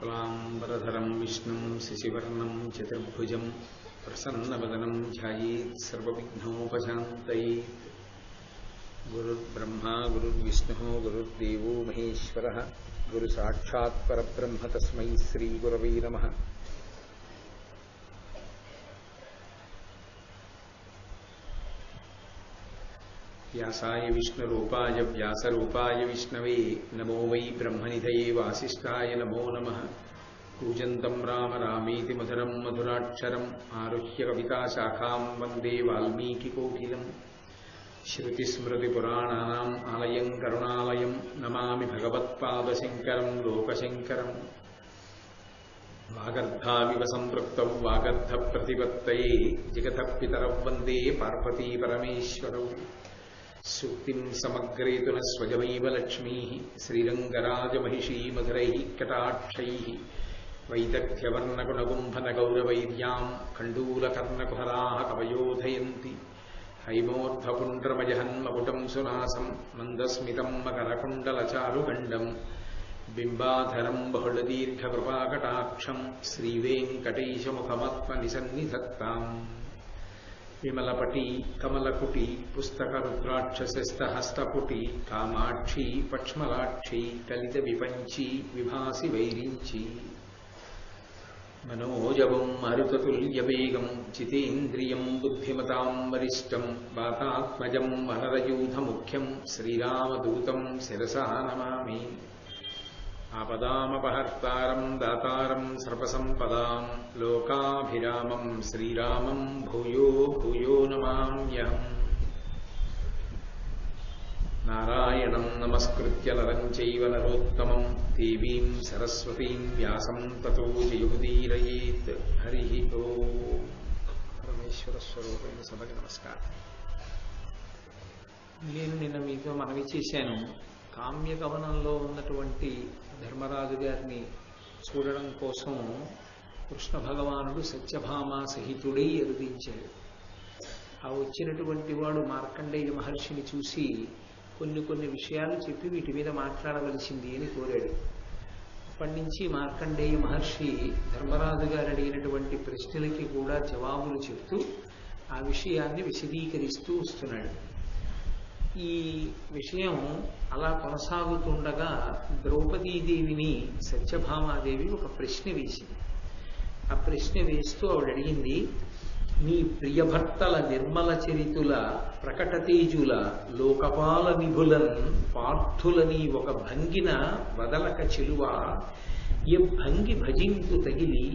शुक्लांबरधरं विष्णुं शशिवर्णं चतुर्भुजं प्रसन्नवदनं ध्यायेत् सर्वविघ्नोपशान्तये। गुरुर्ब्रह्मा गुरुर्विष्णुः गुरुर्देवो महेश्वरः गुरुसाक्षात् परब्रह्म तस्मै श्रीगुरवे नमः। व्यासाय विष्णुरूपाय व्यासरूपाय विष्णवे नमो वै ब्रह्मनिधये वासिष्ठाय नमो नमः। कूजन्तं राम रामेति मधुरं मधुराक्षरम् आरुह्य कविताशाखां वन्दे वाल्मीकिकोकिलम्। श्रुतिस्मृतिपुराणानाम् आलयं करुणालयं नमामि भगवत्पादशङ्करं लोकशङ्करम्। वागर्धाविव सम्पृक्तौ वागर्धप्रतिपत्तये जगतः पितरौ वन्दे पार्वतीपरमेश्वरौ। सूक्तिं समग्रेतु न स्वयमेव लक्ष्मीः श्रीरङ्गराजमहिषी मधुरैः कटाक्षैः वैदग्ध्यवर्णगुणगुम्भनगौरवैर्यां कण्डूलकर्णकुहराः कवयोधयन्ति। हैमोर्ध्वपुण्ड्रमजहन्मकुटं सुनासं मन्दस्मितं मकरकुण्डलचारुगण्डं बिम्बाधरं बहुलदीर्घकृपाकटाक्षं श्रीवेङ्कटेशमुखमात्मनिसन्निधत्ताम्। विमलपटी कमलकुटी पुस्तकरुद्राक्षसस्तहस्तपुटी कामाक्षी पक्ष्मलाक्षी कलितविपञ्ची विभासि वैरिञ्ची। मनोजवं मरुततुल्यवेगं जितेन्द्रियं बुद्धिमतां वरिष्ठं वातात्मजं वनरयूथमुख्यं श्रीरामदूतं शिरसा नमामि। आपदामपहर्तारं दातारं सर्वसम्पदां लोकाभिरामं श्रीरामं भूयो भूयो नमाम्यहम्। नारायणं नमस्कृत्य नरं चैव नरोत्तमं देवीं सरस्वतीं व्यासं ततो जयमुदीरयेत्। हरिः ओम्। परमेश्वरस्वरूपैన సభకి నమస్కారం. నేను నిన్న మీతో మనవి చేశాను, కామ్యకవనంలో ఉన్నటువంటి ధర్మరాజు గారిని చూడడం కోసం కృష్ణ భగవానుడు సత్యభామ సహితుడై అరుదించాడు. ఆ వచ్చినటువంటి వాడు మార్కండేయ మహర్షిని చూసి కొన్ని విషయాలు చెప్పి వీటి మీద మాట్లాడవలసింది అని కోరాడు. అప్పటి నుంచి మార్కండేయ మహర్షి ధర్మరాజు గారు అడిగినటువంటి ప్రశ్నలకి కూడా జవాబులు చెప్తూ ఆ విషయాన్ని విశదీకరిస్తూ వస్తున్నాడు. ఈ విషయం అలా కొనసాగుతుండగా ద్రౌపదీదేవిని సత్యభామాదేవి ఒక ప్రశ్న వేసింది. ఆ ప్రశ్న వేస్తూ ఆవిడ అడిగింది, నీ ప్రియభర్తల నిర్మల చరితుల ప్రకటతేజుల లోకపాల విభులన్ పార్థులని ఒక భంగిన వదలక చెలువా ఏ భంగి భజింతు తగిలి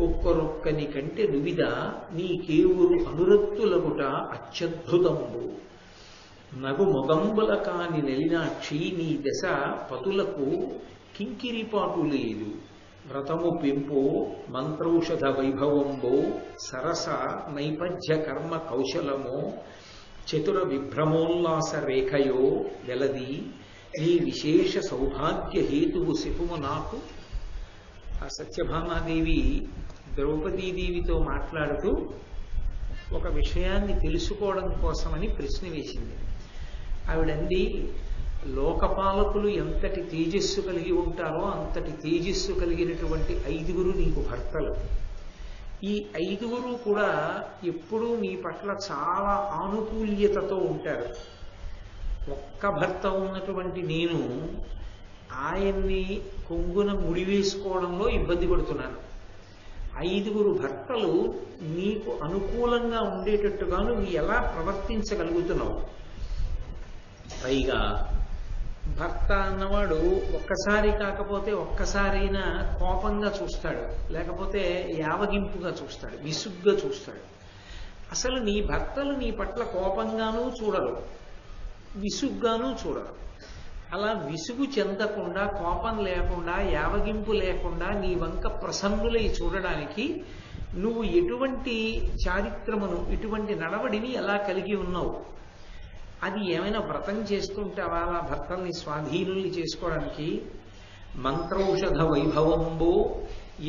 ఒక్కరొక్కని కంటే నువిద నీ కేవురు అనురక్తులగుట అత్యద్భుతంబు నగు మొగంబుల కాని నెలినాక్షి నీ దశ పతులకు కింకిరిపాటు లేదు వ్రతము పెంపో మంత్రౌషధ వైభవంబో సరస నైపథ్య కర్మ కౌశలమో చతుర విభ్రమోల్లాస రేఖయో వెలది నీ విశేష సౌభాగ్య హేతువు శిపుము నాకు. ఆ సత్యభామాదేవి ద్రౌపదీదేవితో మాట్లాడుతూ ఒక విషయాన్ని తెలుసుకోవడం కోసమని ప్రశ్న వేసింది. ఆవిడంది, లోకపాలకులు ఎంతటి తేజస్సు కలిగి ఉంటారో అంతటి తేజస్సు కలిగినటువంటి 5గురు నీకు భర్తలు. ఈ 5గురు కూడా ఎప్పుడూ నీ పట్ల చాలా ఆనుకూల్యతతో ఉంటారు. ఒక్క భర్త ఉన్నటువంటి నేను ఆయన్ని కొంగున ముడివేసుకోవడంలో ఇబ్బంది పడుతున్నాను. 5గురు భర్తలు నీకు అనుకూలంగా ఉండేటట్టుగా నువ్వు ఎలా ప్రవర్తించగలుగుతున్నావు? పైగా భర్త అన్నవాడు ఒక్కసారి కాకపోతే ఒక్కసారైనా కోపంగా చూస్తాడు, లేకపోతే యావగింపుగా చూస్తాడు, విసుగ్గా చూస్తాడు. అసలు నీ భర్తలు నీ పట్ల కోపంగానూ చూడరు, విసుగ్గానూ చూడరు. అలా విసుగు చెందకుండా, కోపం లేకుండా, యావగింపు లేకుండా నీ వంక ప్రసన్నులై చూడడానికి నువ్వు ఎటువంటి చారిత్రమును, ఇటువంటి నడవడిని ఎలా కలిగి ఉన్నావు? అది ఏమైనా వ్రతం చేస్తుంటావా అలా భర్తల్ని స్వాధీనుల్ని చేసుకోవడానికి? మంత్రౌషధ వైభవంబో,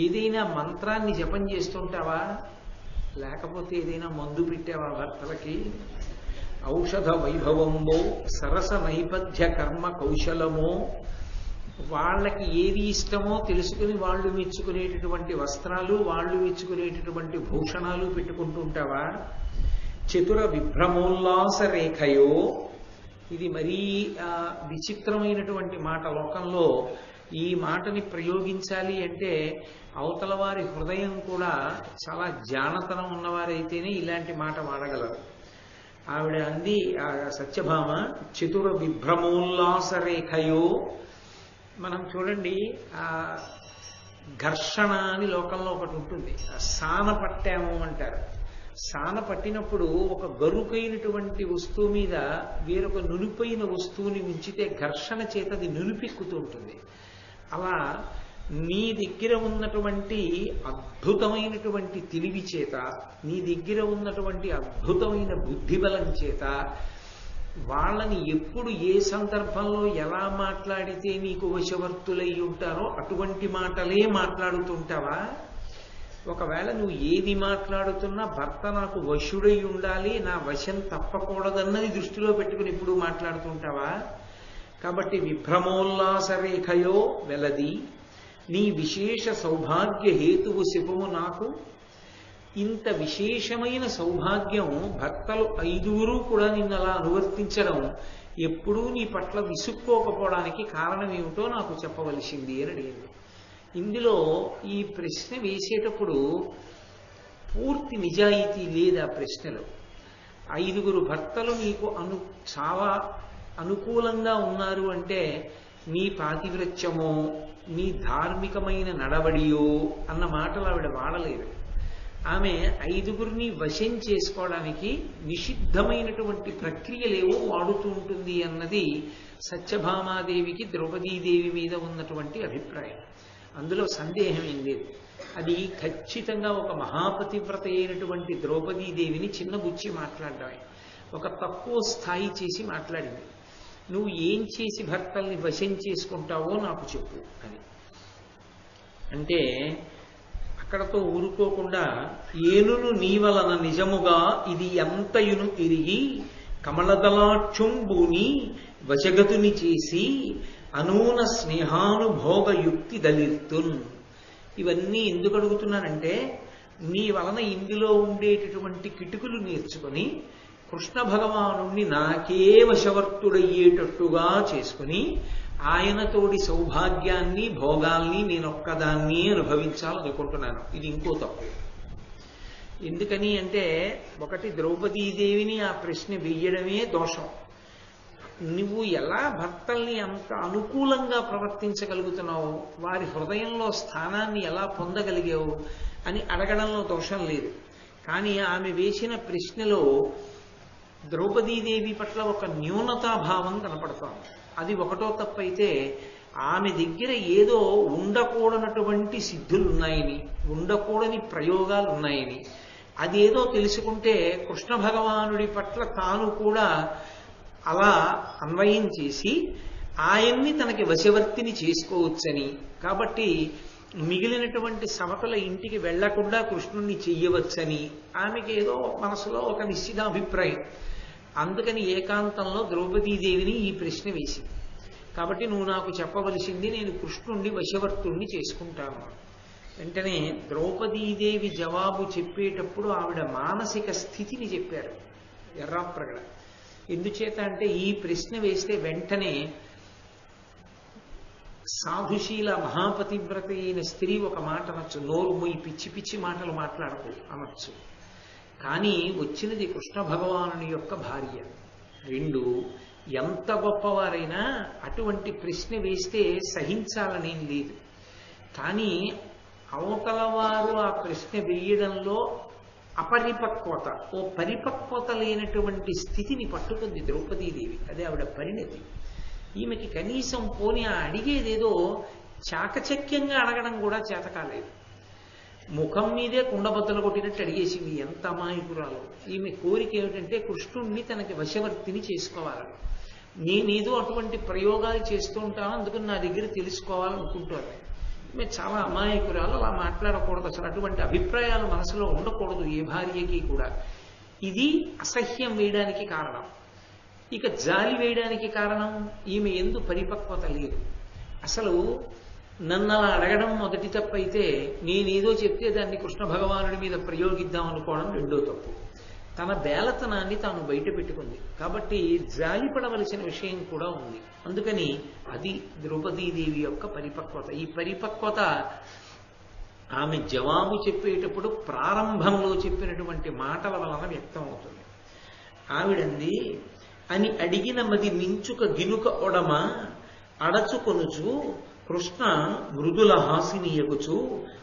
ఏదైనా మంత్రాన్ని జపం చేస్తుంటావా? లేకపోతే ఏదైనా మందు పెట్టావా భర్తలకి? ఔషధ వైభవంబో సరస నైపథ్య కర్మ కౌశలమో వాళ్ళకి ఏది ఇష్టమో తెలుసుకుని వాళ్ళు మెచ్చుకునేటటువంటి వస్త్రాలు, వాళ్ళు మెచ్చుకునేటటువంటి భూషణాలు పెట్టుకుంటూ ఉంటావా? చతుర విభ్రమోల్లాస రేఖయో, ఇది మరీ విచిత్రమైనటువంటి మాట. లోకంలో ఈ మాటని ప్రయోగించాలి అంటే అవతల వారి హృదయం కూడా చాలా జానతనం ఉన్నవారైతేనే ఇలాంటి మాట వాడగలరు. ఆవిడ అంది సత్యభామ, చతుర విభ్రమోల్లాస రేఖయో. మనం చూడండి, ఆ ఘర్షణ అని లోకంలో ఒకటి ఉంటుంది. సాన పట్టాము అంటారు. సాన పట్టినప్పుడు ఒక గరుకైనటువంటి వస్తువు మీద వేరొక నులిపైన వస్తువుని ఉంచితే ఘర్షణ చేత అది నులిపెక్కుతూ ఉంటుంది. అలా నీ దగ్గర ఉన్నటువంటి అద్భుతమైనటువంటి తెలివి చేత, నీ దగ్గర ఉన్నటువంటి అద్భుతమైన బుద్ధిబలం చేత వాళ్ళని ఎప్పుడు ఏ సందర్భంలో ఎలా మాట్లాడితే నీకు వశవర్తులై ఉంటారో అటువంటి మాటలే మాట్లాడుతుంటావా? ఒకవేళ నువ్వు ఏది మాట్లాడుతున్నా భర్త నాకు వశుడై ఉండాలి, నా వశం తప్పకూడదన్నది దృష్టిలో పెట్టుకుని ఎప్పుడు మాట్లాడుతుంటావా? కాబట్టి విభ్రమోల్లాస రేఖయో వెలది, నీ విశేష సౌభాగ్య హేతువు శివము నాకు. ఇంత విశేషమైన సౌభాగ్యం, భర్తలు 5 కూడా నిన్ను అలా అనువర్తించడం, ఎప్పుడూ నీ పట్ల విసుక్కోకపోవడానికి కారణం ఏమిటో నాకు చెప్పవలసింది అని అడిగింది. ఇందులో ఈ ప్రశ్న వేసేటప్పుడు పూర్తి నిజాయితీ లేదు ఆ ప్రశ్నలో. 5 భర్తలు నీకు చాలా అనుకూలంగా ఉన్నారు అంటే నీ పాతివ్రత్యమో నీ ధార్మికమైన నడవడియో అన్న మాటలు ఆవిడ వాడలేదు. ఆమె 5 వశం చేసుకోవడానికి నిషిద్ధమైనటువంటి ప్రక్రియలేవో వాడుతూ ఉంటుంది అన్నది సత్యభామాదేవికి ద్రౌపదీదేవి మీద ఉన్నటువంటి అభిప్రాయం. అందులో సందేహం ఏం లేదు. అది ఖచ్చితంగా ఒక మహాపతివ్రత అయినటువంటి ద్రౌపదీదేవిని చిన్నబుచ్చి మాట్లాడడమే, ఒక తక్కువ స్థాయి చేసి మాట్లాడింది. నువ్వు ఏం చేసి భర్తల్ని వశం చేసుకుంటావో నాకు చెప్పు అని అంటే, అక్కడతో ఊరుకోకుండా, ఏనును నీ వలన నిజముగా ఇది ఎంతయును ఎరిగి కమలదలాక్షుంబుని వశగతుని చేసి అనూన స్నేహానుభోగయుక్తి దళిర్తున్. ఇవన్నీ ఎందుకు అడుగుతున్నానంటే, నీ వలన ఇందులో ఉండేటటువంటి కిటుకులు నేర్చుకుని కృష్ణ భగవానుణ్ణి నాకే వశవర్తుడయ్యేటట్టుగా చేసుకుని ఆయనతోడి సౌభాగ్యాన్ని భోగాల్ని నేనొక్కదాన్ని అనుభవించాలనుకుంటున్నాను. ఇది ఇంకో తప్పు. ఎందుకని అంటే, ఒకటి ద్రౌపదీదేవిని ఆ ప్రశ్న వెయ్యడమే దోషం. నువ్వు ఎలా భర్తల్ని అంత అనుకూలంగా ప్రవర్తించగలుగుతున్నావు, వారి హృదయంలో స్థానాన్ని ఎలా పొందగలిగావు అని అడగడంలో దోషం లేదు. కానీ ఆమె వేసిన ప్రశ్నలో ద్రౌపదీదేవి పట్ల ఒక న్యూనతాభావం కనపడుతోంది. అది ఒకటో తప్పైతే, ఆమె దగ్గర ఏదో ఉండకూడనటువంటి సిద్ధులున్నాయని, ఉండకూడని ప్రయోగాలు ఉన్నాయని, అదేదో తెలుసుకుంటే కృష్ణ భగవానుడి పట్ల తాను కూడా అలా అన్వయం చేసి ఆయన్ని తనకి వశవర్తిని చేసుకోవచ్చని, కాబట్టి మిగిలినటువంటి సమతల ఇంటికి వెళ్లకుండా కృష్ణుణ్ణి చెయ్యవచ్చని ఆమెకి ఏదో మనసులో ఒక నిశ్చితాభిప్రాయం. అందుకని ఏకాంతంలో ద్రౌపదీదేవిని ఈ ప్రశ్న వేసింది. కాబట్టి నువ్వు నాకు చెప్పవలసింది, నేను కృష్ణుణ్ణి వశవర్తుణ్ణి చేసుకుంటాను. వెంటనే ద్రౌపదీదేవి జవాబు చెప్పేటప్పుడు ఆవిడ మానసిక స్థితిని చెప్పారు ఎర్రాప్రగడ. ఎందుచేత అంటే, ఈ ప్రశ్న వేస్తే వెంటనే సాధుశీల మహాపతివ్రత అయిన స్త్రీ ఒక మాట అనొచ్చు, నోరు మొయ్యి పిచ్చి పిచ్చి మాటలు మాట్లాడకు అనొచ్చు. కానీ వచ్చినది కృష్ణ భగవానుని యొక్క భార్య. 2, ఎంత గొప్పవారైనా అటువంటి ప్రశ్న వేస్తే సహించాలనేం లేదు. కానీ అవతల వారు ఆ ప్రశ్న వేయడంలో అపరిపక్వత, ఓ పరిపక్వత లేనటువంటి స్థితిని పట్టుకుంది ద్రౌపదీదేవి. అదే ఆవిడ పరిణతి. ఈమెకి కనీసం పోనీ ఆ అడిగేదేదో చాకచక్యంగా అడగడం కూడా చేత కాలేదు. ముఖం మీదే కుండబద్దలు కొట్టినట్టు అడిగేసింది. ఎంత అమాయకురాలు! ఈమె కోరిక ఏమిటంటే కృష్ణుణ్ణి తనకి వశవర్తిని చేసుకోవాలని. నేనేదో అటువంటి ప్రయోగాలు చేస్తూ ఉంటాను, అందుకని నా దగ్గర తెలుసుకోవాలనుకుంటాను. ఈమె చాలా అమాయకురాలు, అలా మాట్లాడకూడదు. అసలు అటువంటి అభిప్రాయాలు మనసులో ఉండకూడదు ఏ భార్యకి కూడా. ఇది అసహ్యం వేయడానికి కారణం. ఇక జాలి వేయడానికి కారణం, ఈమె ఎందు పరిపక్వత లేదు. అసలు నన్ను అలా అడగడం మొదటి తప్పు అయితే, నేనేదో చెప్తే దాన్ని కృష్ణ భగవానుడి మీద ప్రయోగిద్దాం అనుకోవడం రెండో తప్పు. తన బేలతనాన్ని తాను బయట పెట్టుకుంది కాబట్టి జాలిపడవలసిన విషయం కూడా ఉంది. అందుకని అది ద్రౌపదీదేవి యొక్క పరిపక్వత. ఈ పరిపక్వత ఆమె జవాబు చెప్పేటప్పుడు ప్రారంభంలో చెప్పినటువంటి మాటల వలన వ్యక్తం అవుతుంది. ఆవిడంది, అని అడిగిన మది నించుక గినుక ఒడమ అడచుకొనుచు కృష్ణ మృదుల హాసినియగుచు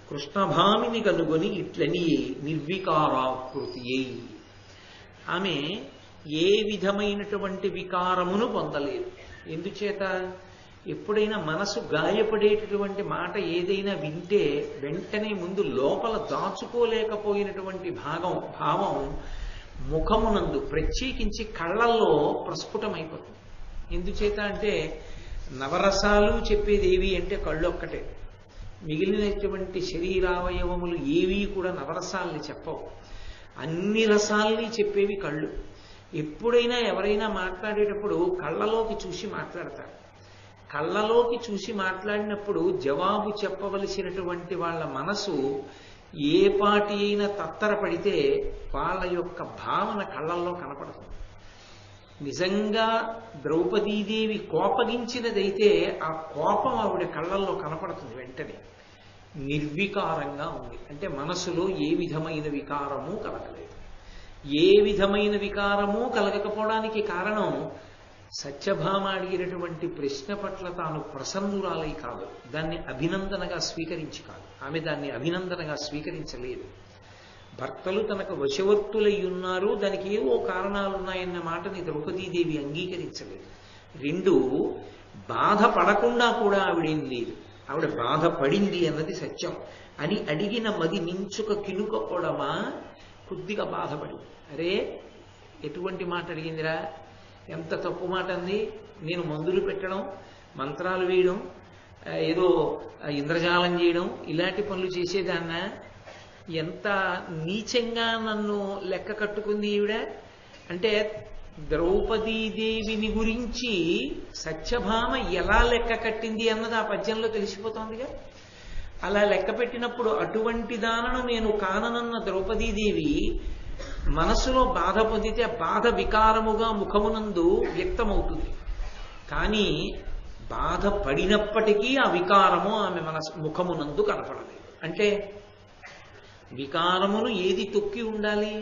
కృష్ణభామిని కనుగొని ఇట్లని నిర్వికారాకృతి. ఆమె ఏ విధమైనటువంటి వికారమును పొందలేదు. ఎందుచేత? ఎప్పుడైనా మనసు గాయపడేటటువంటి మాట ఏదైనా వింటే వెంటనే ముందు లోపల దాచుకోలేకపోయినటువంటి భావం ముఖమునందు ప్రత్యేకించి కళ్ళల్లో ప్రస్ఫుటమైపోతుంది. ఎందుచేత అంటే నవరసాలు చెప్పేది ఏవి అంటే కళ్ళు ఒక్కటే. మిగిలినటువంటి శరీరావయవములు ఏవి కూడా నవరసాలని చెప్పవు. అన్ని రసాల్ని చెప్పేవి కళ్ళు. ఎప్పుడైనా ఎవరైనా మాట్లాడేటప్పుడు కళ్ళలోకి చూసి మాట్లాడతారు. కళ్ళలోకి చూసి మాట్లాడినప్పుడు జవాబు చెప్పవలసినటువంటి వాళ్ళ మనసు ఏ పాటి అయినా తత్తరపడితే వాళ్ళ యొక్క భావన కళ్ళల్లో కనపడుతుంది. నిజంగా ద్రౌపదీదేవి కోపగించినదైతే ఆ కోపం ఆవిడ కళ్ళల్లో కనపడుతుంది వెంటనే. నిర్వికారంగా ఉంది అంటే మనసులో ఏ విధమైన వికారము కలగలేదు. ఏ విధమైన వికారము కలగకపోవడానికి కారణం సత్యభామ అడిగినటువంటి ప్రశ్న పట్ల తాను ప్రసన్నురాలై కాదు, దాన్ని అభినందనగా స్వీకరించి కాదు. ఆమె దాన్ని అభినందనగా స్వీకరించలేదు. భర్తలు తనకు వశవర్తులై ఉన్నారు, దానికి ఏవో కారణాలున్నాయన్న మాటని ద్రౌపదీదేవి అంగీకరించలేదు. రెండు, బాధపడకుండా కూడా ఆవిడేం లేదు. ఆవిడ బాధపడింది అన్నది సత్యం. అని అడిగిన మది నించుక కినుక కొడమా కొద్దిగా బాధపడింది. అరే ఎటువంటి మాట అడిగిందిరా, ఎంత తప్పు మాట అంది. నేను మందులు పెట్టడం, మంత్రాలు వేయడం, ఏదో ఇంద్రజాలం చేయడం ఇలాంటి పనులు చేసేదాన్న, ఎంత నీచంగా నన్ను లెక్క కట్టుకుంది ఈవిడ అంటే. ద్రౌపదీదేవిని గురించి సత్యభామ ఎలా లెక్క కట్టింది అన్నది ఆ పద్యంలో తెలిసిపోతోందిగా. అలా లెక్క పెట్టినప్పుడు అటువంటి దానను నేను కాననన్న ద్రౌపదీదేవి మనసులో బాధ పొందితే బాధ వికారముగా ముఖమునందు వ్యక్తమవుతుంది. కానీ బాధ పడినప్పటికీ ఆ వికారము ఆమె ముఖమునందు కనపడలేదు. అంటే వికారమును ఏది తొక్కి ఉండాలి?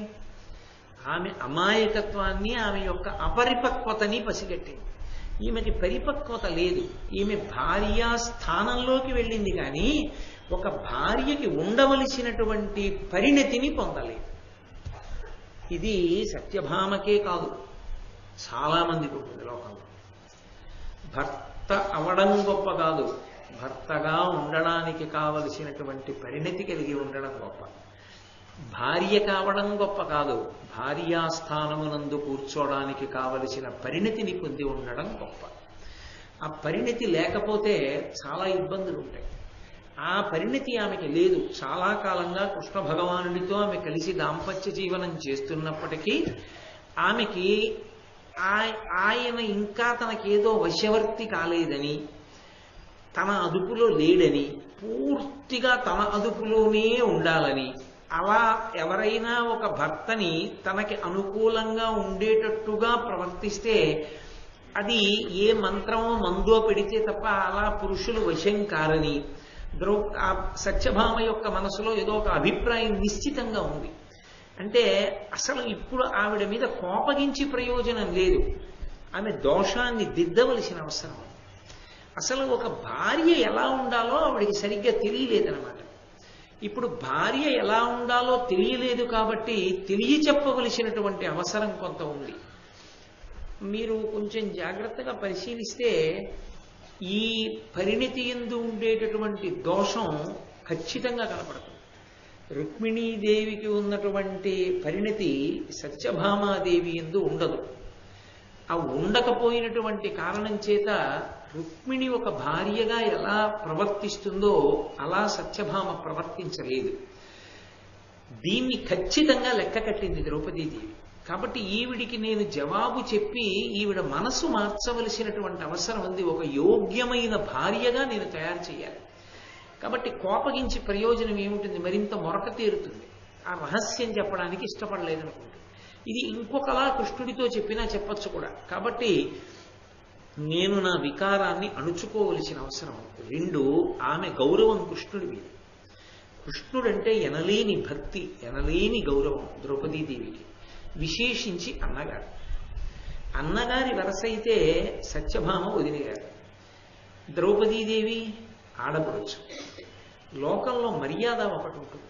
ఆమె అమాయకత్వాన్ని, ఆమె యొక్క అపరిపక్వతని పసిగట్టింది. ఈమెకి పరిపక్వత లేదు. ఈమె భార్యా స్థానంలోకి వెళ్ళింది కానీ ఒక భార్యకి ఉండవలసినటువంటి పరిణతిని పొందలేదు. ఇది సత్యభామకే కాదు, చాలా మందికి ఉంటుంది లోకంలో. భర్త అవడం గొప్ప కాదు, భర్తగా ఉండడానికి కావలసినటువంటి పరిణతి కలిగి ఉండడం గొప్ప. భార్య కావడం గొప్ప కాదు, భార్యాస్థానమునందు కూర్చోడానికి కావలసిన పరిణతిని పొంది ఉండడం గొప్ప. ఆ పరిణతి లేకపోతే చాలా ఇబ్బందులు ఉంటాయి. ఆ పరిణతి ఆమెకి లేదు. చాలా కాలంగా కృష్ణ భగవానుడితో ఆమె కలిసి దాంపత్య జీవనం చేస్తున్నప్పటికీ ఆమెకి ఆయన ఇంకా తనకేదో వశవర్తి కాలేదని, తన అదుపులో లేడని, పూర్తిగా తన అదుపులోనే ఉండాలని, అలా ఎవరైనా ఒక భర్తని తనకి అనుకూలంగా ఉండేటట్టుగా ప్రవర్తిస్తే అది ఏ మంత్రమో మందో పెడితే తప్ప అలా పురుషులు వశం కారని సత్యభామ యొక్క మనసులో ఏదో ఒక అభిప్రాయం నిశ్చితంగా ఉంది. అంటే అసలు ఇప్పుడు ఆవిడ మీద కోపగించి ప్రయోజనం లేదు. ఆమె దోషాన్ని దిద్దవలసిన అవసరం. అసలు ఒక భార్య ఎలా ఉండాలో ఆవిడికి సరిగ్గా తెలియలేదన్నమాట. ఇప్పుడు భార్య ఎలా ఉండాలో తెలియలేదు కాబట్టి తెలియచెప్పవలసినటువంటి అవసరం కొంత ఉంది. మీరు కొంచెం జాగ్రత్తగా పరిశీలిస్తే ఈ పరిణతి యందు ఉండేటటువంటి దోషం ఖచ్చితంగా కనపడుతుంది. రుక్మిణీదేవికి ఉన్నటువంటి పరిణతి సత్యభామాదేవి యందు ఉండదు. ఆ ఉండకపోయినటువంటి కారణం చేత రుక్మిణి ఒక భార్యగా ఎలా ప్రవర్తిస్తుందో అలా సత్యభామ ప్రవర్తించలేదు. దీన్ని ఖచ్చితంగా లెక్క కట్టింది ద్రౌపదీదేవి. కాబట్టి ఈవిడికి నేను జవాబు చెప్పి ఈవిడ మనసు మార్చవలసినటువంటి అవసరం ఉంది. ఒక యోగ్యమైన భార్యగా నేను తయారు చేయాలి. కాబట్టి కోపగించి ప్రయోజనం ఏముంటుంది? మరింత మొరక తీరుతుంది. ఆ రహస్యం చెప్పడానికి ఇష్టపడలేదనుకుంటుంది. ఇది ఇంకొకలా కృష్ణుడితో చెప్పినా చెప్పచ్చు కూడా. కాబట్టి నేను నా వికారాన్ని అణుచుకోవలసిన అవసరం. 2, ఆమె గౌరవం కృష్ణుడి మీద. కృష్ణుడంటే ఎనలేని భక్తి, ఎనలేని గౌరవం ద్రౌపదీదేవికి. విశేషించి అన్నగారి వరస అయితే సత్యభామ వదిన గారు, ద్రౌపదీదేవి ఆడపడచ్చు. లోకంలో మర్యాద ఒకటి ఉంటుంది.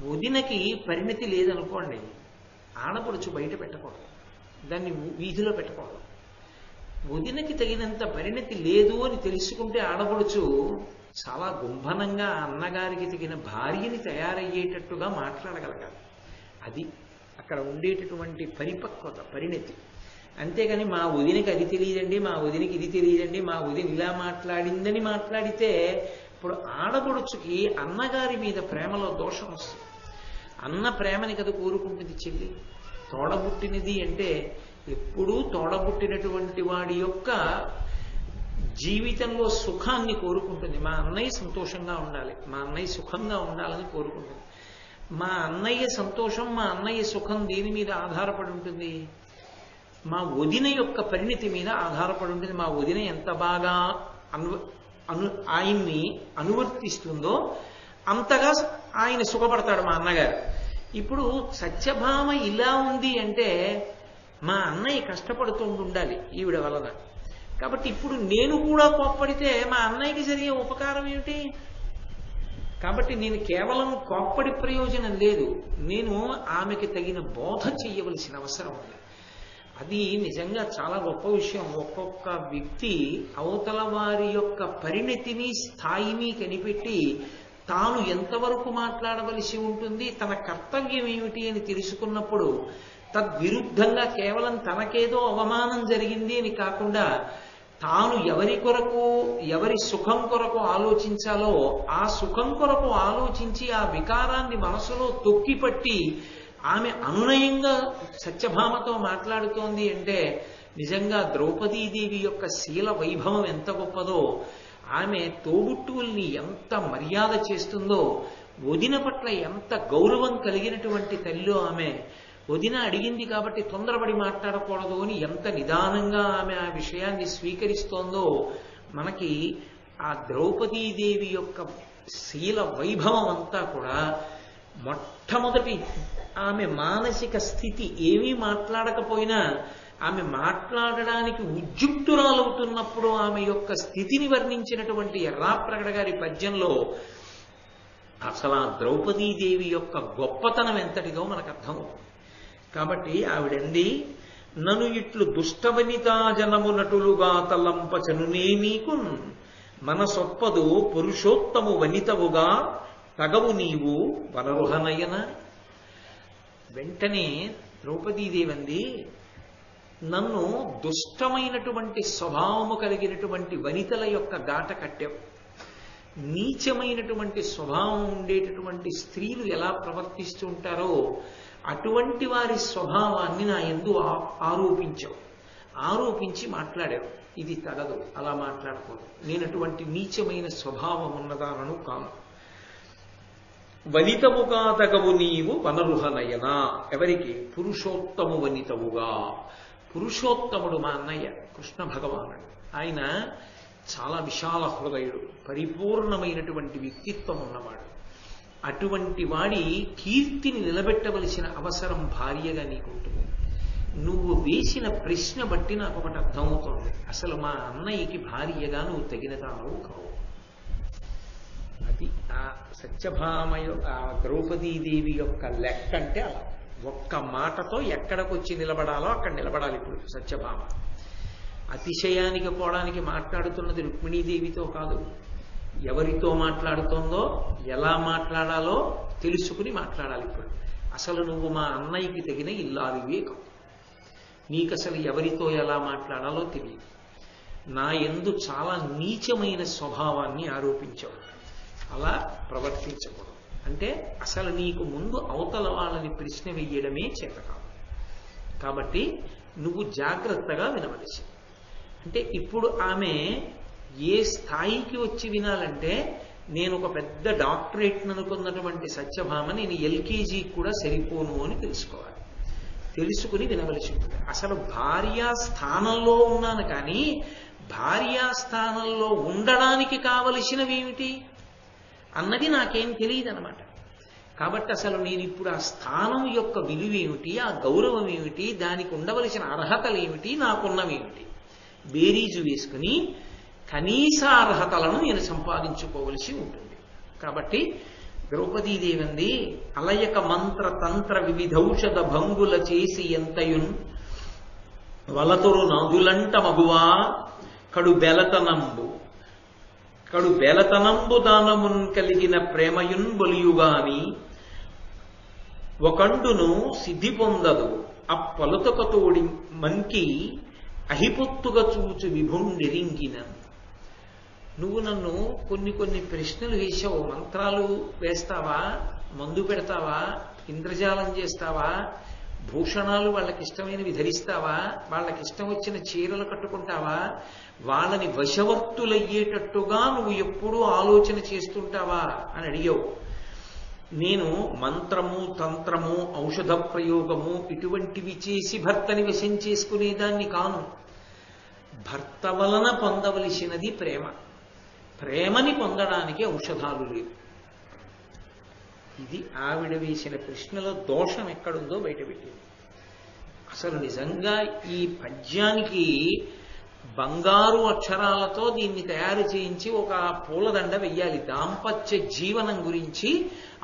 వదినకి పరిణతి లేదనుకోండి, ఆడపడుచు బయట పెట్టకూడదు, దాన్ని వీధిలో పెట్టకూడదు. వదినకి తగినంత పరిణతి లేదు అని తెలుసుకుంటే ఆడపడుచు చాలా గుంభనంగా అన్నగారికి తగిన భార్యని తయారయ్యేటట్టుగా మాట్లాడగలగాలి. అది అక్కడ ఉండేటటువంటి పరిపక్వత, పరిణతి. అంతేగాని మా వదినకి అది తెలియదండి, మా వదినకి ఇది తెలియదండి, మా వదిన ఇలా మాట్లాడిందని మాట్లాడితే ఇప్పుడు ఆడపడుచుకి అన్నగారి మీద ప్రేమలో దోషం వస్తుంది. అన్న ప్రేమని కదా కోరుకుంటుంది చెల్లి. తోడబుట్టినది అంటే ఎప్పుడూ తోడబుట్టినటువంటి వాడి యొక్క జీవితంలో సుఖాన్ని కోరుకుంటుంది. మా అన్నయ్య సంతోషంగా ఉండాలి, మా అన్నయ్య సుఖంగా ఉండాలని కోరుకుంటుంది. మా అన్నయ్య సంతోషం, మా అన్నయ్య సుఖం దేని మీద ఆధారపడి ఉంటుంది? మా వదిన యొక్క పరిణతి మీద ఆధారపడి ఉంటుంది. మా వదిన ఎంత బాగా ఆయన్ని అనువర్తిస్తుందో అంతగా ఆయన సుఖపడతాడు మా అన్నగారు. ఇప్పుడు సత్యభామ ఇలా ఉంది అంటే మా అన్నయ్య కష్టపడుతూ ఉండాలి ఈవిడ వలన. కాబట్టి ఇప్పుడు నేను కూడా కోప్పడితే మా అన్నయ్యకి జరిగే ఉపకారం ఏమిటి? కాబట్టి నేను కేవలం కోప్పడి ప్రయోజనం లేదు, నేను ఆమెకి తగిన బోధ చెయ్యవలసిన అవసరం ఉంది. అది నిజంగా చాలా గొప్ప విషయం. ఒక్కొక్క వ్యక్తి అవతల వారి యొక్క పరిణతిని, స్థాయిని కనిపెట్టి తాను ఎంతవరకు మాట్లాడవలసి ఉంటుంది, తన కర్తవ్యం ఏమిటి అని తెలుసుకున్నప్పుడు తద్విరుద్ధంగా కేవలం తనకేదో అవమానం జరిగింది అని కాకుండా తాను ఎవరి కొరకు, ఎవరి సుఖం కొరకు ఆలోచించాలో ఆ సుఖం కొరకు ఆలోచించి ఆ వికారాన్ని మనసులో తొక్కిపట్టి ఆమె అనునయంగా సత్యభామతో మాట్లాడుతోంది అంటే నిజంగా ద్రౌపదీదేవి యొక్క శీల వైభవం ఎంత గొప్పదో, ఆమె తోబుట్టువుల్ని ఎంత మర్యాద చేస్తుందో, వదిన పట్ల ఎంత గౌరవం కలిగినటువంటి తల్లిలో ఆమె. వదిన అడిగింది కాబట్టి తొందరపడి మాట్లాడకూడదు అని ఎంత నిదానంగా ఆమె ఆ విషయాన్ని స్వీకరిస్తోందో మనకి ఆ ద్రౌపదీదేవి యొక్క శీల వైభవం అంతా కూడా మొట్టమొదటి ఆమె మానసిక స్థితి ఏమీ మాట్లాడకపోయినా ఆమె మాట్లాడడానికి ఉద్యుక్తురాలవుతున్నప్పుడు ఆమె యొక్క స్థితిని వర్ణించినటువంటి ఎర్రాప్రగడ గారి పద్యంలో అసలు ఆ ద్రౌపదీదేవి యొక్క గొప్పతనం ఎంతటిదో మనకు అర్థమవుతుంది. కాబట్టి ఆవిడంది, నను ఇట్లు దుష్టవనితా జనము నటులుగా తలంపచనునే నీకు మనసొప్పదు పురుషోత్తము వనితవుగా తగవు నీవు వనరుహనయన. వెంటనే ద్రౌపదీదేవంది, నన్ను దుష్టమైనటువంటి స్వభావము కలిగినటువంటి వనితల యొక్క గాట కట్టావు. నీచమైనటువంటి స్వభావం ఉండేటటువంటి స్త్రీలు ఎలా ప్రవర్తిస్తూ ఉంటారో అటువంటి వారి స్వభావాన్ని నా యందు ఆరోపించావు, ఆరోపించి మాట్లాడావు. ఇది తగదు, అలా మాట్లాడకూడదు, నేను అటువంటి నీచమైన స్వభావం ఉన్నదానను కాను. వనితవుగా తగవు నీవు వనరుహనయన. ఎవరికి? పురుషోత్తము వనితవుగా. పురుషోత్తముడు మా అన్నయ్య కృష్ణ భగవానుడు. ఆయన చాలా విశాల హృదయుడు, పరిపూర్ణమైనటువంటి వ్యక్తిత్వం ఉన్నవాడు. అటువంటి వాడి కీర్తిని నిలబెట్టవలసిన అవసరం భార్యగా నీకుంటుంది. నువ్వు వేసిన ప్రశ్న బట్టి నాకు ఒకటి అర్థమవుతోంది, అసలు మా అన్నయ్యకి భార్యగా నువ్వు తగినదానవు కావు. అది ఆ సత్యభామయు ఆ ద్రౌపదీదేవి యొక్క లెక్క అంటే అలా ఒక్క మాటతో ఎక్కడికొచ్చి నిలబడాలో అక్కడ నిలబడాలి. ఇప్పుడు సత్యభామ అతిశయానికి పోవడానికి మాట్లాడుతున్నది రుక్మిణీదేవితో కాదు, ఎవరితో మాట్లాడుతోందో ఎలా మాట్లాడాలో తెలుసుకుని మాట్లాడాలి. ఇప్పుడు అసలు నువ్వు మా అన్నయ్యకి తగిన ఇల్లాలివే కాదు, నీకు అసలు ఎవరితో ఎలా మాట్లాడాలో తెలియదు. నా యందు చాలా నీచమైన స్వభావాన్ని ఆరోపించావు, అలా ప్రవర్తించకూడదు. అంటే అసలు నీకు ముందు అవతల వాళ్ళని ప్రశ్న వెయ్యడమే చేత కాదు. కాబట్టి నువ్వు జాగ్రత్తగా వినవలసి. అంటే ఇప్పుడు ఆమె ఏ స్థాయికి వచ్చి వినాలంటే, నేను ఒక పెద్ద డాక్టరేట్ అనుకున్నటువంటి సత్యభామ నేను ఎల్కేజీ కూడా సరిపోను అని తెలుసుకోవాలి. తెలుసుకుని వినవలసి ఉంటుంది. అసలు భార్యా స్థానంలో ఉన్నాను, కానీ భార్యా స్థానంలో ఉండడానికి కావలసినవి ఏమిటి అన్నది నాకేం తెలియదు అనమాట. కాబట్టి అసలు నేను ఇప్పుడు ఆ స్థానం యొక్క విలువ ఏమిటి, ఆ గౌరవం ఏమిటి, దానికి ఉండవలసిన అర్హతలు ఏమిటి, నాకున్నవేమిటి బేరీజు వేసుకుని కనీస అర్హతలను నేను సంపాదించుకోవలసి ఉంటుంది. కాబట్టి ద్రౌపదీదేవి అంది, అలయక మంత్ర తంత్ర వివిధౌషధ భంగుల చేసి ఎంతయున్ వలతురు నాదులంట మగువా కడు బెలతనంబు దానమున్ కలిగిన ప్రేమయున్ బొలియుగాని ఒకండును సిద్ధి పొందదు అప్పలుతకతోడి మంకి అహిపొత్తుగా చూచు విభుండిరింగిన. నువ్వు నన్ను కొన్ని ప్రశ్నలు వేశావు. మంత్రాలు వేస్తావా, మందు పెడతావా, ఇంద్రజాలం చేస్తావా, భూషణాలు వాళ్ళకి ఇష్టమైనవి ధరిస్తావా, వాళ్ళకి ఇష్టం వచ్చిన చీరలు కట్టుకుంటావా, వాళ్ళని వశవర్తులయ్యేటట్టుగా నువ్వు ఎప్పుడూ ఆలోచన చేస్తుంటావా అని అడిగావు. నేను మంత్రము, తంత్రము, ఔషధ ప్రయోగము ఇటువంటివి చేసి భర్తని వశం చేసుకునేదాన్ని కాను. భర్త వలన పొందవలసినది ప్రేమ. ప్రేమని పొందడానికి ఔషధాలు లేవు. ఇది ఆవిడ వేసిన ప్రశ్నలో దోషం ఎక్కడుందో బయటపెట్టింది. అసలు నిజంగా ఈ పద్యానికి బంగారు అక్షరాలతో దీన్ని తయారు చేయించి ఒక పూలదండ వెయ్యాలి. దాంపత్య జీవనం గురించి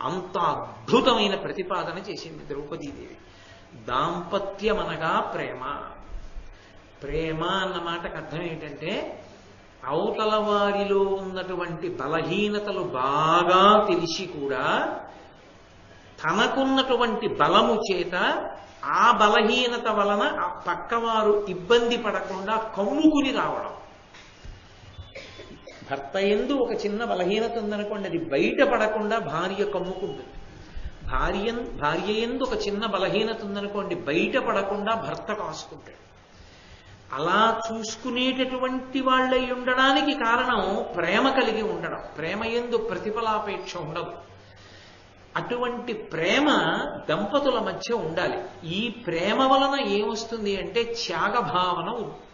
అంత అద్భుతమైన ప్రతిపాదన చేసింది ద్రౌపదీదేవి. దాంపత్యం అనగా ప్రేమ. ప్రేమ అన్న మాటకు అర్థం ఏంటంటే, అవతల వారిలో ఉన్నటువంటి బలహీనతలు బాగా తెలిసి కూడా తనకున్నటువంటి బలము చేత ఆ బలహీనత వలన పక్కవారు ఇబ్బంది పడకుండా కమ్ముకుని రావడం. భర్త యందు ఒక చిన్న బలహీనత ఉందనుకోండి, అది బయట పడకుండా భార్య కమ్ముకుంటుంది. భార్య యందు ఒక చిన్న బలహీనత ఉందనుకోండి, బయట పడకుండా భర్త కాసుకుంటాడు. అలా చూసుకునేటటువంటి వాళ్ళై ఉండడానికి కారణం ప్రేమ కలిగి ఉండడం. ప్రేమ యందు ప్రతిఫలాపేక్ష ఉండదు. అటువంటి ప్రేమ దంపతుల మధ్య ఉండాలి. ఈ ప్రేమ వలన ఏమొస్తుంది అంటే త్యాగభావన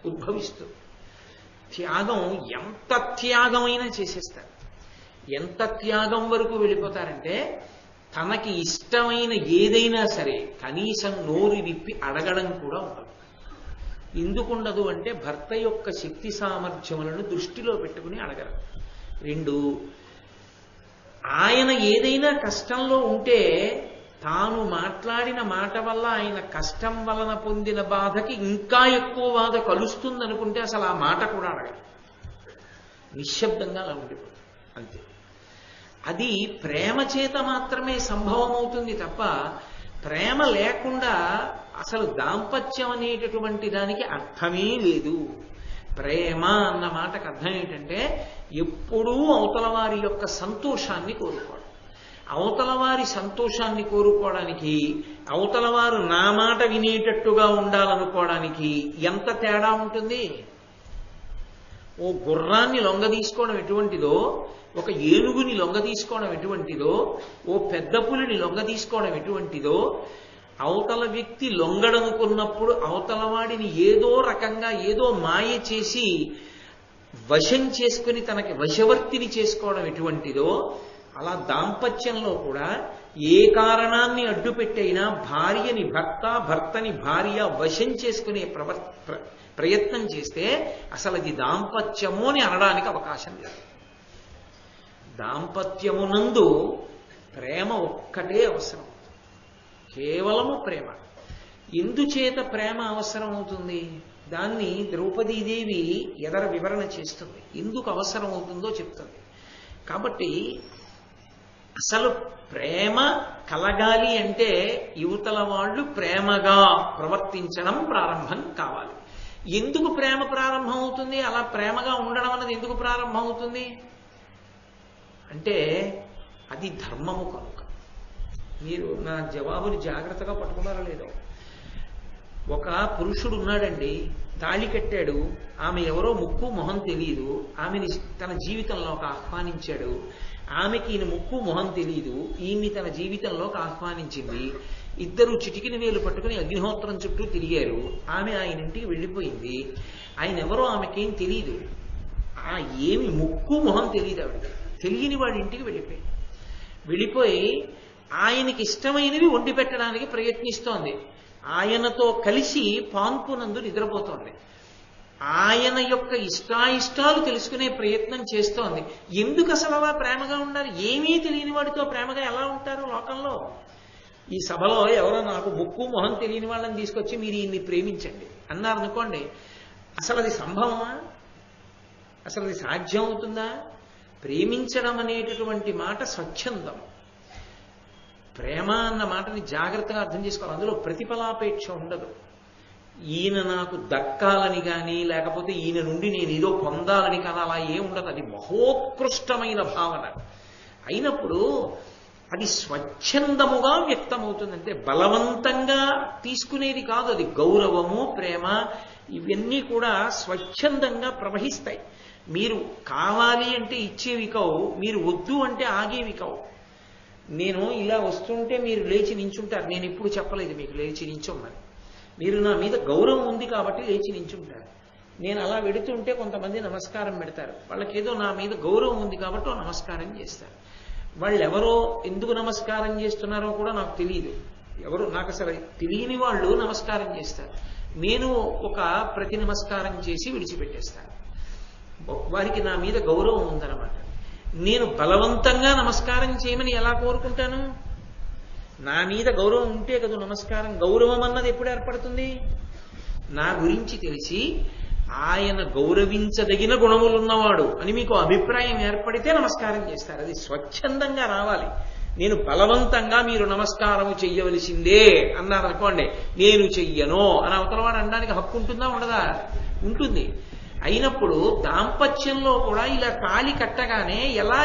ఉద్భవిస్తుంది. త్యాగం ఎంత త్యాగమైనా చేసేస్తారు. ఎంత త్యాగం వరకు వెళ్ళిపోతారంటే, తనకి ఇష్టమైన ఏదైనా సరే కనీసం నోరు విప్పి అడగడం కూడా ఉండదు. ఎందుకుండదు అంటే, భర్త యొక్క శక్తి సామర్థ్యములను దృష్టిలో పెట్టుకుని అడగరు. రెండు, ఆయన ఏదైనా కష్టంలో ఉంటే తాను మాట్లాడిన మాట వల్ల ఆయన కష్టం వలన పొందిన బాధకి ఇంకా ఎక్కువ బాధ కలుస్తుందనుకుంటే అసలు ఆ మాట కూడా అడగదు. నిశ్శబ్దంగా అలా ఉండిపోతుంది అంతే. అది ప్రేమ చేత మాత్రమే సంభవం అవుతుంది తప్ప ప్రేమ లేకుండా అసలు దాంపత్యం అనేటటువంటి దానికి అర్థమే లేదు. ప్రేమ అన్న మాటకు అర్థం ఏంటంటే, ఎప్పుడూ అవతల వారి యొక్క సంతోషాన్ని కోరుకోవడం. అవతల వారి సంతోషాన్ని కోరుకోవడానికి, అవతల వారు నా మాట వినేటట్టుగా ఉండాలనుకోవడానికి ఎంత తేడా ఉంటుంది. ఓ గుర్రాన్ని లొంగ తీసుకోవడం ఎటువంటిదో, ఒక ఏనుగుని లొంగ తీసుకోవడం ఎటువంటిదో, ఓ పెద్ద పులిని లొంగ తీసుకోవడం ఎటువంటిదో, అవతల వ్యక్తి లొంగడనుకున్నప్పుడు అవతల వాడిని ఏదో రకంగా ఏదో మాయ చేసి వశం చేసుకుని తనకి వశవర్తిని చేసుకోవడం ఎటువంటిదో, అలా దాంపత్యంలో కూడా ఏ కారణాన్ని అడ్డుపెట్టైనా భార్యని భర్త, భర్తని భార్య వశం చేసుకునే ప్రయత్నం చేస్తే అసలు అది దాంపత్యము అని అనడానికి అవకాశం లేదు. దాంపత్యమునందు ప్రేమ ఒక్కటే అవసరం, కేవలము ప్రేమ. ఎందుచేత ప్రేమ అవసరం అవుతుంది దాన్ని ద్రౌపదీదేవి ఎదర వివరణ చేస్తుంది. ఎందుకు అవసరం అవుతుందో చెప్తుంది. కాబట్టి అసలు ప్రేమ కలగాలి అంటే యువతల వాళ్ళు ప్రేమగా ప్రవర్తించడం ప్రారంభం కావాలి. ఎందుకు ప్రేమ ప్రారంభం అవుతుంది, అలా ప్రేమగా ఉండడం అన్నది ఎందుకు ప్రారంభం అవుతుంది అంటే, అది ధర్మము కనుక. మీరు నా జవాబుని జాగ్రత్తగా పట్టుకున్నారో లేదో. ఒక పురుషుడు ఉన్నాడండి, తాళి కట్టాడు, ఆమె ఎవరో ముక్కు మొహం తెలియదు, ఆమెని తన జీవితంలోకి ఆహ్వానించాడు. ఆమెకి ఈయన ముక్కు మొహం తెలియదు, ఈయన్ని తన జీవితంలోకి ఆహ్వానించింది. ఇద్దరు చిటికిన వేలు పట్టుకుని అగ్నిహోత్రం చుట్టూ తిరిగారు. ఆమె ఆయన ఇంటికి వెళ్ళిపోయింది. ఆయన ఎవరో ఆమెకేం తెలియదు, ఏమి ముక్కు మొహం తెలియదు ఆవిడకి. తెలియని వాడి ఇంటికి వెళ్ళిపోయి ఆయనకి ఇష్టమైనవి వండి పెట్టడానికి ప్రయత్నిస్తోంది. ఆయనతో కలిసి పాన్పునందు నిద్రపోతోంది. ఆయన యొక్క ఇష్టాయిష్టాలు తెలుసుకునే ప్రయత్నం చేస్తోంది. ఎందుకు అసలు అలా ప్రేమగా ఉండాలి? ఏమీ తెలియని వాడితో ప్రేమగా ఎలా ఉంటారు లోకంలో? ఈ సభలో ఎవరో నాకు ముక్కు మొహం తెలియని వాళ్ళని తీసుకొచ్చి మీరు ఈయన్ని ప్రేమించండి అన్నారనుకోండి, అసలు అది సంభవమా? అసలు అది సాధ్యం అవుతుందా? ప్రేమించడం అనేటటువంటి మాట స్వచ్ఛందం. ప్రేమ అన్న మాటని జాగ్రత్తగా అర్థం చేసుకోవాలి. అందులో ప్రతిఫలాపేక్ష ఉండదు. ఈయన నాకు దక్కాలని కానీ, లేకపోతే ఈయన నుండి నేను ఏదో పొందాలని కానీ అలా ఏం ఉండదు. అది మహోత్కృష్టమైన భావన అయినప్పుడు అది స్వచ్ఛందముగా వ్యక్తమవుతుందంటే బలవంతంగా తీసుకునేది కాదు. అది గౌరవము, ప్రేమ ఇవన్నీ కూడా స్వచ్ఛందంగా ప్రవహిస్తాయి. మీరు కావాలి అంటే ఇచ్చేవి కావు, మీరు వద్దు అంటే ఆగేవి కావు. నేను ఇలా వస్తుంటే మీరు లేచి నించుంటారు. నేను ఎప్పుడు చెప్పలేదు మీకు లేచి నించోమని. మీరు నా మీద గౌరవం ఉంది కాబట్టి లేచి నించుంటారు. నేను అలా వెడుతుంటే కొంతమంది నమస్కారం పెడతారు. వాళ్ళకి ఏదో నా మీద గౌరవం ఉంది కాబట్టి నమస్కారం చేస్తారు. వాళ్ళు ఎవరో ఎందుకు నమస్కారం చేస్తున్నారో కూడా నాకు తెలియదు. ఎవరు నాకు అసలు తెలియని వాళ్ళు నమస్కారం చేస్తారు. నేను ఒక ప్రతి నమస్కారం చేసి విడిచిపెట్టేస్తాను. వారికి నా మీద గౌరవం ఉందన్నమాట. నేను బలవంతంగా నమస్కారం చేయమని ఎలా కోరుకుంటాను? నా మీద గౌరవం ఉంటే కదా నమస్కారం. గౌరవం అన్నది ఎప్పుడు ఏర్పడుతుంది? నా గురించి తెలిసి ఆయన గౌరవించదగిన గుణములున్నవాడు అని మీకు అభిప్రాయం ఏర్పడితే నమస్కారం చేస్తారు. అది స్వచ్ఛందంగా రావాలి. నేను బలవంతంగా మీరు నమస్కారం చెయ్యవలసిందే అన్నారనుకోండి, నేను చెయ్యను అని అవతలవాడు అనడానికి హక్కు ఉంటుందా ఉండదా? ఉంటుంది. అయినప్పుడు దాంపత్యంలో కూడా ఇలా తాళి కట్టగానే ఎలా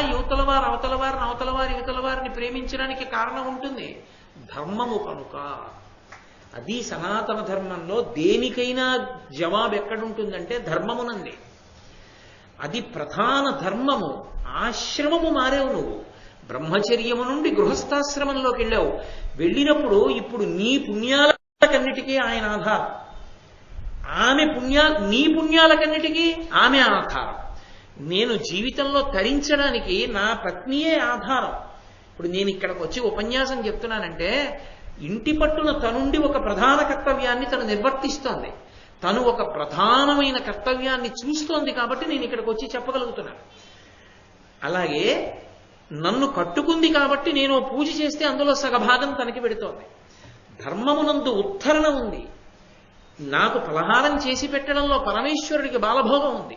అవతలవారు యువతలవారిని ప్రేమించడానికి కారణం ఉంటుంది? ధర్మము కనుక. అది సనాతన ధర్మంలో దేనికైనా జవాబు ఎక్కడుంటుందంటే ధర్మమునంది. అది ప్రధాన ధర్మము. ఆశ్రమము మారేవు నువ్వు. బ్రహ్మచర్యము నుండి గృహస్థాశ్రమంలోకి వెళ్ళావు. వెళ్ళినప్పుడు ఇప్పుడు నీ పుణ్యాలకన్నిటికీ ఆయన ఆధారం, నీ పుణ్యాలకన్నిటికీ ఆమె ఆధారం. నేను జీవితంలో తరించడానికి నా పత్నియే ఆధారం. ఇప్పుడు నేను ఇక్కడికి వచ్చి ఉపన్యాసం చెప్తున్నానంటే ఇంటి పట్టున తనుండి ఒక ప్రధాన కర్తవ్యాన్ని తను నిర్వర్తిస్తోంది. తను ఒక ప్రధానమైన కర్తవ్యాన్ని చూస్తోంది కాబట్టి నేను ఇక్కడికి వచ్చి చెప్పగలుగుతున్నాను. అలాగే నన్ను కట్టుకుంది కాబట్టి నేను పూజ చేస్తే అందులో సగభాగం తనకి పెడుతోంది. ధర్మమునందు ఉద్ధరణ ఉంది. నాకు పలహారం చేసి పెట్టడంలో పరమేశ్వరుడికి బాలభోగం ఉంది.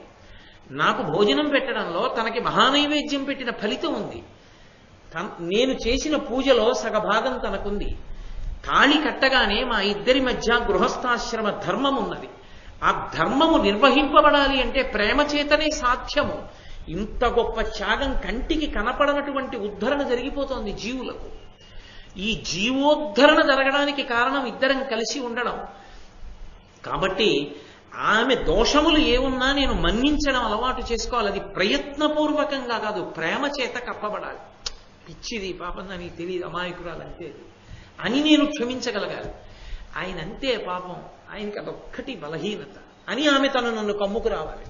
నాకు భోజనం పెట్టడంలో తనకి మహానైవేద్యం పెట్టిన ఫలితం ఉంది. నేను చేసిన పూజలో సగభాగం తనకుంది. తాళి కట్టగానే మా ఇద్దరి మధ్య గృహస్థాశ్రమ ధర్మం ఉన్నది. ఆ ధర్మము నిర్వహింపబడాలి అంటే ప్రేమ చేతనే సాధ్యము. ఇంత గొప్ప త్యాగం కంటికి కనపడనటువంటి ఉద్ధరణ జరిగిపోతోంది జీవులకు. ఈ జీవోద్ధరణ జరగడానికి కారణం ఇద్దరం కలిసి ఉండడం. కాబట్టి ఆమె దోషములు ఏమున్నా నేను మన్నించడం అలవాటు చేసుకోవాలి. అది ప్రయత్నపూర్వకంగా కాదు, ప్రేమ చేత కప్పబడాలి. పిచ్చిది పాపం దానికి తెలియదు, అమాయకురాలంతే అని నేను క్షమించగలగాలి. ఆయన అంతే పాపం, ఆయనకి అదొక్కటి బలహీనత అని ఆమె తను నన్ను కమ్ముకు రావాలి.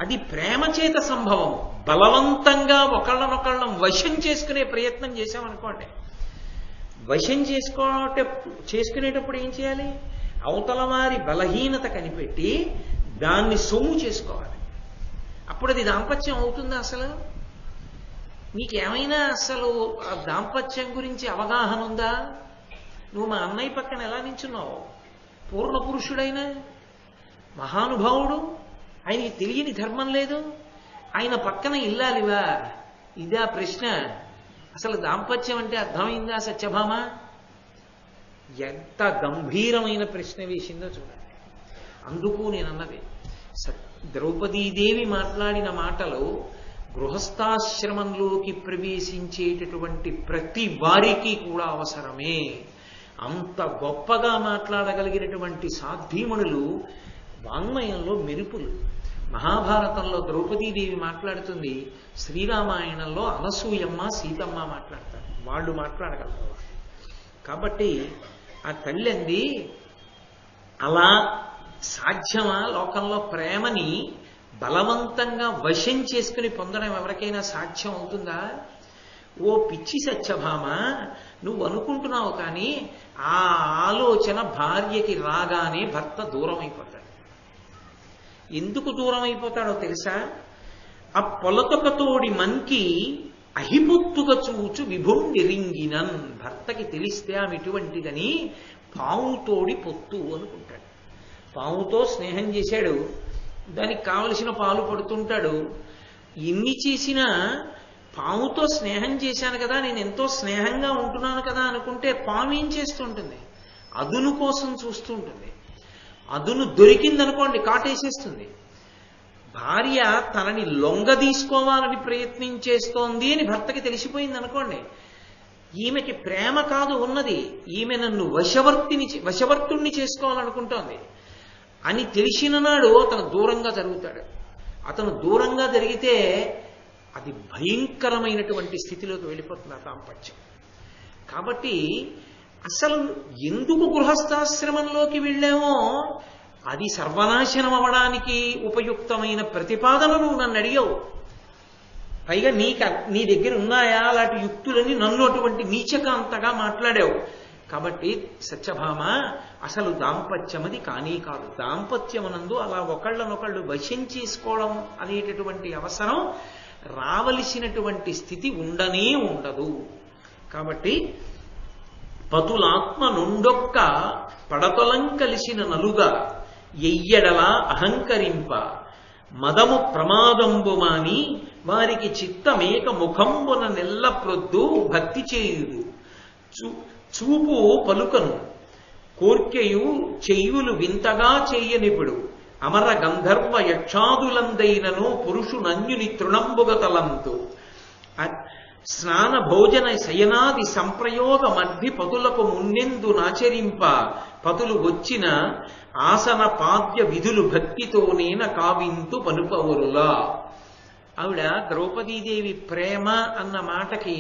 అది ప్రేమ చేత సంభవం. బలవంతంగా ఒకళ్ళనొకళ్ళం వశం చేసుకునే ప్రయత్నం చేశామనుకోండి, వశం చేసుకునేటప్పుడు ఏం చేయాలి? అవతల వారి బలహీనత కనిపెట్టి దాన్ని సొమ్ము చేసుకోవాలి. అప్పుడు అది దాంపత్యం అవుతుందా? అసలు నీకేమైనా అసలు ఆ దాంపత్యం గురించి అవగాహన ఉందా? నువ్వు మా అన్నయ్య పక్కన ఎలా నించున్నావు? పూర్ణ పురుషుడైన మహానుభావుడు, ఆయనకి తెలియని ధర్మం లేదు. ఆయన పక్కన ఇల్లాలివా? ఇదా ప్రశ్న. అసలు దాంపత్యం అంటే అర్థమైందా సత్యభామ? ఎంత గంభీరమైన ప్రశ్న వేసిందో చూడండి. అందుకు నేనన్నది, ద్రౌపదీదేవి మాట్లాడిన మాటలు గృహస్థాశ్రమంలోకి ప్రవేశించేటటువంటి ప్రతి వారికి కూడా అవసరమే. అంత గొప్పగా మాట్లాడగలిగినటువంటి సాధ్వీమణులు వాంగ్మయంలో మెరుపులు. మహాభారతంలో ద్రౌపదీదేవి మాట్లాడుతుంది, శ్రీరామాయణంలో అనసూయమ్మ సీతమ్మ మాట్లాడతారు, వాళ్ళు మాట్లాడగలరు. కాబట్టి ఆ తల్లి అంది, అలా సాధ్యమా లోకంలో ప్రేమని బలవంతంగా వశం చేసుకుని పొందడం ఎవరికైనా సాధ్యం అవుతుందా? ఓ పిచ్చి సత్యభామ, నువ్వు అనుకుంటున్నావు, కానీ ఆ ఆలోచన భార్యకి రాగానే భర్త దూరం అయిపోతాడు. ఎందుకు దూరం అయిపోతాడో తెలుసా? ఆ పొలతొకతోడి మంకి అహిపొత్తుగా చూచు విభుండిరింగినన్. భర్తకి తెలిస్తే ఆమె ఇటువంటిదని పావుతోడి పొత్తు అనుకుంటాడు. పావుతో స్నేహం చేశాడు, దానికి కావలసిన పాలు పడుతుంటాడు. ఎన్ని చేసినా పాముతో స్నేహం చేశాను కదా, నేను ఎంతో స్నేహంగా ఉంటున్నాను కదా అనుకుంటే పాము ఏం చేస్తుంటుంది? అదును కోసం చూస్తూ ఉంటుంది. అదును దొరికిందనుకోండి కాటేసేస్తుంది. భార్య తనని లొంగ తీసుకోవాలని ప్రయత్నించేస్తోంది అని భర్తకి తెలిసిపోయింది అనుకోండి, ఈమెకి ప్రేమ కాదు ఉన్నది, ఈమె నన్ను వశవర్తుణ్ణి చేసుకోవాలనుకుంటోంది అని తెలిసిన నాడు అతను దూరంగా జరుగుతాడు. అతను దూరంగా జరిగితే అది భయంకరమైనటువంటి స్థితిలోకి వెళ్ళిపోతుంది ఆ దాంపత్యం. కాబట్టి అసలు ఎందుకు గృహస్థాశ్రమంలోకి వెళ్ళామో అది సర్వనాశనం అవ్వడానికి ఉపయుక్తమైన ప్రతిపాదనను నన్ను అడిగావు. పైగా నీ దగ్గర ఉన్నాయా అలాంటి యుక్తులని నన్ను అటువంటి నీచకాంతగా మాట్లాడావు. కాబట్టి సత్యభామ, అసలు దాంపత్యం అది కానీ కాదు. దాంపత్యమునందు అలా ఒకళ్ళనొకళ్ళు వశం చేసుకోవడం అనేటటువంటి అవసరం రావలసినటువంటి స్థితి ఉండనే ఉండదు. కాబట్టి పతులాత్మ నుండొక్క పడతొలం కలిసిన నలుగా ఎయ్యడలా అహంకరింప మదము ప్రమాదంబుమాని వారికి చిత్తమేక ముఖంబున నెల్ల ప్రొద్దు భక్తి చేయుదు. చూపు పలుకను కోర్కెయు చెయ్యులు వింతగా చెయ్యనిపుడు అమర గంధర్వ యక్షాదులందైనను పురుషునన్యుని తృణంబుగతలంతు స్నాన భోజన శయనాది సంప్రయోగ మధ్య పతులకు మున్నెందు నాచరింప పతులు వచ్చిన ఆసన పాద్య విధులు భక్తితోనేన కావింతు పనుపవరులా. ఆవిడ ద్రౌపదీదేవి ప్రేమ అన్న మాటకి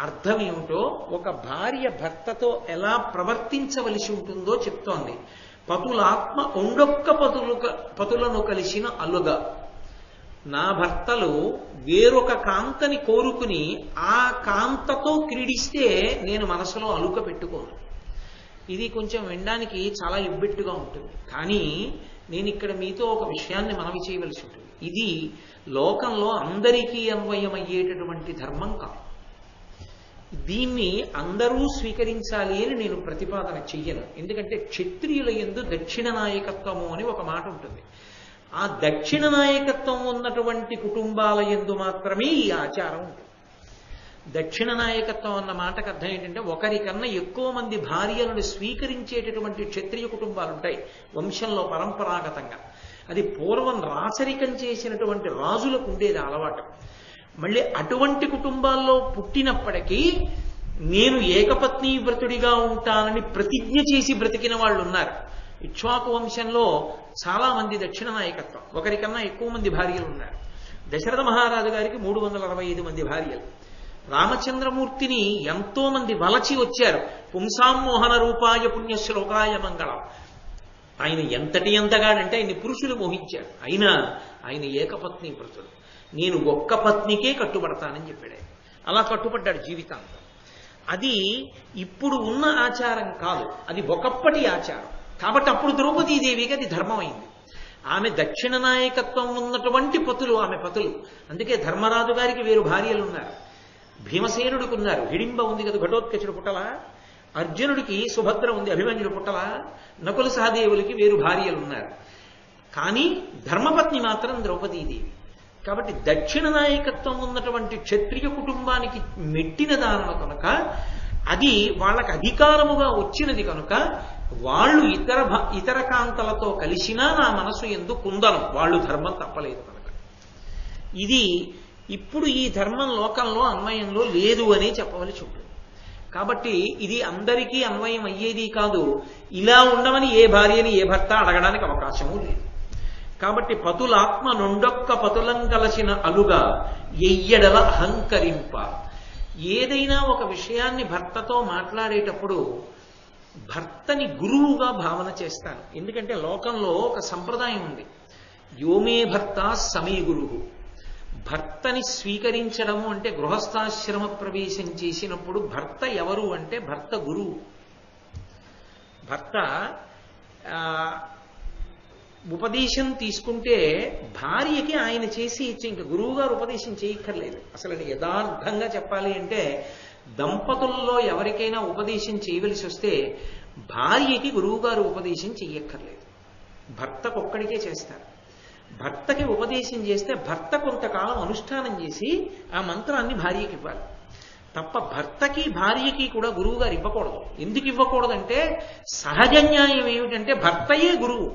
అర్థం ఏమిటో, ఒక భార్య భర్తతో ఎలా ప్రవర్తించవలసి ఉంటుందో చెప్తోంది. పతులాత్మ ఉండొక్క పతులను కలిసిన అలుగా. నా భర్తలు వేరొక కాంతని కోరుకుని ఆ కాంతతో క్రీడిస్తే నేను మనసులో అలుక పెట్టుకోను. ఇది కొంచెం వినడానికి చాలా ఇబ్బెట్టుగా ఉంటుంది, కానీ నేను ఇక్కడ మీతో ఒక విషయాన్ని మనవి చేయవలసి ఉంటుంది. ఇది లోకంలో అందరికీ అన్వయమయ్యేటటువంటి ధర్మం కాదు. దీన్ని అందరూ స్వీకరించాలి అని నేను ప్రతిపాదన చెయ్యను. ఎందుకంటే క్షత్రియుల యందు దక్షిణ నాయకత్వము అని ఒక మాట ఉంటుంది. ఆ దక్షిణ నాయకత్వం ఉన్నటువంటి కుటుంబాల యందు మాత్రమే ఈ ఆచారం ఉంటుంది. దక్షిణ నాయకత్వం అన్న మాటకు అర్థం ఏంటంటే, ఒకరికన్నా ఎక్కువ మంది భార్యలను స్వీకరించేటటువంటి క్షత్రియ కుటుంబాలు ఉంటాయి వంశంలో పరంపరాగతంగా. అది పూర్వం రాచరికం చేసినటువంటి రాజులకు ఉండేది అలవాటు. మళ్ళీ అటువంటి కుటుంబాల్లో పుట్టినప్పటికీ నేను ఏకపత్ని వ్రతుడిగా ఉంటానని ప్రతిజ్ఞ చేసి బ్రతికిన వాళ్ళు ఉన్నారు. ఇక్ష్వాకు వంశంలో చాలా మంది దక్షిణ నాయకత్వం, ఒకరికన్నా ఎక్కువ మంది భార్యలు ఉన్నారు. దశరథ మహారాజు గారికి 365 మంది భార్యలు. రామచంద్రమూర్తిని ఎంతో మంది వలచి వచ్చారు. పుంసామోహన రూపాయ పుణ్యశ్లోకాయ మంగళం. ఆయన ఎంతగాడంటే ఆయన్ని పురుషులు మోహించారు. అయినా ఆయన ఏకపత్ని వ్రతుడు. నేను ఒక్క పత్నికే కట్టుబడతానని చెప్పాడు. అలా కట్టుబడ్డాడు జీవితాంతం. అది ఇప్పుడు ఉన్న ఆచారం కాదు, అది ఒకప్పటి ఆచారం. కాబట్టి అప్పుడు ద్రౌపదీదేవికి అది ధర్మమైంది. ఆమె దక్షిణ నాయకత్వం ఉన్నటువంటి పతులు ఆమె పతులు. అందుకే ధర్మరాజు గారికి వేరు భార్యలు ఉన్నారు, భీమసేనుడికి ఉన్నారు, హిడింబ ఉంది కదా ఘటోత్కచుడు పుట్టల, అర్జునుడికి సుభద్ర ఉంది అభిమన్యుడు పుట్టల, నకుల సహదేవులకి వేరు భార్యలు ఉన్నారు. కానీ ధర్మపత్ని మాత్రం ద్రౌపదీదేవి. కాబట్టి దక్షిణ నాయకత్వం ఉన్నటువంటి క్షత్రియ కుటుంబానికి మెట్టిన దానము కనుక, అది వాళ్ళకి అధికారముగా వచ్చినది కనుక, వాళ్ళు ఇతర కాంతలతో కలిసినా నా మనసు ఎందు కుందనం, వాళ్ళు ధర్మం తప్పలేదు కనుక. ఇది ఇప్పుడు ఈ ధర్మం లోకంలో అన్వయంలో లేదు అని చెప్పవలసి ఉంటుంది. కాబట్టి ఇది అందరికీ అన్వయం అయ్యేది కాదు. ఇలా ఉండమని ఏ భార్యని ఏ భర్త అడగడానికి అవకాశము లేదు. కాబట్టి పతులాత్మ నొండొక్క పతులం కలసిన అలుగా ఎయ్యడల అహంకరింప. ఏదైనా ఒక విషయాన్ని భర్తతో మాట్లాడేటప్పుడు భర్తని గురువుగా భావన చేస్తాను. ఎందుకంటే లోకంలో ఒక సంప్రదాయం ఉంది, యోమే భర్త సమీ గురువు. భర్తని స్వీకరించడము అంటే గృహస్థాశ్రమ ప్రవేశం చేసినప్పుడు భర్త ఎవరు అంటే భర్త గురువు. భర్త ఉపదేశం తీసుకుంటే భార్యకి ఆయన చేసి ఇచ్చి ఇంకా గురువు గారు ఉపదేశం చేయక్కర్లేదు. అసలు యథార్థంగా చెప్పాలి అంటే దంపతుల్లో ఎవరికైనా ఉపదేశం చేయవలసి వస్తే భార్యకి గురువు గారు ఉపదేశం చెయ్యక్కర్లేదు, భర్తకు ఒక్కడికే చేస్తారు. భర్తకి ఉపదేశం చేస్తే భర్త కొంతకాలం అనుష్ఠానం చేసి ఆ మంత్రాన్ని భార్యకి ఇవ్వాలి తప్ప భర్తకి భార్యకి కూడా గురువు గారు ఇవ్వకూడదు. ఎందుకు ఇవ్వకూడదంటే సహజ న్యాయం ఏమిటంటే భర్తయే గురువు.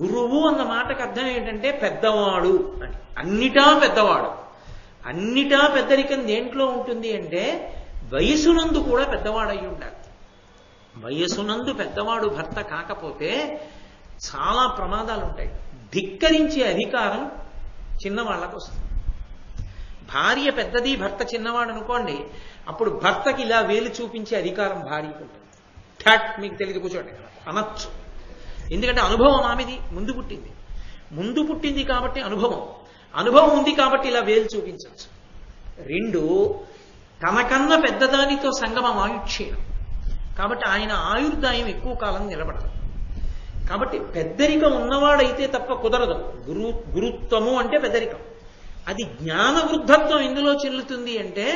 గురువు అన్న మాటకు అర్థం ఏంటంటే పెద్దవాడు అని. అన్నిటా పెద్దవాడు. అన్నిటా పెద్దరికం దేంట్లో ఉంటుంది అంటే వయసునందు కూడా పెద్దవాడై ఉండాలి. వయసునందు పెద్దవాడు భర్త కాకపోతే చాలా ప్రమాదాలు ఉంటాయి. ధిక్కరించే అధికారం చిన్నవాళ్ళకు వస్తుంది. భార్య పెద్దది భర్త చిన్నవాడు అనుకోండి, అప్పుడు భర్తకి ఇలా వేలు చూపించే అధికారం భార్యకు ఉంటుంది. ఠాట్ మీకు తెలియదు కూర్చోండి అనొచ్చు. ఎందుకంటే అనుభవం ఆమెది, ముందు పుట్టింది కాబట్టి అనుభవం ఉంది కాబట్టి ఇలా వేలు చూపించవచ్చు. రెండు, తనకన్నా పెద్దదానితో సంగమం ఆయుక్షీణం కాబట్టి ఆయన ఆయుర్దాయం ఎక్కువ కాలం నిలబడదు. కాబట్టి పెద్దరికం ఉన్నవాడైతే తప్ప కుదరదు. గురుత్వము అంటే పెద్దరికం. అది జ్ఞాన వృద్ధత్వం ఎందులో చెల్లుతుంది అంటే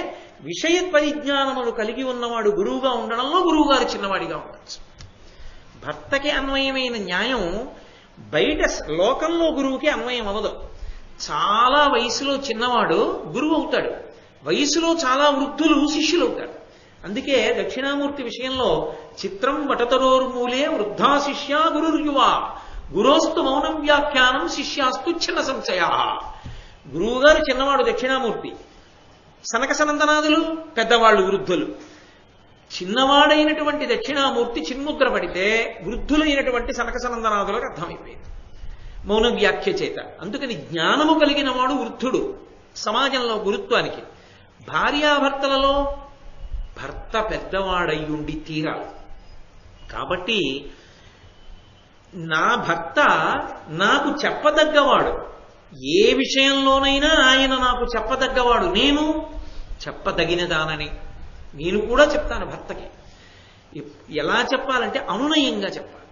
విషయ పరిజ్ఞానములు కలిగి ఉన్నవాడు గురువుగా ఉండడంలో గురువు గారు చిన్నవాడిగా ఉండొచ్చు. భర్తకి అన్వయమైన న్యాయం బయట లోకంలో గురువుకి అన్వయం అవ్వదు. చాలా వయసులో చిన్నవాడు గురువు అవుతాడు, వయసులో చాలా వృద్ధులు శిష్యులు అవుతారు. అందుకే దక్షిణామూర్తి విషయంలో చిత్రం వటతరోర్మూలే వృద్ధా శిష్యా గురుర్యువా గురోస్తు మౌనం వ్యాఖ్యానం శిష్యాస్తు చిన్న సంశయా. గురువుగారు చిన్నవాడు దక్షిణామూర్తి, సనక సనందనాదులు పెద్దవాళ్ళు వృద్ధులు. చిన్నవాడైనటువంటి దక్షిణామూర్తి చిన్ముద్ర పడితే వృద్ధులైనటువంటి సనక సనందనాదులకు అర్థమైపోయింది మౌన వ్యాఖ్య చేత. అందుకని జ్ఞానము కలిగిన వాడు వృద్ధుడు సమాజంలో గురుత్వానికి. భార్యాభర్తలలో భర్త పెద్దవాడయ్యుండి తీరాలి. కాబట్టి నా భర్త నాకు చెప్పదగ్గవాడు, ఏ విషయంలోనైనా ఆయన నాకు చెప్పదగ్గవాడు, నేను చెప్పదగినదానని నేను కూడా చెప్తాను భర్తకి. ఎలా చెప్పాలంటే అనునయంగా చెప్పాలి.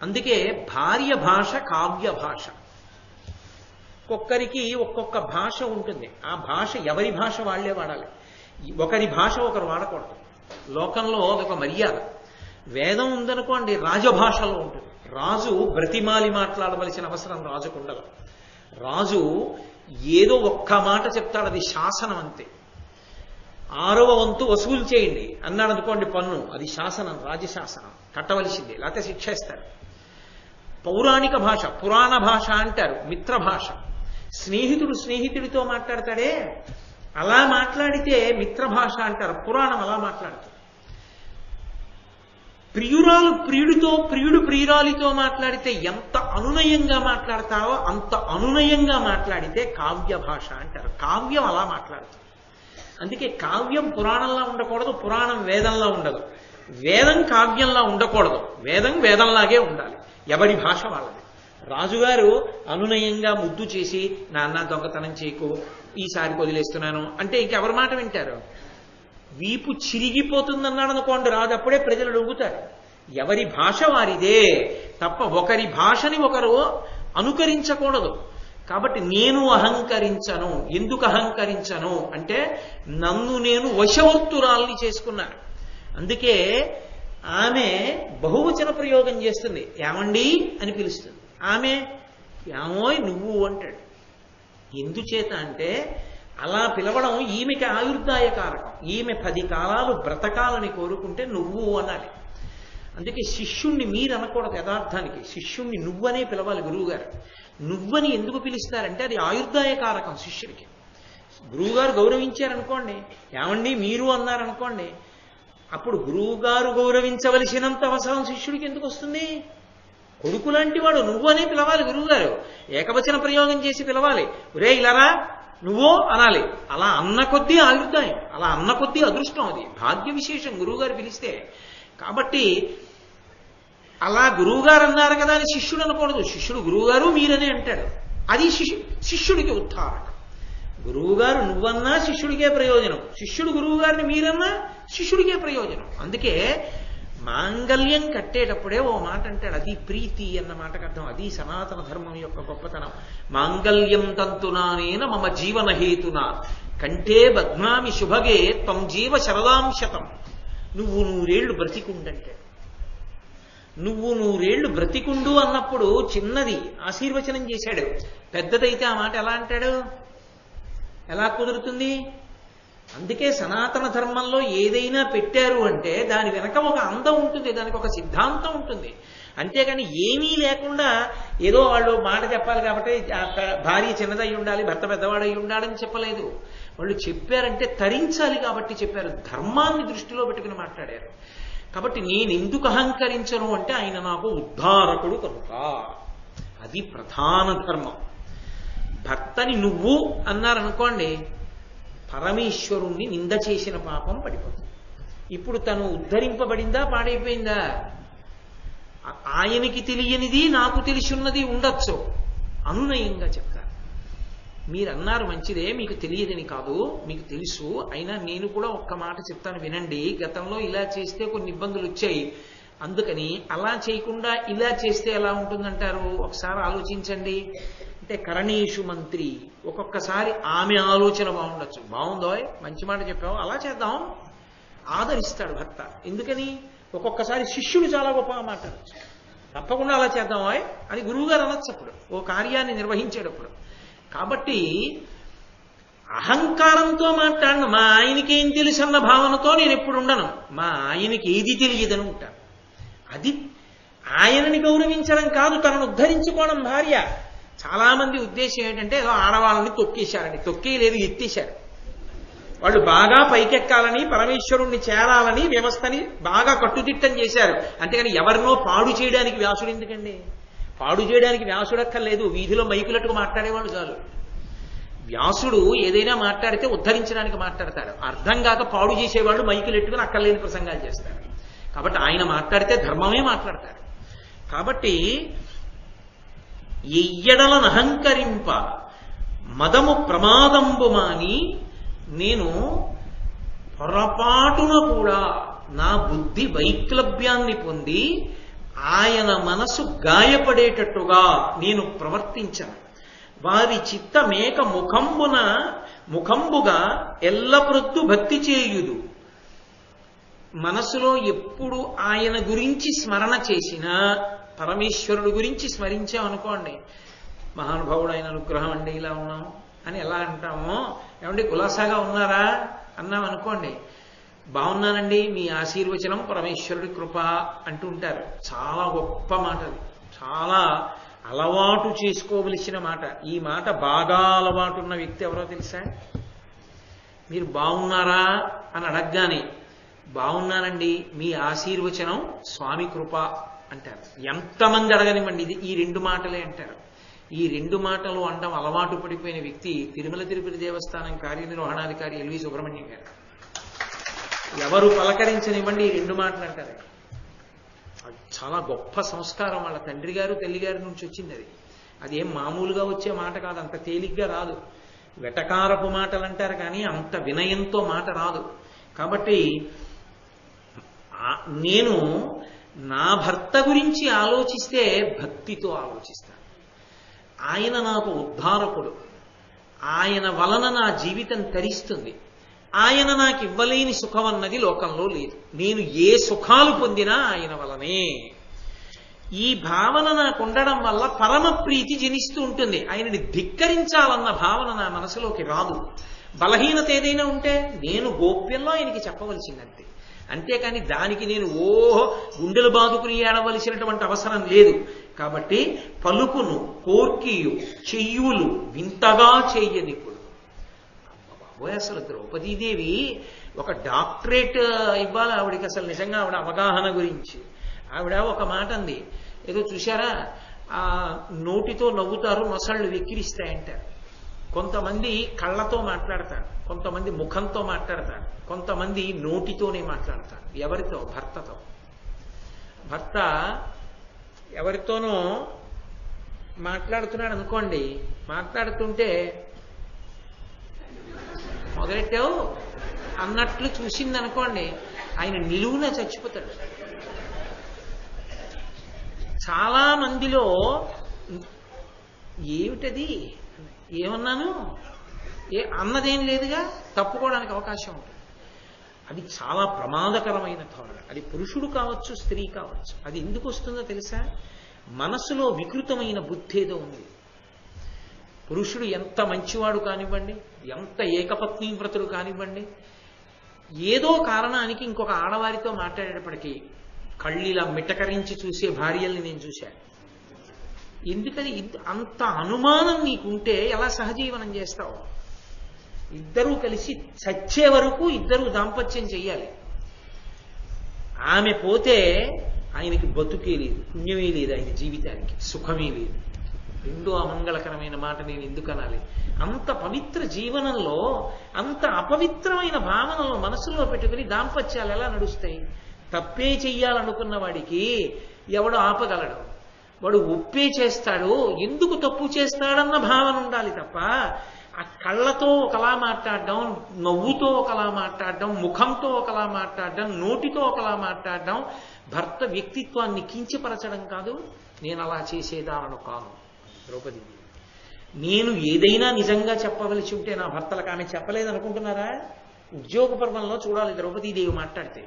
అందుకే భార్య భాష కావ్య భాష. ఒక్కొక్కరికి ఒక్కొక్క భాష ఉంటుంది. ఆ భాష ఎవరి భాష వాళ్లే వాడాలి. ఒకరి భాష ఒకరు వాడకూడదు. లోకంలో ఒక మర్యాద. వేదం ఉందనుకోండి రాజభాషలో ఉంటుంది. రాజు బ్రతిమాలి మాట్లాడవలసిన అవసరం రాజుకు ఉండదు. రాజు ఏదో ఒక్క మాట చెప్తాడు, అది శాసనం అంతే. 6వ వంతు వసూలు చేయండి అన్నాడు అనుకోండి పన్ను, అది శాసనం, రాజశాసనం, కట్టవలసిందే, లేకపోతే శిక్షేస్తారు. పౌరాణిక భాష, పురాణ భాష అంటారు, మిత్ర భాష. స్నేహితుడు స్నేహితుడితో మాట్లాడతాడే అలా మాట్లాడితే మిత్ర భాష అంటారు, పురాణం అలా మాట్లాడుతుంది. ప్రియురాలు ప్రియుడితో, ప్రియుడు ప్రియురాలితో మాట్లాడితే ఎంత అనునయంగా మాట్లాడతావో అంత అనునయంగా మాట్లాడితే కావ్య భాష అంటారు. కావ్యం అలా మాట్లాడుతుంది. అందుకే కావ్యం పురాణంలా ఉండకూడదు, పురాణం వేదంలా ఉండదు, వేదం కావ్యంలా ఉండకూడదు, వేదం వేదంలాగే ఉండాలి. ఎవరి భాష వాళ్ళది. రాజుగారు అనునయంగా ముద్దు చేసి నాన్న దొంగతనం చేయకు, ఈసారి వదిలేస్తున్నాను అంటే ఇంకెవరి మాట వింటారు? వీపు చిరిగిపోతుందన్నాడు అనుకోండి రాజు, అప్పుడే ప్రజలు అడుగుతారు. ఎవరి భాష వారిదే తప్ప ఒకరి భాషని ఒకరు అనుకరించకూడదు. కాబట్టి నేను అహంకరించను. ఎందుకు అహంకరించను అంటే నన్ను నేను వశవర్తురాల్ని చేసుకున్నాను. అందుకే ఆమె బహువచన ప్రయోగం చేస్తుంది. ఏమండి అని పిలుస్తుంది. ఆమె ఏమోయ్ నువ్వు అంటాడు. ఎందుచేత అంటే అలా పిలవడం ఈమెకి ఆయుర్దాయకారకం. ఈమె 10 కాలాలు బ్రతకాలని కోరుకుంటే నువ్వు అనాలి. అందుకే శిష్యుణ్ణి మీరు అనకూడదు. యథార్థానికి శిష్యుణ్ణి నువ్వనే పిలవాలి. గురువు గారు నువ్వని ఎందుకు పిలుస్తారంటే అది ఆయుర్దాయకారకం శిష్యుడికి. గురువుగారు గౌరవించారనుకోండి, ఏమండి మీరు అన్నారనుకోండి, అప్పుడు గురువుగారు గౌరవించవలసినంత అవసరం శిష్యుడికి ఎందుకు వస్తుంది? కొడుకు లాంటి వాడు నువ్వు అనే పిలవాలి గురువుగారు, ఏకవచన ప్రయోగం చేసి పిలవాలి. ఒరే ఇలారా నువ్వు అనాలి. అలా అన్న కొద్దీ ఆయుర్దాయం, అలా అన్న కొద్దీ అదృష్టం, అది భాగ్య విశేషం గురువుగారు పిలిస్తే. కాబట్టి అలా గురువుగారు అన్నారు కదా అని శిష్యుడు అనకూడదు. శిష్యుడు గురువుగారు మీరనే అంటాడు, అది శిష్యుడికి ఉద్ధారణ. గురువుగారు నువ్వన్నా శిష్యుడికే ప్రయోజనం, శిష్యుడు గురువుగారిని మీరన్నా శిష్యుడికే ప్రయోజనం. అందుకే మాంగల్యం కట్టేటప్పుడే ఓ మాట అంటాడు, అది ప్రీతి అన్న మాటకు అర్థం. అది సనాతన ధర్మం యొక్క గొప్పతనం. మాంగల్యం తంతునానేన మమ జీవన హేతున కంటే బధ్నామి శుభగే త్వం జీవ శరదాంశతం. నువ్వు 100 ఏళ్లు బ్రతికుండంటే, నువ్వు 100 ఏళ్లు బ్రతికుండు అన్నప్పుడు చిన్నది ఆశీర్వచనం చేశాడు. పెద్దదైతే ఆ మాట ఎలా అంటాడు? ఎలా కుదురుతుంది? అందుకే సనాతన ధర్మంలో ఏదైనా పెట్టారు అంటే దాని వెనక ఒక అందం ఉంటుంది, దానికి ఒక సిద్ధాంతం ఉంటుంది. అంతేగాని ఏమీ లేకుండా ఏదో వాళ్ళు మాట చెప్పాలి కాబట్టి భార్య చిన్నదై ఉండాలి, భర్త పెద్దవాడై ఉండాలని చెప్పలేదు. వాళ్ళు చెప్పారంటే తరించాలి కాబట్టి చెప్పారు, ధర్మాన్ని దృష్టిలో పెట్టుకుని మాట్లాడారు. కాబట్టి నేను ఎందుకు అహంకరించను అంటే ఆయన నాకు ఉద్ధారకుడు కనుక. అది ప్రధాన ధర్మం. భర్తని నువ్వు అన్నారనుకోండి, పరమేశ్వరుణ్ణి నింద చేసిన పాపం పడిపోతుంది. ఇప్పుడు తను ఉద్ధరింపబడిందా పాడైపోయిందా? ఆయనకి తెలియనిది నాకు తెలిసి ఉన్నది ఉండొచ్చు, అనునయంగా చెప్తారు. మీరు అన్నారు మంచిదే, మీకు తెలియదని కాదు, మీకు తెలుసు. అయినా నేను కూడా ఒక్క మాట చెప్తాను వినండి. గతంలో ఇలా చేస్తే కొన్ని ఇబ్బందులు వచ్చాయి, అందుకని అలా చేయకుండా ఇలా చేస్తే ఎలా ఉంటుందంటారు ఒకసారి ఆలోచించండి అంటే. కరణేషు మంత్రి, ఒక్కొక్కసారి ఆమె ఆలోచన బాగుండొచ్చు, బాగుందో మంచి మాట చెప్పావు అలా చేద్దాం, ఆదరిస్తాడు భర్త. ఎందుకని? ఒక్కొక్కసారి శిష్యుడు చాలా గొప్పగా మాట్లాడచ్చు, తప్పకుండా అలా చేద్దామా అని గురువుగారు అనొచ్చు అప్పుడు ఓ కార్యాన్ని నిర్వహించేటప్పుడు. కాబట్టి అహంకారంతో మాట్లాడను, మా ఆయనకేం తెలుసు అన్న భావనతో నేను ఎప్పుడు ఉండను, మా ఆయనకి ఏది తెలియదని ఉంటాను. అది ఆయనని గౌరవించడం కాదు, తనను ఉద్ధరించుకోవడం భార్య. చాలా మంది ఉద్దేశం ఏంటంటే ఏదో ఆడవాళ్ళని తొక్కేశారని. తొక్కేయలేదు, ఎత్తేశారు. వాళ్ళు బాగా పైకెక్కాలని, పరమేశ్వరుణ్ణి చేరాలని వ్యవస్థని బాగా కట్టుదిట్టం చేశారు. అంతేగాని ఎవరినో పాడు చేయడానికి వ్యాసుడు ఎందుకండి? పాడు చేయడానికి వ్యాసుడక్కర్లేదు, వీధిలో మైకులట్టుకు మాట్లాడేవాళ్ళు చాలు. వ్యాసుడు ఏదైనా మాట్లాడితే ఉద్ధరించడానికి మాట్లాడతాడు, అర్థం కాక పాడు చేసేవాళ్ళు మైకులెట్టుకుని అక్కర్లేని ప్రసంగాలు చేస్తారు. కాబట్టి ఆయన మాట్లాడితే ధర్మమే మాట్లాడతాడు. కాబట్టి ఎయ్యడలను అహంకరింప మదము ప్రమాదంబు మాని, నేను పొరపాటున కూడా నా బుద్ధి వైక్లభ్యాన్ని పొంది ఆయన మనసు గాయపడేటట్టుగా నేను ప్రవర్తించను. వారి చిత్తమేక ముఖంబుగా ఎల్లప్రొద్దు భక్తి చేయుదు. మనసులో ఎప్పుడు ఆయన గురించి స్మరణ చేసినా, పరమేశ్వరుడు గురించి స్మరించామనుకోండి, మహానుభావుడు ఆయన అనుగ్రహం అండి ఇలా ఉన్నాం అని ఎలా అంటామో, ఏమండి కులాసాగా ఉన్నారా అన్నాం అనుకోండి, బాగున్నానండి మీ ఆశీర్వచనం పరమేశ్వరుడి కృప అంటూ ఉంటారు. చాలా గొప్ప మాట, చాలా అలవాటు చేసుకోవలసిన మాట. ఈ మాట బాగా అలవాటు ఉన్న వ్యక్తి ఎవరో తెలుసా? మీరు బాగున్నారా అని అడగగానే బాగున్నానండి మీ ఆశీర్వచనం స్వామి కృప అంటారు. ఎంతమంది అడగనివ్వండి ఇది ఈ 2 మాటలే అంటారు. ఈ 2 మాటలు అనడం అలవాటు పడిపోయిన వ్యక్తి తిరుమల తిరుపతి దేవస్థానం కార్యనిర్వహణాధికారి ఎల్వి సుబ్రహ్మణ్యం గారు. ఎవరు పలకరించనివ్వండి ఈ 2 మాటలు అంటారు. చాలా గొప్ప సంస్కారం, వాళ్ళ తండ్రి గారు తల్లి గారి నుంచి వచ్చింది అది. అదేం మామూలుగా వచ్చే మాట కాదు, అంత తేలిగ్గా రాదు. వెటకారపు మాటలు అంటారు కానీ అంత వినయంతో మాట రాదు. కాబట్టి నేను నా భర్త గురించి ఆలోచిస్తే భక్తితో ఆలోచిస్తాను. ఆయన నాకు ఉద్ధారకుడు, ఆయన వలన నా జీవితం తరిస్తుంది. ఆయన నాకు ఇవ్వలేని సుఖం అన్నది లోకంలో లేదు. నేను ఏ సుఖాలు పొందినా ఆయన వలనే. ఈ భావన నాకు ఉండడం వల్ల పరమ ప్రీతి జనిస్తూ ఉంటుంది. ఆయనని ధిక్కరించాలన్న భావన నా మనసులోకి రాదు. బలహీనత ఏదైనా ఉంటే నేను గోప్యంలో ఆయనకి చెప్పవలసిందంతే. అంతేకాని దానికి నేను గుండెలు బాదుకుని ఏడవలసినటువంటి అవసరం లేదు. కాబట్టి పలుకును కోర్కియు చెయ్యులు వింతగా చెయ్యనిప్పుడు. బాబోయ్, అసలు ద్రౌపదీదేవి ఒక డాక్టరేట్ ఇవ్వాలి ఆవిడికి. అసలు నిజంగా ఆవిడ అవగాహన గురించి ఆవిడ ఒక మాట అంది, ఏదో చూశారా, ఆ నోటితో నవ్వుతారు, నొసళ్ళు వెక్కిరిస్తాయంటారు. కొంతమంది కళ్ళతో మాట్లాడతారు, కొంతమంది ముఖంతో మాట్లాడతారు, కొంతమంది నోటితోనే మాట్లాడతారు. ఎవరితో? భర్తతో. భర్త ఎవరితోనో మాట్లాడుతున్నాడు అనుకోండి, మాట్లాడుతుంటే మొదలెట్టావు అన్నట్లు చూసింది అనుకోండి, ఆయన నిలువున చచ్చిపోతాడు. చాలా మందిలో ఏమిటది, ఏమన్నాను, అన్నదేం లేదుగా, తప్పుకోవడానికి అవకాశం ఉంటుంది. అది చాలా ప్రమాదకరమైన ధోరణి. అది పురుషుడు కావచ్చు, స్త్రీ కావచ్చు. అది ఎందుకు వస్తుందో తెలుసా? మనసులో వికృతమైన బుద్ధి ఏదో ఉంది. పురుషుడు ఎంత మంచివాడు కానివ్వండి, ఎంత ఏకపత్ని వ్రతుడు కానివ్వండి, ఏదో కారణానికి ఇంకొక ఆడవారితో మాట్లాడేటప్పటికీ కళ్ళిలా మిటకరించి చూసే భార్యల్ని నేను చూశాను. ఎందుకని అంత అనుమానం నీకుంటే ఎలా సహజీవనం చేస్తావు? ఇద్దరూ కలిసి చచ్చే వరకు ఇద్దరూ దాంపత్యం చెయ్యాలి. ఆమె పోతే ఆయనకి బతుకే లేదు, పుణ్యమే లేదు, ఆయన జీవితానికి సుఖమే లేదు. రెండో అమంగళకరమైన మాట నేను ఎందుకు అనాలి? అంత పవిత్ర జీవనంలో అంత అపవిత్రమైన భావనలో మనసులో పెట్టుకుని దాంపత్యాలు ఎలా నడుస్తాయి? తప్పే చెయ్యాలనుకున్న వాడికి ఎవడు ఆపగలడు? వాడు ఒప్పే చేస్తాడు. ఎందుకు తప్పు చేస్తాడన్న భావన ఉండాలి తప్ప ఆ కళ్ళతో ఒకలా మాట్లాడడం, నవ్వుతో ఒకలా మాట్లాడడం, ముఖంతో ఒకలా మాట్లాడడం, నోటితో ఒకలా మాట్లాడడం భర్త వ్యక్తిత్వాన్ని కించపరచడం కాదు. నేను అలా చేసేదానను కాను ద్రౌపది. నేను ఏదైనా నిజంగా చెప్పవలసి ఉంటే నా భర్తలకు ఆమె చెప్పలేదనుకుంటున్నారా? ఉద్యోగ పర్వంలో చూడాలి ద్రౌపదీదేవి మాట్లాడితే.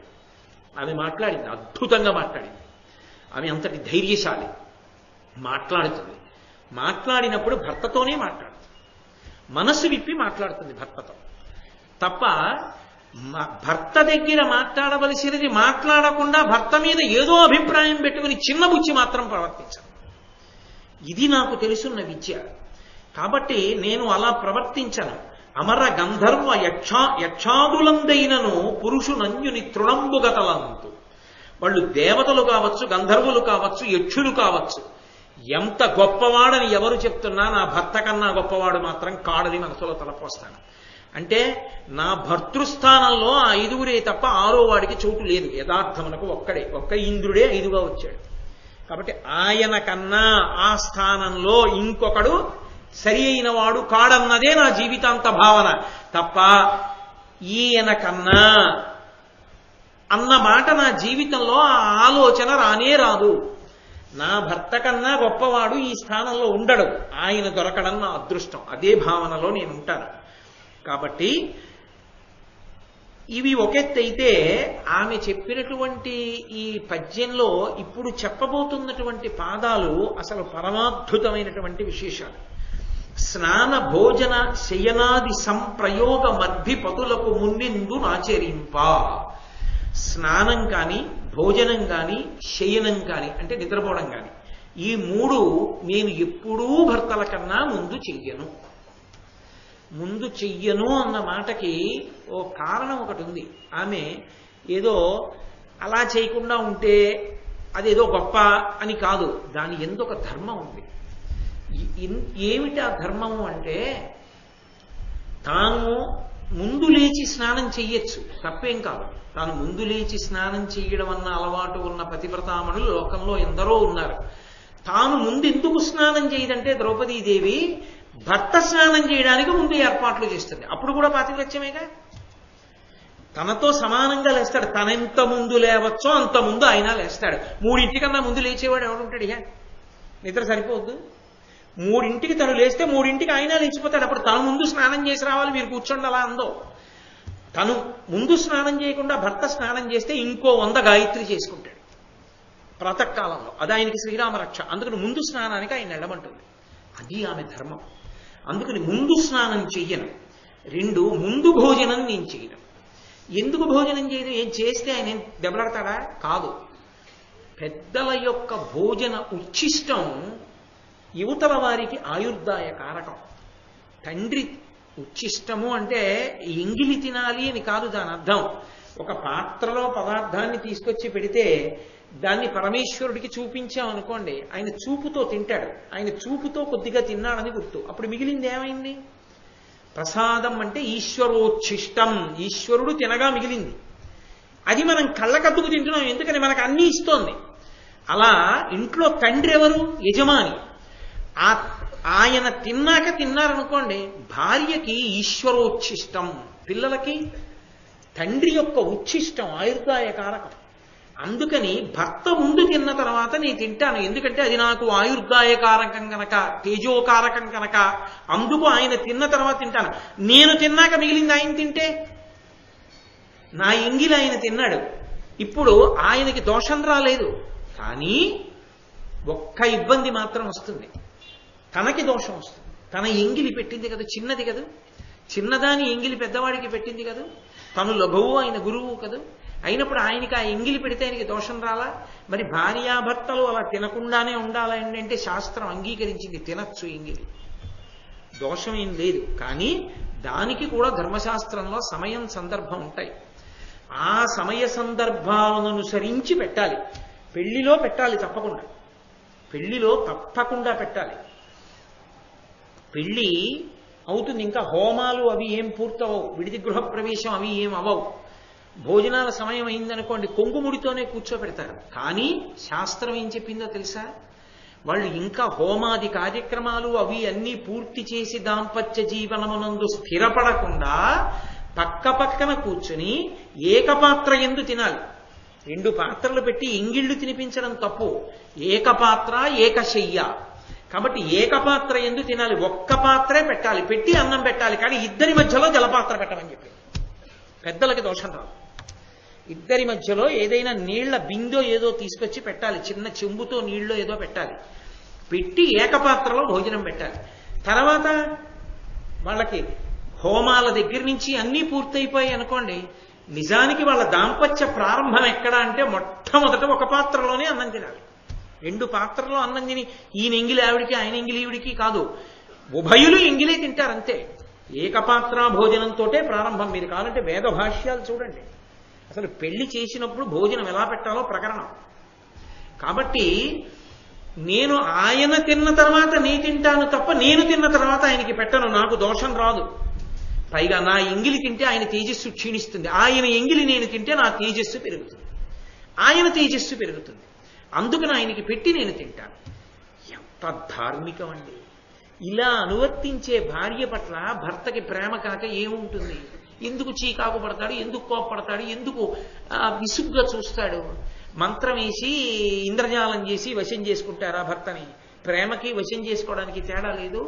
ఆమె మాట్లాడింది, అద్భుతంగా మాట్లాడింది. ఆమె అంతటి ధైర్యశాలి. మాట్లాడుతుంది. మాట్లాడినప్పుడు భర్తతోనే మాట్లాడుతుంది, మనసు విప్పి మాట్లాడుతుంది భర్తతో తప్ప భర్త దగ్గర మాట్లాడవలసినది మాట్లాడకుండా భర్త మీద ఏదో అభిప్రాయం పెట్టుకుని చిన్నబుచ్చి మాత్రం ప్రవర్తించదు. ఇది నాకు తెలుసున్న విద్య. కాబట్టి నేను అలా ప్రవర్తించను. అమర గంధర్వ యక్షాదులందైనను పురుషునంజుని తృణంబుగతలంతు. వాళ్ళు దేవతలు కావచ్చు, గంధర్వులు కావచ్చు, యక్షులు కావచ్చు. ఎంత గొప్పవాడని ఎవరు చెప్తున్నా నా భర్త కన్నా గొప్పవాడు మాత్రం కాడని మనసులో తలపోస్తాను. అంటే నా భర్తృస్థానంలో ఆ 5గురే తప్ప 6వ వాడికి చోటు లేదు. యథార్థమునకు ఒక్క ఇంద్రుడే 5గా వచ్చాడు. కాబట్టి ఆయన కన్నా ఆ స్థానంలో ఇంకొకడు సరి అయిన వాడు కాడన్నదే నా జీవితాంత భావన తప్ప ఈయన కన్నా అన్న మాట నా జీవితంలో ఆ ఆలోచన రానే రాదు. నా భర్త కన్నా గొప్పవాడు ఈ స్థానంలో ఉండడు, ఆయన దొరకడం నా అదృష్టం. అదే భావనలో నేను ఉంటాను. కాబట్టి ఇవి ఒకెత్తైతే ఆమె చెప్పినటువంటి ఈ పద్యంలో ఇప్పుడు చెప్పబోతున్నటువంటి పాదాలు అసలు పరమాద్భుతమైనటువంటి విశేషాలు. స్నాన భోజన శయనాది సంప్రయోగ మధ్విపతులకు మున్నిందు నాచరింప. స్నానం కానీ, భోజనం కానీ, శయనం కానీ అంటే నిద్రపోవడం కానీ, ఈ 3 నేను ఎప్పుడూ భర్తల కన్నా ముందు చెయ్యను. ముందు చెయ్యను అన్న మాటకి ఓ కారణం ఒకటి ఉంది. ఆమె ఏదో అలా చేయకుండా ఉంటే అదేదో గొప్ప అని కాదు, దాని ఎందుకు ఒక ధర్మం ఉంది. ఏమిటి ఆ ధర్మము అంటే, తాను ముందు లేచి స్నానం చెయ్యొచ్చు, తప్పేం కాదు. తాను ముందు లేచి స్నానం చెయ్యడం అన్న అలవాటు ఉన్న పతివ్రతామణులు లోకంలో ఎందరో ఉన్నారు. తాను ముందు ఎందుకు స్నానం చేయదంటే ద్రౌపదీదేవి భర్త స్నానం చేయడానికి ముందు ఏర్పాట్లు చేస్తుంది. అప్పుడు కూడా పాతివ్రత్యమేగా. తనతో సమానంగా లేస్తాడు. తనెంత ముందు లేవచ్చో అంత ముందు ఆయన లేస్తాడు. 3ంటికన్నా ముందు లేచేవాడు ఎవడుంటాడు? ఇక నిద్ర సరిపోద్దు. 3ంటికి తను లేస్తే 3ంటికి ఆయన లేచిపోతాడు. అప్పుడు తను ముందు స్నానం చేసి రావాలి, మీరు కూర్చోండి అలా అందో. తను ముందు స్నానం చేయకుండా భర్త స్నానం చేస్తే ఇంకో 100 గాయత్రి చేసుకుంటాడు ప్రాతకాలంలో. అది ఆయనకి శ్రీరామరక్ష. అందుకని ముందు స్నానానికి ఆయన వెళ్ళమంటుంది. అది ఆమె ధర్మం. అందుకని ముందు స్నానం చెయ్యను. 2 ముందు భోజనం నేను చెయ్యను. ఎందుకు భోజనం చేయను? ఏం చేస్తే ఆయన ఏం దెబ్బలాడతాడా? కాదు. పెద్దల యొక్క భోజన ఉచ్ఛిష్టం యువతల వారికి ఆయుర్దాయ కారకం. తండ్రి ఉచ్చిష్టము అంటే ఎంగిలి తినాలి అని కాదు దాని అర్థం. ఒక పాత్రలో పదార్థాన్ని తీసుకొచ్చి పెడితే దాన్ని పరమేశ్వరుడికి చూపించామనుకోండి, ఆయన చూపుతో తింటాడు. ఆయన చూపుతో కొద్దిగా తిన్నాడని గుర్తు. అప్పుడు మిగిలింది ఏమైంది? ప్రసాదం అంటే ఈశ్వరోచ్ఛిష్టం, ఈశ్వరుడు తినగా మిగిలింది. అది మనం కళ్ళకద్దుకు తింటున్నాం, ఎందుకని మనకు అన్నీ ఇస్తోంది. అలా ఇంట్లో తండ్రి ఎవరు? యజమాని. ఆయన తిన్నాక తిన్నారనుకోండి, భార్యకి ఈశ్వరోచ్ఛిష్టం, పిల్లలకి తండ్రి యొక్క ఉచ్ఛిష్టం, ఆయుర్దాయకారకం. అందుకని భర్త ముందు తిన్న తర్వాత నేను తింటాను, ఎందుకంటే అది నాకు ఆయుర్దాయకారకం కనుక, తేజోకారకం కనుక. అందుకు ఆయన తిన్న తర్వాత తింటాను. నేను తిన్నాక మిగిలింది ఆయన తింటే, నా ఎంగిలి ఆయన తిన్నాడు, ఇప్పుడు ఆయనకి దోషం రాలేదు. కానీ ఒక్క ఇబ్బంది మాత్రం వస్తుంది, తనకి దోషం వస్తుంది. తన ఎంగిలి పెట్టింది కదా, చిన్నది కదా, చిన్నదాని ఎంగిలి పెద్దవాడికి పెట్టింది కదా, తను లఘువు ఆయన గురువు కదా. అయినప్పుడు ఆయనకి ఆ ఎంగిలి పెడితే ఆయనకి దోషం రాలా? మరి భార్యాభర్తలు అలా తినకుండానే ఉండాలండి అంటే శాస్త్రం అంగీకరించింది, తినచ్చు ఎంగిలి, దోషం ఏం లేదు. కానీ దానికి కూడా ధర్మశాస్త్రంలో సమయం సందర్భం ఉంటాయి. ఆ సమయ సందర్భాలను అనుసరించి పెట్టాలి. పెళ్లిలో పెట్టాలి, తప్పకుండా పెళ్లిలో తప్పకుండా పెట్టాలి. పెళ్లి అవుతుంది, ఇంకా హోమాలు అవి ఏం పూర్తవవు, విడిది గృహప్రవేశం అవి ఏం అవవు. భోజనాల సమయం అయిందనుకోండి, కొంగుముడితోనే కూర్చోబెడతారు. కానీ శాస్త్రం ఏం చెప్పిందో తెలుసా? వాళ్ళు ఇంకా హోమాది కార్యక్రమాలు అవి అన్నీ పూర్తి చేసి దాంపత్య జీవనమునందు స్థిరపడకుండా పక్క పక్కన కూర్చుని ఏకపాత్ర ఎందు తినాలి. 2 పాత్రలు పెట్టి ఎంగిళ్ళు తినిపించడం తప్పు. ఏకపాత్ర ఏకశయ్య. కాబట్టి ఏకపాత్ర ఎందు తినాలి, ఒక్క పాత్రే పెట్టాలి, పెట్టి అన్నం పెట్టాలి. కానీ ఇద్దరి మధ్యలో జలపాత్ర పెట్టమని చెప్పి, పెద్దలకి దోషం రాదు. ఇద్దరి మధ్యలో ఏదైనా నీళ్ల బిందో ఏదో తీసుకొచ్చి పెట్టాలి, చిన్న చెంబుతో నీళ్ళో ఏదో పెట్టాలి, పెట్టి ఏకపాత్రలో భోజనం పెట్టాలి. తర్వాత వాళ్ళకి హోమాల దగ్గర నుంచి అన్నీ పూర్తయిపోయాయి అనుకోండి, నిజానికి వాళ్ళ దాంపత్య ప్రారంభం ఎక్కడ అంటే మొట్టమొదట ఒక పాత్రలోనే అన్నం తినాలి. 2 పాత్రలో అన్నం తిని ఈయన ఎంగిలి ఆవిడికి ఆయన ఎంగిలి ఈవిడికి కాదు, ఉభయులు ఎంగిలే తింటారంతే. ఏకపాత్ర భోజనంతో ప్రారంభం. మీరు కావాలంటే వేద భాష్యాలు చూడండి, అసలు పెళ్లి చేసినప్పుడు భోజనం ఎలా పెట్టాలో ప్రకరణం. కాబట్టి నేను ఆయన తిన్న తర్వాత నీ తింటాను తప్ప నేను తిన్న తర్వాత ఆయనకి పెట్టను, నాకు దోషం రాదు. పైగా నా ఎంగిలి తింటే ఆయన తేజస్సు క్షీణిస్తుంది, ఆయన ఎంగిలి నేను తింటే నా తేజస్సు పెరుగుతుంది, ఆయన తేజస్సు పెరుగుతుంది. అందుకని ఆయనకి పెట్టి నేను తింటాను. ఎంత ధార్మికం అండి! ఇలా అనువర్తించే భార్య పట్ల భర్తకి ప్రేమ కాక ఏముంటుంది? ఎందుకు చీకాకు పడతాడు, ఎందుకు కోపడతాడు, ఎందుకు విసుగ్గా చూస్తాడు? మంత్రం వేసి ఇంద్రజాలం చేసి వశం చేసుకుంటారా భర్తని? ప్రేమకి వశం చేసుకోవడానికి తేడా లేదు.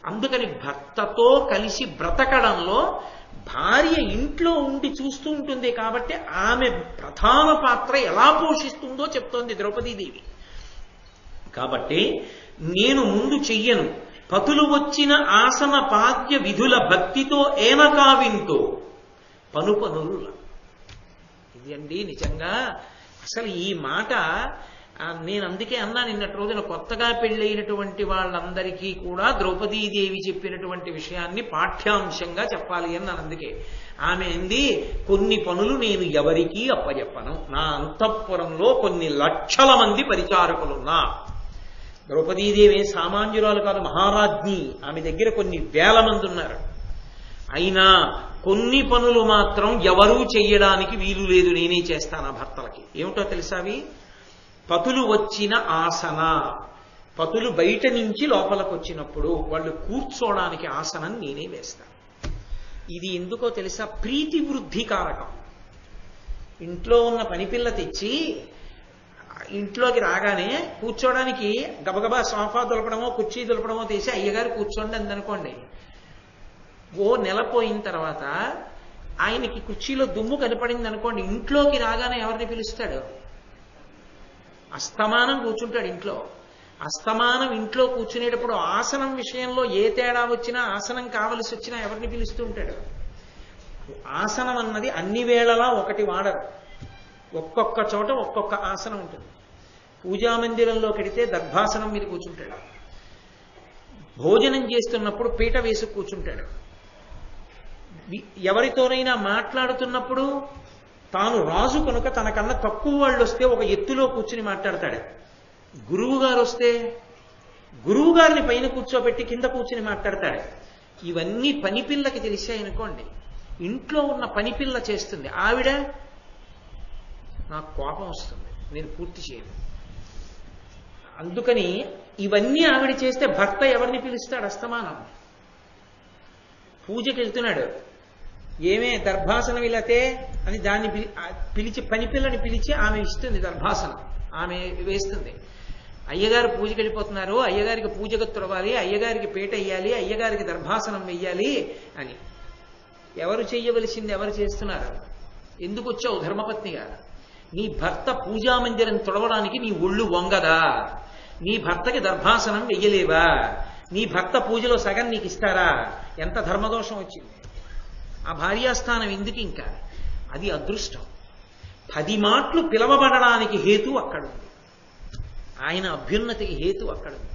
అందుకని భర్తతో కలిసి బ్రతకడంలో భార్య ఇంట్లో ఉండి చూస్తూ ఉంటుంది కాబట్టి ఆమె ప్రధాన పాత్ర ఎలా పోషిస్తుందో చెప్తోంది ద్రౌపదీదేవి. కాబట్టి నేను ముందు చెయ్యను, పతులు వచ్చిన ఆసన పాద్య విధుల భక్తితో ఏమకావింతో పనుపనుల. ఇది అండి నిజంగా అసలు ఈ మాట నేను అందుకే అన్నా నిన్నటి రోజున, కొత్తగా పెళ్ళైనటువంటి వాళ్ళందరికీ కూడా ద్రౌపదీదేవి చెప్పినటువంటి విషయాన్ని పాఠ్యాంశంగా చెప్పాలి అని నేను అందుకే. ఆమె అంది, కొన్ని పనులు నేను ఎవరికీ అప్పచెప్పను, నా అంతఃపురంలో కొన్ని లక్షల మంది పరిచారకులున్నా. ద్రౌపదీదేవి సామాన్యురాలు కాదు, మహారాజ్ఞి. ఆమె దగ్గర కొన్ని వేల మంది ఉన్నారు. అయినా కొన్ని పనులు మాత్రం ఎవరూ చెయ్యడానికి వీలు లేదు, నేనే చేస్తాను ఆ భర్తలకి. ఏమిటో తెలుసా అవి? పతులు వచ్చిన ఆసన, పతులు బయట నుంచి లోపలికి వచ్చినప్పుడు వాళ్ళు కూర్చోడానికి ఆసనం నేనే వేస్తాను. ఇది ఎందుకో తెలుసా? ప్రీతి వృద్ధి కారకం. ఇంట్లో ఉన్న పనిపిల్ల తెచ్చి ఇంట్లోకి రాగానే కూర్చోడానికి గబగబా సోఫా దులపడమో కుర్చీ దులపడమో తీసి అయ్యగారు కూర్చోండి అందనుకోండి, ఓ నెల పోయిన తర్వాత ఆయనకి కుర్చీలో దుమ్ము కనపడింది అనుకోండి, ఇంట్లోకి రాగానే ఎవరిని పిలుస్తాడు? అస్తమానం కూర్చుంటాడు ఇంట్లో. అస్తమానం ఇంట్లో కూర్చునేటప్పుడు ఆసనం విషయంలో ఏ తేడా వచ్చినా, ఆసనం కావలసి వచ్చినా ఎవరిని పిలుస్తూ ఉంటాడు? ఆసనం అన్నది అన్ని వేళలా ఒకటి వాడరు, ఒక్కొక్క చోట ఒక్కొక్క ఆసనం ఉంటుంది. పూజామందిరంలో కడితే దర్భాసనం మీద కూర్చుంటాడు, భోజనం చేస్తున్నప్పుడు పీట వేసి కూర్చుంటాడు, ఎవరితోనైనా మాట్లాడుతున్నప్పుడు తాను రాజు కనుక తనకన్నా తక్కువ వాళ్ళు వస్తే ఒక ఎత్తులో కూర్చుని మాట్లాడతాడు. గురువు గారు వస్తే గురువు గారిని పైన కూర్చోబెట్టి కింద కూర్చుని మాట్లాడతాడు. ఇవన్నీ పనిపిల్లకి తెలిసాయనుకోండి, ఇంట్లో ఉన్న పనిపిల్ల చేస్తుంది, ఆవిడ నాకు కోపం వస్తుంది, నేను పూర్తి చేయను. అందుకని ఇవన్నీ ఆవిడ చేస్తే భర్త ఎవరిని పిలుస్తాడు? అస్తమానం. పూజకి వెళ్తున్నాడు, ఏమే దర్భాసనం ఇలాతే అని దాన్ని పిలిచి పనిపిల్లని పిలిచి ఆమె ఇస్తుంది దర్భాసనం, ఆమె వేస్తుంది. అయ్యగారు పూజకి వెళ్ళిపోతున్నారు, అయ్యగారికి పూజకు తుడవాలి, అయ్యగారికి పీట వేయాలి, అయ్యగారికి దర్భాసనం వెయ్యాలి అని. ఎవరు చెయ్యవలసింది ఎవరు చేస్తున్నారు? ఎందుకు వచ్చావు ధర్మపత్నిగా? నీ భర్త పూజామందిరం తుడవడానికి నీ ఒళ్ళు వంగదా? నీ భర్తకి దర్భాసనం వెయ్యలేవా? నీ భర్త పూజలో సగం నీకు ఇస్తారా? ఎంత ధర్మదోషం వచ్చింది! ఆ భార్యాస్థానం ఎందుకు ఇంకా? అది అదృష్టం. 10 మాటలు పిలవబడడానికి హేతు అక్కడుంది, ఆయన అభ్యున్నతికి హేతు అక్కడుంది.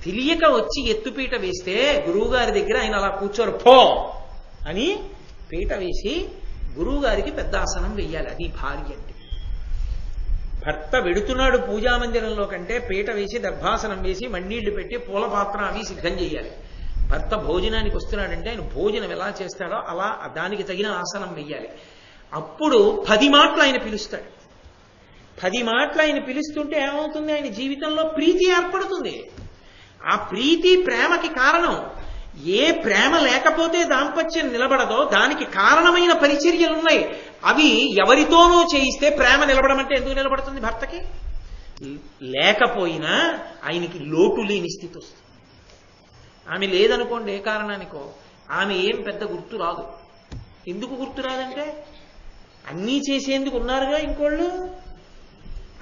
తెలియక వచ్చి ఎత్తుపీట వేస్తే గురువుగారి దగ్గర ఆయన అలా కూర్చోరు, పో అని పీట వేసి గురువుగారికి పెద్ద ఆసనం వెయ్యాలి. అది భార్య అంటే. భర్త వెడుతున్నాడు పూజామందిరంలో కంటే పీట వేసి దర్భాసనం వేసి మన్నీళ్లు పెట్టి పూల పాత్ర అవి సిద్ధం చేయాలి. భర్త భోజనానికి వస్తున్నాడంటే ఆయన భోజనం ఎలా చేస్తాడో అలా దానికి తగిన ఆసనం వెయ్యాలి. అప్పుడు 10 మాటలు ఆయన పిలుస్తాడు. 10 మాటలు ఆయన పిలుస్తుంటే ఏమవుతుంది? ఆయన జీవితంలో ప్రీతి ఏర్పడుతుంది. ఆ ప్రీతి ప్రేమకి కారణం. ఏ ప్రేమ లేకపోతే దాంపత్యం నిలబడదో దానికి కారణమైన పరిచర్యలున్నాయి. అవి ఎవరితోనో చేయిస్తే ప్రేమ నిలబడమంటే ఎందుకు నిలబడుతుంది? భర్తకి లేకపోయినా ఆయనకి లోటు లేని స్థితి వస్తుంది. ఆమె లేదనుకోండి, ఏ కారణానికో, ఆమె ఏం పెద్ద గుర్తు రాదు. ఎందుకు గుర్తు రాదంటే అన్నీ చేసేందుకు ఉన్నారుగా ఇంకోళ్ళు.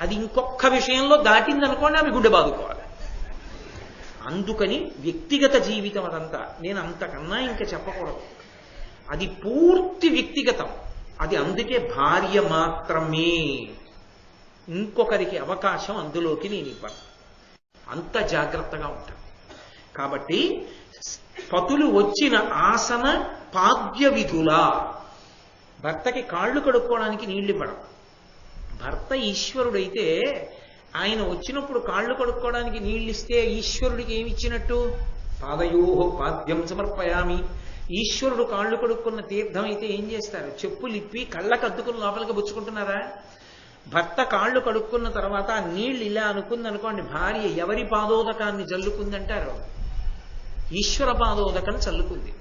అది ఇంకొక విషయంలో దాటిందనుకోండి, ఆమె గుండె బాదుకోవాలి. అందుకని వ్యక్తిగత జీవితం అదంతా. నేను అంతకన్నా ఇంకా చెప్పకూడదు. అది పూర్తి వ్యక్తిగతం. అది అందుకే భార్య మాత్రమే. ఇంకొకరికి అవకాశం అందులోకి నేను ఇవ్వను. అంత జాగ్రత్తగా ఉంటాను. కాబట్టి పతులు వచ్చిన ఆసన పాద్య విధులా. భర్తకి కాళ్ళు కడుక్కోవడానికి నీళ్లు ఇవ్వడం. భర్త ఈశ్వరుడైతే ఆయన వచ్చినప్పుడు కాళ్ళు కడుక్కోవడానికి నీళ్ళు ఇస్తే ఈశ్వరుడికి ఏమి ఇచ్చినట్టు? పాదయోహో పాద్యం సమర్పయామి. ఈశ్వరుడు కాళ్ళు కడుక్కున్న తీర్థం అయితే ఏం చేస్తారు? చెప్పులు ఇప్పి కళ్ళకు అద్దుకుని లోపలికి పుచ్చుకుంటున్నారా? భర్త కాళ్ళు కడుక్కున్న తర్వాత ఆ నీళ్లు ఇలా అనుకుందనుకోండి, భార్య ఎవరి పాదోదకాన్ని జల్లుకుందంటారు? ఈశ్వర పాదోదకం చల్లుకుంది.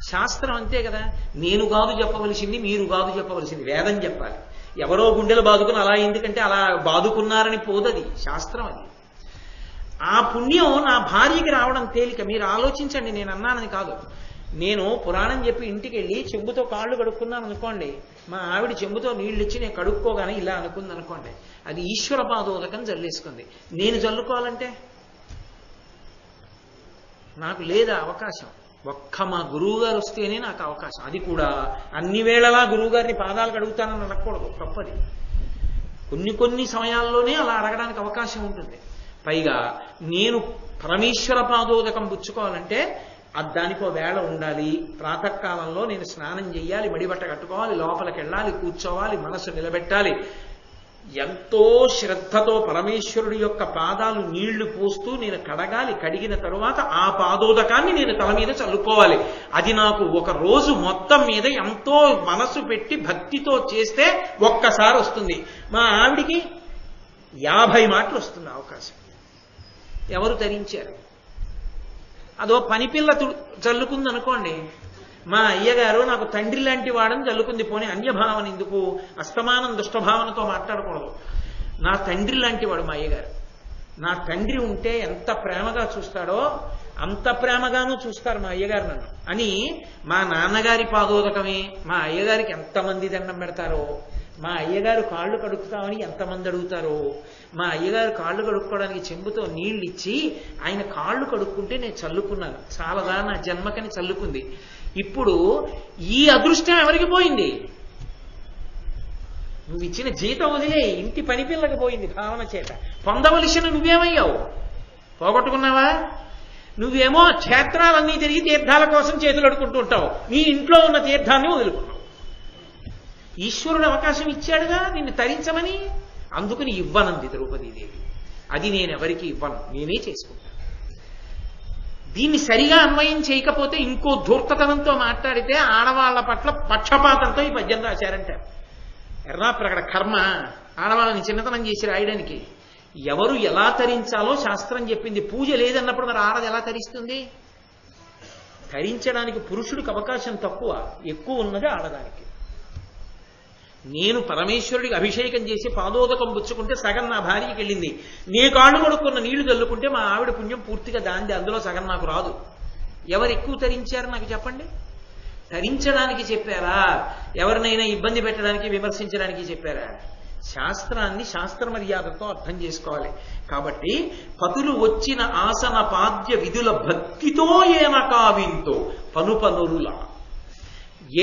శాస్త్రం అంతే కదా. నేను కాదు చెప్పవలసింది, మీరు కాదు చెప్పవలసింది, వేదం చెప్పాలి. ఎవరో గుండెలు బాదుకుని అలా ఎందుకంటే అలా బాదుకున్నారని పోదది, శాస్త్రం అది. ఆ పుణ్యం నా భార్యకి రావడం తేలిక. మీరు ఆలోచించండి, నేను అన్నానని కాదు. నేను పురాణం చెప్పి ఇంటికి వెళ్ళి చెంబుతో కాళ్ళు కడుక్కున్నాను అనుకోండి, మా ఆవిడ చెంబుతో నీళ్ళు ఇచ్చి నేను కడుక్కోగానే ఇలా అనుకుంది అనుకోండి, అది ఈశ్వర పాదోదకం జల్లేసుకుంది. నేను జల్లుకోవాలంటే నాకు లేదా అవకాశం? ఒక్క మా గురువు గారు వస్తేనే నాకు అవకాశం. అది కూడా అన్ని వేళలా గురువు గారిని పాదాలు కడుగుతానని అడగకూడదు, తప్పది. కొన్ని సమయాల్లోనే అలా అడగడానికి అవకాశం ఉంటుంది. పైగా నేను పరమేశ్వర పాదోదకం పుచ్చుకోవాలంటే దానికో వేళ ఉండాలి. ప్రాతకాలంలో నేను స్నానం చేయాలి, మడిబట్ట కట్టుకోవాలి, లోపలికి వెళ్ళాలి, కూర్చోవాలి, మనసు నిలబెట్టాలి. ఎంతో శ్రద్ధతో పరమేశ్వరుడి యొక్క పాదాలు నీళ్లు పోస్తూ నేను కడగాలి. కడిగిన తరువాత ఆ పాదోదకాన్ని నేను తల మీద చల్లుకోవాలి. అది నాకు ఒక రోజు మొత్తం మీద ఎంతో మనసు పెట్టి భక్తితో చేస్తే ఒక్కసారి వస్తుంది. మా ఆవిడికి 50 మాటలు వస్తుంది అవకాశం. ఎవరు తరించారు? అదో పనిపిల్ల చల్లుకుంది అనుకోండి, మా అయ్యగారు నాకు తండ్రి లాంటి వాడని చల్లుకుంది. పోనీ అన్యభావన ఎందుకు? అస్తమానం దుష్టభావనతో మాట్లాడకూడదు. నా తండ్రి లాంటి వాడు మా అయ్యగారు. నా తండ్రి ఉంటే ఎంత ప్రేమగా చూస్తాడో అంత ప్రేమగానూ చూస్తారు మా అయ్యగారు నన్ను అని మా నాన్నగారి పాదోదకమే మా అయ్యగారికి ఎంతమంది దండం పెడతారో, మా అయ్యగారు కాళ్ళు కడుక్కుతామని ఎంతమంది అడుగుతారో, మా అయ్యగారు కాళ్ళు కడుక్కోవడానికి చెంబుతో నీళ్ళు ఇచ్చి ఆయన కాళ్ళు కడుక్కుంటే నేను చల్లుకున్నాను. చాలాదా నా జన్మకని చల్లుకుంది. ఇప్పుడు ఈ అదృష్టం ఎవరికి పోయింది? నువ్వు ఇచ్చిన జీతం వదిలే ఇంటి పనిపిల్లకి పోయింది భావన చేత. పొందవలసిన నువ్వేమయ్యావు? పోగొట్టుకున్నావా? నువ్వేమో క్షేత్రాలన్నీ తిరిగి తీర్థాల కోసం చేతులు అడుకుంటూ ఉంటావు, నీ ఇంట్లో ఉన్న తీర్థాన్ని వదులుకున్నావు. ఈశ్వరుడు అవకాశం ఇచ్చాడుగా నిన్ను తరించమని, అందుకని ఇవ్వనంది ద్రౌపదీదేవి. అది నేనెవరికి ఇవ్వను, నేనే చేసుకుంటాను. దీన్ని సరిగా అన్వయం చేయకపోతే ఇంకో ధూర్తతనంతో మాట్లాడితే ఆడవాళ్ల పట్ల పక్షపాతంతో ఈ పద్యం రాశారంటారు. ఎర్రాప్రగడ కర్మ ఆడవాళ్ళని చిన్నతనం చేసి రాయడానికి. ఎవరు ఎలా తరించాలో శాస్త్రం చెప్పింది. పూజ లేదన్నప్పుడు మరి ఆడది ఎలా తరిస్తుంది? తరించడానికి పురుషుడికి అవకాశం తక్కువ, ఎక్కువ ఉన్నది ఆడదానికి. నేను పరమేశ్వరుడికి అభిషేకం చేసి పాదోదకం పుచ్చుకుంటే సగం నా భార్యకి వెళ్ళింది. నే కాళ్ళు కొడుకున్న నీళ్లు చల్లుకుంటే మా ఆవిడ పుణ్యం పూర్తిగా దాంది, అందులో సగం నాకు రాదు. ఎవరు ఎక్కువ తరించారు నాకు చెప్పండి? తరించడానికి చెప్పారా, ఎవరినైనా ఇబ్బంది పెట్టడానికి విమర్శించడానికి చెప్పారా? శాస్త్రాన్ని శాస్త్ర మర్యాదతో అర్థం చేసుకోవాలి. కాబట్టి పతులు వచ్చిన ఆసన పాద్య విధుల భక్తితో ఏన కావింతో పనుపనురుల,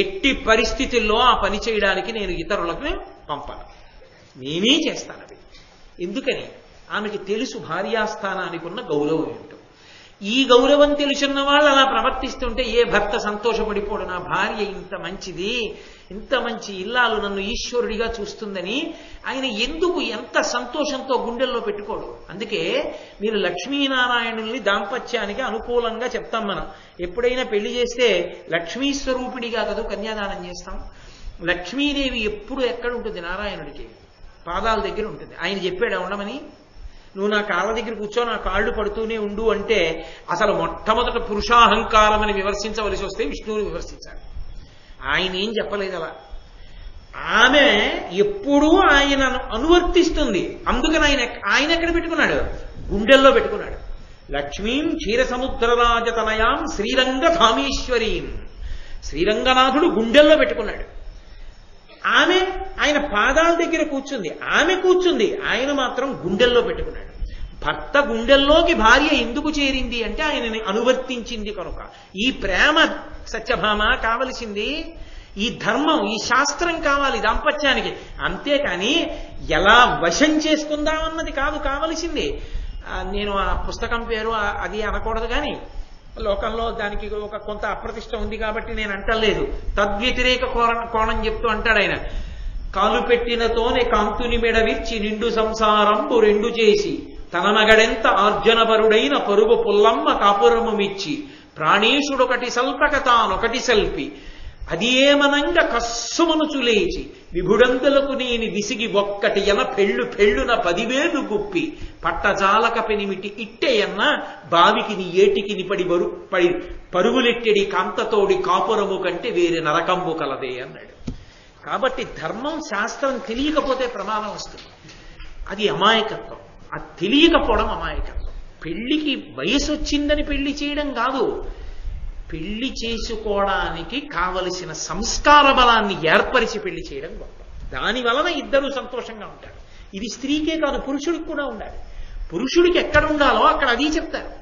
ఎట్టి పరిస్థితుల్లో ఆ పని చేయడానికి నేను ఇతరులకు పంపను, నేనే చేస్తాను అది. ఎందుకని? ఆమెకి తెలుసు భార్యాస్థానానికి ఉన్న గౌరవం ఏంటో. ఈ గౌరవం తెలుసున్న వాళ్ళు అలా ప్రవర్తిస్తుంటే ఏ భర్త సంతోషపడిపోడు, నా భార్య ఇంత మంచిది, ఇంత మంచి ఇల్లాలు నన్ను ఈశ్వరుడిగా చూస్తుందని ఆయన ఎందుకు ఎంత సంతోషంతో గుండెల్లో పెట్టుకోడు. అందుకే మీరు లక్ష్మీనారాయణుల్ని దాంపత్యానికి అనుకూలంగా చెప్తాం. మనం ఎప్పుడైనా పెళ్లి చేస్తే లక్ష్మీ స్వరూపిడిగా కదా కన్యాదానం చేస్తాం. లక్ష్మీదేవి ఎప్పుడు ఎక్కడ ఉంటుంది? నారాయణుడికి పాదాల దగ్గర ఉంటుంది. ఆయన చెప్పాడు ఉండమని, నువ్వు నా కాళ్ళ దగ్గర కూర్చో, నా కాళ్ళు పడుతూనే ఉండు అంటే అసలు మొట్టమొదట పురుషాహంకారం అని విమర్శించవలసి వస్తే విష్ణువుని విమర్శించాలి. ఆయన ఏం చెప్పలేదు అలా. ఆమె ఎప్పుడూ ఆయనను అనువర్తిస్తుంది. అందుకని ఆయన ఎక్కడ పెట్టుకున్నాడు? గుండెల్లో పెట్టుకున్నాడు. లక్ష్మీం క్షీరసముద్రరాజతనయాం శ్రీరంగధామేశ్వరీం, శ్రీరంగనాథుడు గుండెల్లో పెట్టుకున్నాడు. ఆమె ఆయన పాదాల దగ్గర కూర్చుంది, ఆమె కూర్చుంది, ఆయన మాత్రం గుండెల్లో పెట్టుకున్నాడు. భర్త గుండెల్లోకి భార్య ఎందుకు చేరింది అంటే ఆయనని అనువర్తించింది కనుక. ఈ ప్రేమ సత్యభామ కావలసింది, ఈ ధర్మం, ఈ శాస్త్రం కావాలి దాంపత్యానికి. అంతేకాని ఎలా వశం చేసుకుందామన్నది కాదు కావలసింది. నేను ఆ పుస్తకం పేరు అది అనకూడదు, కానీ లోకంలో దానికి ఒక కొంత అప్రతిష్ట ఉంది కాబట్టి నేను అంటలేదు. తద్వ్యతిరేక కోణం చెప్తూ అంటాడు ఆయన. కాలు పెట్టినతోనే కాంతుని మెడవిచ్చి నిండు సంసారంబు రెండు చేసి తన మగడెంత ఆర్జనపరుడైన పరుగు పుల్లమ్మ కాపురము మిచ్చి ప్రాణేశుడొకటి సల్పక తానొకటి సల్పి అది ఏమనంగ కస్సుమనుచు లేచి విభుడంతులకు నేని విసిగి ఒక్కటి ఎన పెళ్ళు పెళ్ళున 10,000 గుప్పి పట్టజాలక పెనిమిటి ఇట్టెయన్న బావికి ని ఏటికి నిపడి పడి పరుగులెట్టెడి కాంతతోడి కాపురము కంటే వేరే నరకంబు కలదే అన్నాడు. కాబట్టి ధర్మం శాస్త్రం తెలియకపోతే ప్రమాదం వస్తుంది. అది అమాయకత్వం. అది తెలియకపోవడం అమాయకత్వం. పెళ్లికి వయసు వచ్చిందని పెళ్లి చేయడం కాదు, పెళ్లి చేసుకోవడానికి కావలసిన సంస్కార బలాన్ని ఏర్పరిచి పెళ్లి చేయడం గొప్ప. దాని వలన ఇద్దరూ సంతోషంగా ఉంటారు. ఇది స్త్రీకే కాదు, పురుషుడికి కూడా ఉండాలి. పురుషుడికి ఎక్కడ ఉండాలో అక్కడ అది చెప్తారు.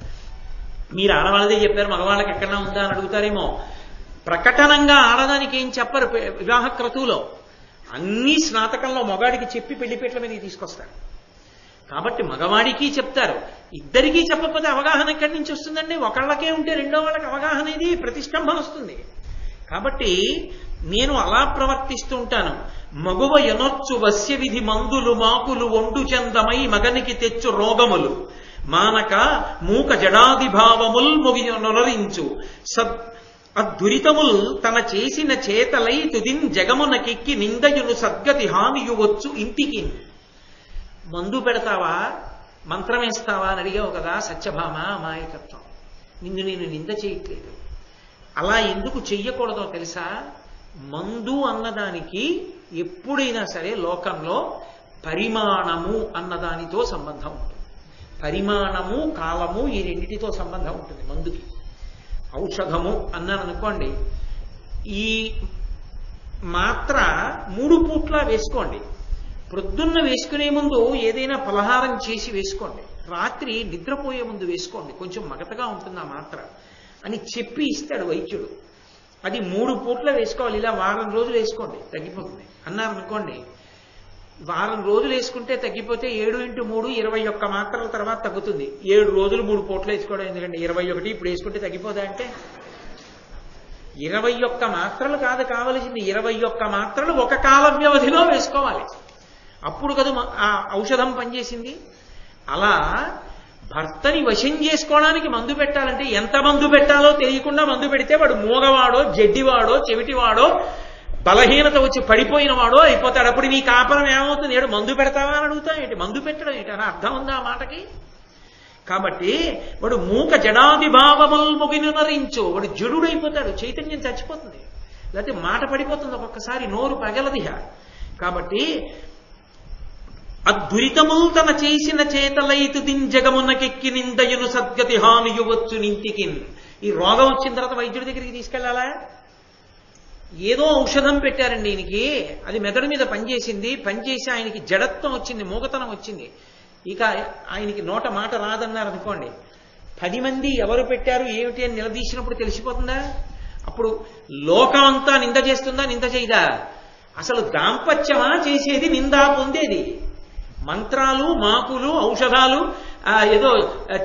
మీరు ఆడవాళ్ళదే చెప్పారు, మగవాళ్ళకి ఎక్కడన్నా ఉందా అని అడుగుతారేమో. ప్రకటనంగా ఆడదానికి ఏం చెప్పరు. వివాహ క్రతువులో అన్ని స్నాతకంలో మగాడికి చెప్పి పెళ్లిపేట్ల మీద తీసుకొస్తారు. కాబట్టి మగవాడికి చెప్తారు, ఇద్దరికీ చెప్పకపోతే అవగాహన ఎక్కడి నుంచి వస్తుందండి? ఒకళ్ళకే ఉంటే రెండో వాళ్ళకి అవగాహన ఇది ప్రతిష్టంభన వస్తుంది. కాబట్టి నేను అలా ప్రవర్తిస్తూ ఉంటాను. మగువ ఎనొచ్చు వస్య విధి మందులు మాకులు ఒండు చందమై మగనికి తెచ్చు రోగములు మానక మూక జడాదిభావముల్ ముగి నొనరించు అద్దురితముల్ తన చేసిన చేతలై తుదిన్ జగమునకెక్కి నిందయును సద్గతి హానియువచ్చు ఇంటికి. మందు పెడతావా, మంత్రం వేస్తావా అని అడిగావు కదా సత్యభామ. అమాయకత్వం. నిన్ను నేను నింద చేయట్లేదు. అలా ఎందుకు చెయ్యకూడదో తెలుసా? మందు అన్నదానికి ఎప్పుడైనా సరే లోకంలో పరిమాణము అన్నదానితో సంబంధం ఉంటుంది. పరిమాణము, కాలము, ఈ రెండిటితో సంబంధం ఉంటుంది మందుకి. ఔషధము అన్నాను అనుకోండి, ఈ మాత్ర 3 పూట్ల వేసుకోండి. ప్రొద్దున్న వేసుకునే ముందు ఏదైనా పలహారం చేసి వేసుకోండి, రాత్రి నిద్రపోయే ముందు వేసుకోండి, కొంచెం మగతగా ఉంటుంది ఆ మాత్ర అని చెప్పి ఇస్తాడు వైద్యుడు. అది 3 పూట్ల వేసుకోవాలి, ఇలా వారం రోజులు వేసుకోండి తగ్గిపోతుంది అన్నారు అనుకోండి. వారం రోజులు వేసుకుంటే తగ్గిపోతే 7x3 21 మాత్రల తర్వాత తగ్గుతుంది. 7 రోజులు 3 పూటలు వేసుకోవడం ఎందుకంటే 21 ఇప్పుడు వేసుకుంటే తగ్గిపోదా అంటే 21 మాత్రలు కాదు కావలసింది, 21 మాత్రలు ఒక కాల వ్యవధిలో వేసుకోవాలి. అప్పుడు కదా ఆ ఔషధం పనిచేసింది. అలా భర్తని వశం చేసుకోవడానికి మందు పెట్టాలంటే ఎంత మందు పెట్టాలో తెలియకుండా మందు పెడితే వాడు మూగవాడో జడ్డివాడో చెవిటివాడో బలహీనత వచ్చి పడిపోయిన వాడో అయిపోతాడు. అప్పుడు నీ కాపరం ఏమవుతుంది? ఏడు మందు పెడతావా అని అడుగుతా ఏంటి? మందు పెట్టడం ఏంటి అని అర్థం ఉందా ఆ మాటకి? కాబట్టి వాడు మూక జడాదిభావముల్ ముగినరించు, వాడు జడుడైపోతాడు, చైతన్యం చచ్చిపోతుంది, లేకపోతే మాట పడిపోతుంది, ఒక్కొక్కసారి నోరు పగలదిహ. కాబట్టి అద్దురితముల్ తన చేసిన చేతలైతు దింజగమునకెక్కి నిందయును సద్గతి హానియువచ్చు నింతికిన్. ఈ రోగం వచ్చిన తర్వాత వైద్యుడి దగ్గరికి తీసుకెళ్లాలా? ఏదో ఔషధం పెట్టారండి ఈయనకి, అది మెదడు మీద పనిచేసింది, పనిచేసి ఆయనకి జడత్వం వచ్చింది, మూగతనం వచ్చింది, ఇక ఆయనకి నోట మాట రాదన్నారు అనుకోండి. 10 మంది ఎవరు పెట్టారు ఏమిటి అని నిలదీసినప్పుడు తెలిసిపోతుందా? అప్పుడు లోకం అంతా నింద చేస్తుందా? నింద చేయదా? అసలు దాంపత్యమా చేసేది, నిందా పొందేది? మంత్రాలు మాకులు ఔషధాలు ఏదో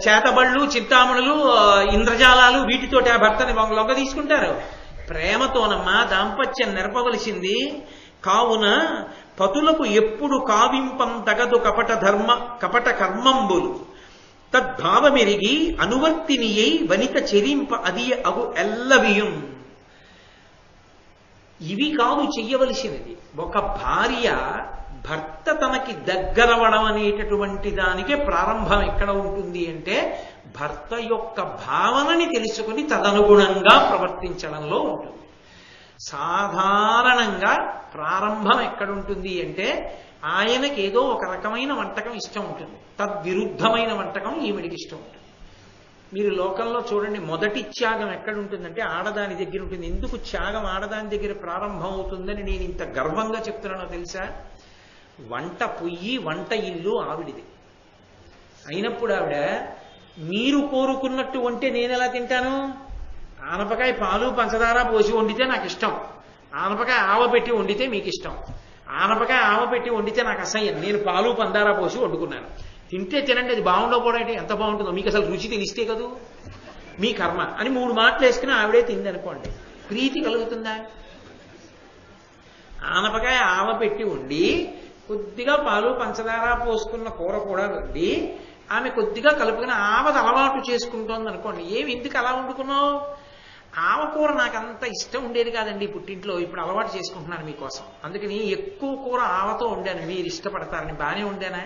చేతబళ్ళు చింతామణులు ఇంద్రజాలాలు వీటితోటి ఆ భర్తని లొంగ తీసుకుంటారు. ప్రేమతోనమ్మా దాంపత్యం నెరపవలసింది. కావున పతులకు ఎప్పుడు కావింపం తగదు కపట కర్మంబులు తద్భావమెరిగి అనువర్తినియై వనిత చెరింప అది అగు ఎల్లవియం. ఇవి కాదు చెయ్యవలసినది. ఒక భార్య భర్త తనకి దగ్గరవడం అనేటటువంటి దానికి ప్రారంభం ఎక్కడ ఉంటుంది అంటే భర్త యొక్క భావనని తెలుసుకుని తదనుగుణంగా ప్రవర్తించడంలో ఉంటుంది. సాధారణంగా ప్రారంభం ఎక్కడుంటుంది అంటే ఆయనకి ఏదో ఒక రకమైన వంటకం ఇష్టం ఉంటుంది, తద్విరుద్ధమైన వంటకం ఈవిడికి ఇష్టం ఉంటుంది. మీరు లోకంలో చూడండి, మొదటి త్యాగం ఎక్కడుంటుందంటే ఆడదాని దగ్గర ఉంటుంది. ఎందుకు త్యాగం ఆడదాని దగ్గర ప్రారంభం అవుతుందని నేను ఇంత గర్వంగా చెప్తున్నానో తెలుసా? వంట పొయ్యి వంట ఇల్లు ఆవిడిది అయినప్పుడు ఆవిడ మీరు కోరుకున్నట్టు వంటే నేను ఎలా తింటాను? ఆనపకాయ పాలు పంచదార పోసి వండితే నాకు ఇష్టం, ఆనపకాయ ఆవ పెట్టి వండితే మీకు ఇష్టం, ఆనపకాయ ఆవ పెట్టి వండితే నాకు అసహ్యం, నేను పాలు పందారా పోసి వండుకున్నాను. తింటే తినండి, అది బాగుండకపోవడం అంటే ఎంత బాగుంటుందో, మీకు అసలు రుచి తెలిస్తే కదూ, మీ కర్మ అని 3 మాటలు వేసుకుని ఆవిడే తింది అనుకోండి, ప్రీతి కలుగుతుందా? ఆనపకాయ ఆవ పెట్టి వండి కొద్దిగా పాలు పంచదార పోసుకున్న కూర కూడా వండి ఆమె కొద్దిగా కలుపుకుని ఆవది అలవాటు చేసుకుంటోంది అనుకోండి, ఏమి ఎందుకు అలా వండుకున్నావు? ఆవకూర నాకు అంత ఇష్టం ఉండేది కాదండి పుట్టింట్లో, ఇప్పుడు అలవాటు చేసుకుంటున్నాను మీకోసం, అందుకని ఎక్కువ కూర ఆవతో వండాను, మీరు ఇష్టపడతారని. బాగానే వండానా?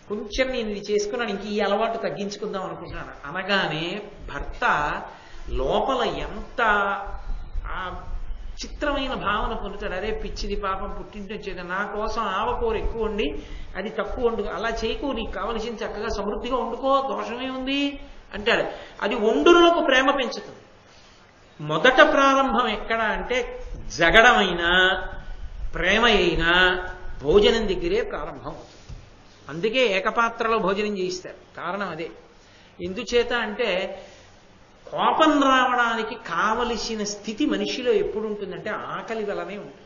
కొంచెం నేను ఇది చేసుకున్నాను, ఇంక ఈ అలవాటు తగ్గించుకుందాం అనుకుంటున్నాను అనగానే భర్త లోపల ఎంత చిత్రమైన భావన పొందుతాడు. అరే పిచ్చిది పాపం పుట్టింటి వచ్చేది, నా కోసం ఆవకూర ఎక్కువ వండి అది తక్కువ వండుకో, అలా చేయకు, నీకు కావలసింది చక్కగా సమృద్ధిగా వండుకో, దోషమే ఉంది అంటాడు. అది వండులకు ప్రేమ పెంచుతుంది. మొదట ప్రారంభం ఎక్కడ అంటే జగడమైనా ప్రేమ అయినా భోజనం దగ్గరే ప్రారంభం. అందుకే ఏకపాత్రలో భోజనం చేయిస్తారు, కారణం అదే. ఎందుచేత అంటే కోపం రావడానికి కావలసిన స్థితి మనిషిలో ఎప్పుడు ఉంటుందంటే ఆకలి వలనే ఉంటుంది.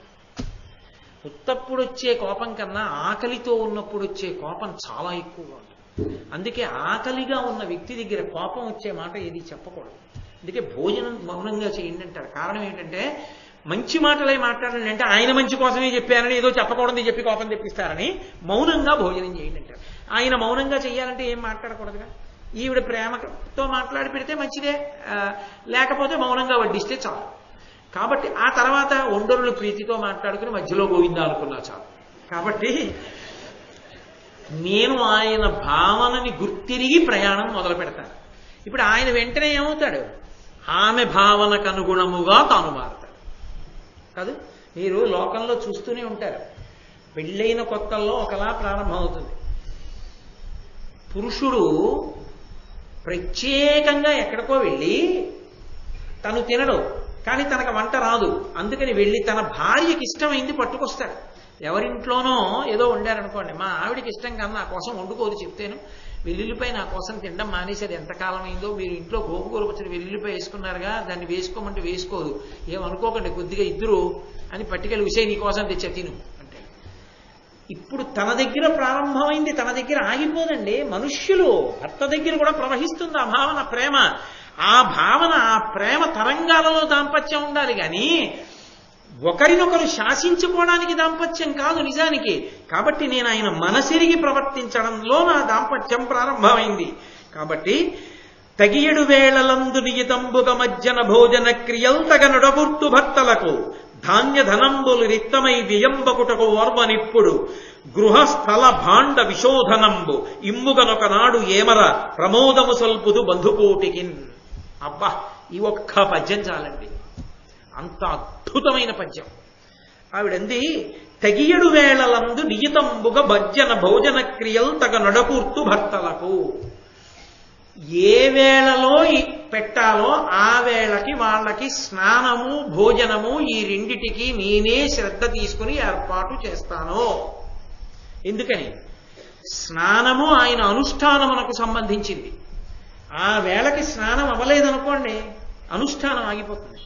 ఉత్తప్పుడు వచ్చే కోపం కన్నా ఆకలితో ఉన్నప్పుడు వచ్చే కోపం చాలా ఎక్కువగా ఉంటుంది. అందుకే ఆకలిగా ఉన్న వ్యక్తి దగ్గర కోపం వచ్చే మాట ఏది చెప్పకూడదు. అందుకే భోజనం మౌనంగా చేయండి అంటారు. కారణం ఏంటంటే మంచి మాటలే మాట్లాడండి అంటే ఆయన మంచి కోసమే చెప్పారని, ఏదో చెప్పకూడదు చెప్పి కోపం తెప్పిస్తారని మౌనంగా భోజనం చేయండి అంటారు. ఆయన మౌనంగా చేయాలంటే ఏం మాట్లాడకూడదుగా. ఈవిడ ప్రేమతో మాట్లాడి పెడితే మంచిదే, లేకపోతే మౌనంగా వడ్డిస్తే చాలు. కాబట్టి ఆ తర్వాత ఒండరులు ప్రీతితో మాట్లాడుకుని మధ్యలో గోవిందా అనుకున్నా చాలు. కాబట్టి నేను ఆయన భావనని గుర్తిరిగి ప్రయాణం మొదలు పెడతాను. ఇప్పుడు ఆయన వెంటనే ఏమవుతాడు? ఆమె భావనకు అనుగుణముగా తాను మారుతాడు కాదు. మీరు లోకంలో చూస్తూనే ఉంటారు, పెళ్ళైన కొత్తల్లో ఒకలా ప్రారంభమవుతుంది. పురుషుడు ప్రత్యేకంగా ఎక్కడికో వెళ్ళి తను తినడు, కానీ తనకు వంట రాదు, అందుకని వెళ్ళి తన భార్యకి ఇష్టమైంది పట్టుకొస్తాడు. ఎవరింట్లోనో ఏదో వండారనుకోండి, మా ఆవిడికి ఇష్టం కానీ నా కోసం వండుకోదు చెప్తేను, వెల్లుల్లిపై నా కోసం తినడం మానేసేది ఎంతకాలం అయిందో, మీరు ఇంట్లో గోంగూర పచ్చడి వెల్లుల్లిపై వేసుకున్నారుగా, దాన్ని వేసుకోమంటే వేసుకోదు, ఏమనుకోకండి కొద్దిగా ఇద్దరు అని పట్టుకెళ్ళి విషయం నీ కోసం తెచ్చా తిను అంటే ఇప్పుడు తన దగ్గర ప్రారంభమైంది తన దగ్గర ఆగిపోదండి. మనుష్యులు భర్త దగ్గర కూడా ప్రవహిస్తుంది ఆ భావన, ప్రేమ. ఆ భావన, ఆ ప్రేమ తరంగాలలో దాంపత్యం ఉండాలి కానీ ఒకరినొకరు శాసించుకోవడానికి దాంపత్యం కాదు నిజానికి. కాబట్టి నేను ఆయన మనసిరిగి ప్రవర్తించడంలో నా దాంపత్యం ప్రారంభమైంది. కాబట్టి తగియడు వేళలందు నియతంబుగ మజ్జన భోజన క్రియల్ తగ నొడగుర్తు భర్తలకు ధాన్య ధనంబులు రిక్తమై వ్యయంబకుటకు ఓర్వనిప్పుడు గృహస్థల భాండ విశోధనంబు ఇమ్ముగనొకనాడు ఏమర ప్రమోదము సల్పుదు బంధుకోటికిన్. అబ్బా, ఈ ఒక్క పద్యం చాలండి, అంత అద్భుతమైన పద్యం. ఆవిడంది తగియడు వేళలందు నియతంబుగ భజ్జన భోజన క్రియల్ తగ నొడకూర్తు భర్తలకు. ఏ వేళలో పెట్టాలో ఆ వేళకి వాళ్ళకి స్నానము భోజనము ఈ రెండిటికి నేనే శ్రద్ధ తీసుకుని ఏర్పాటు చేస్తాను. ఎందుకని? స్నానము ఆయన అనుష్ఠానమునకు సంబంధించింది. ఆ వేళకి స్నానం అవ్వలేదనుకోండి, అనుష్ఠానం ఆగిపోతుంది.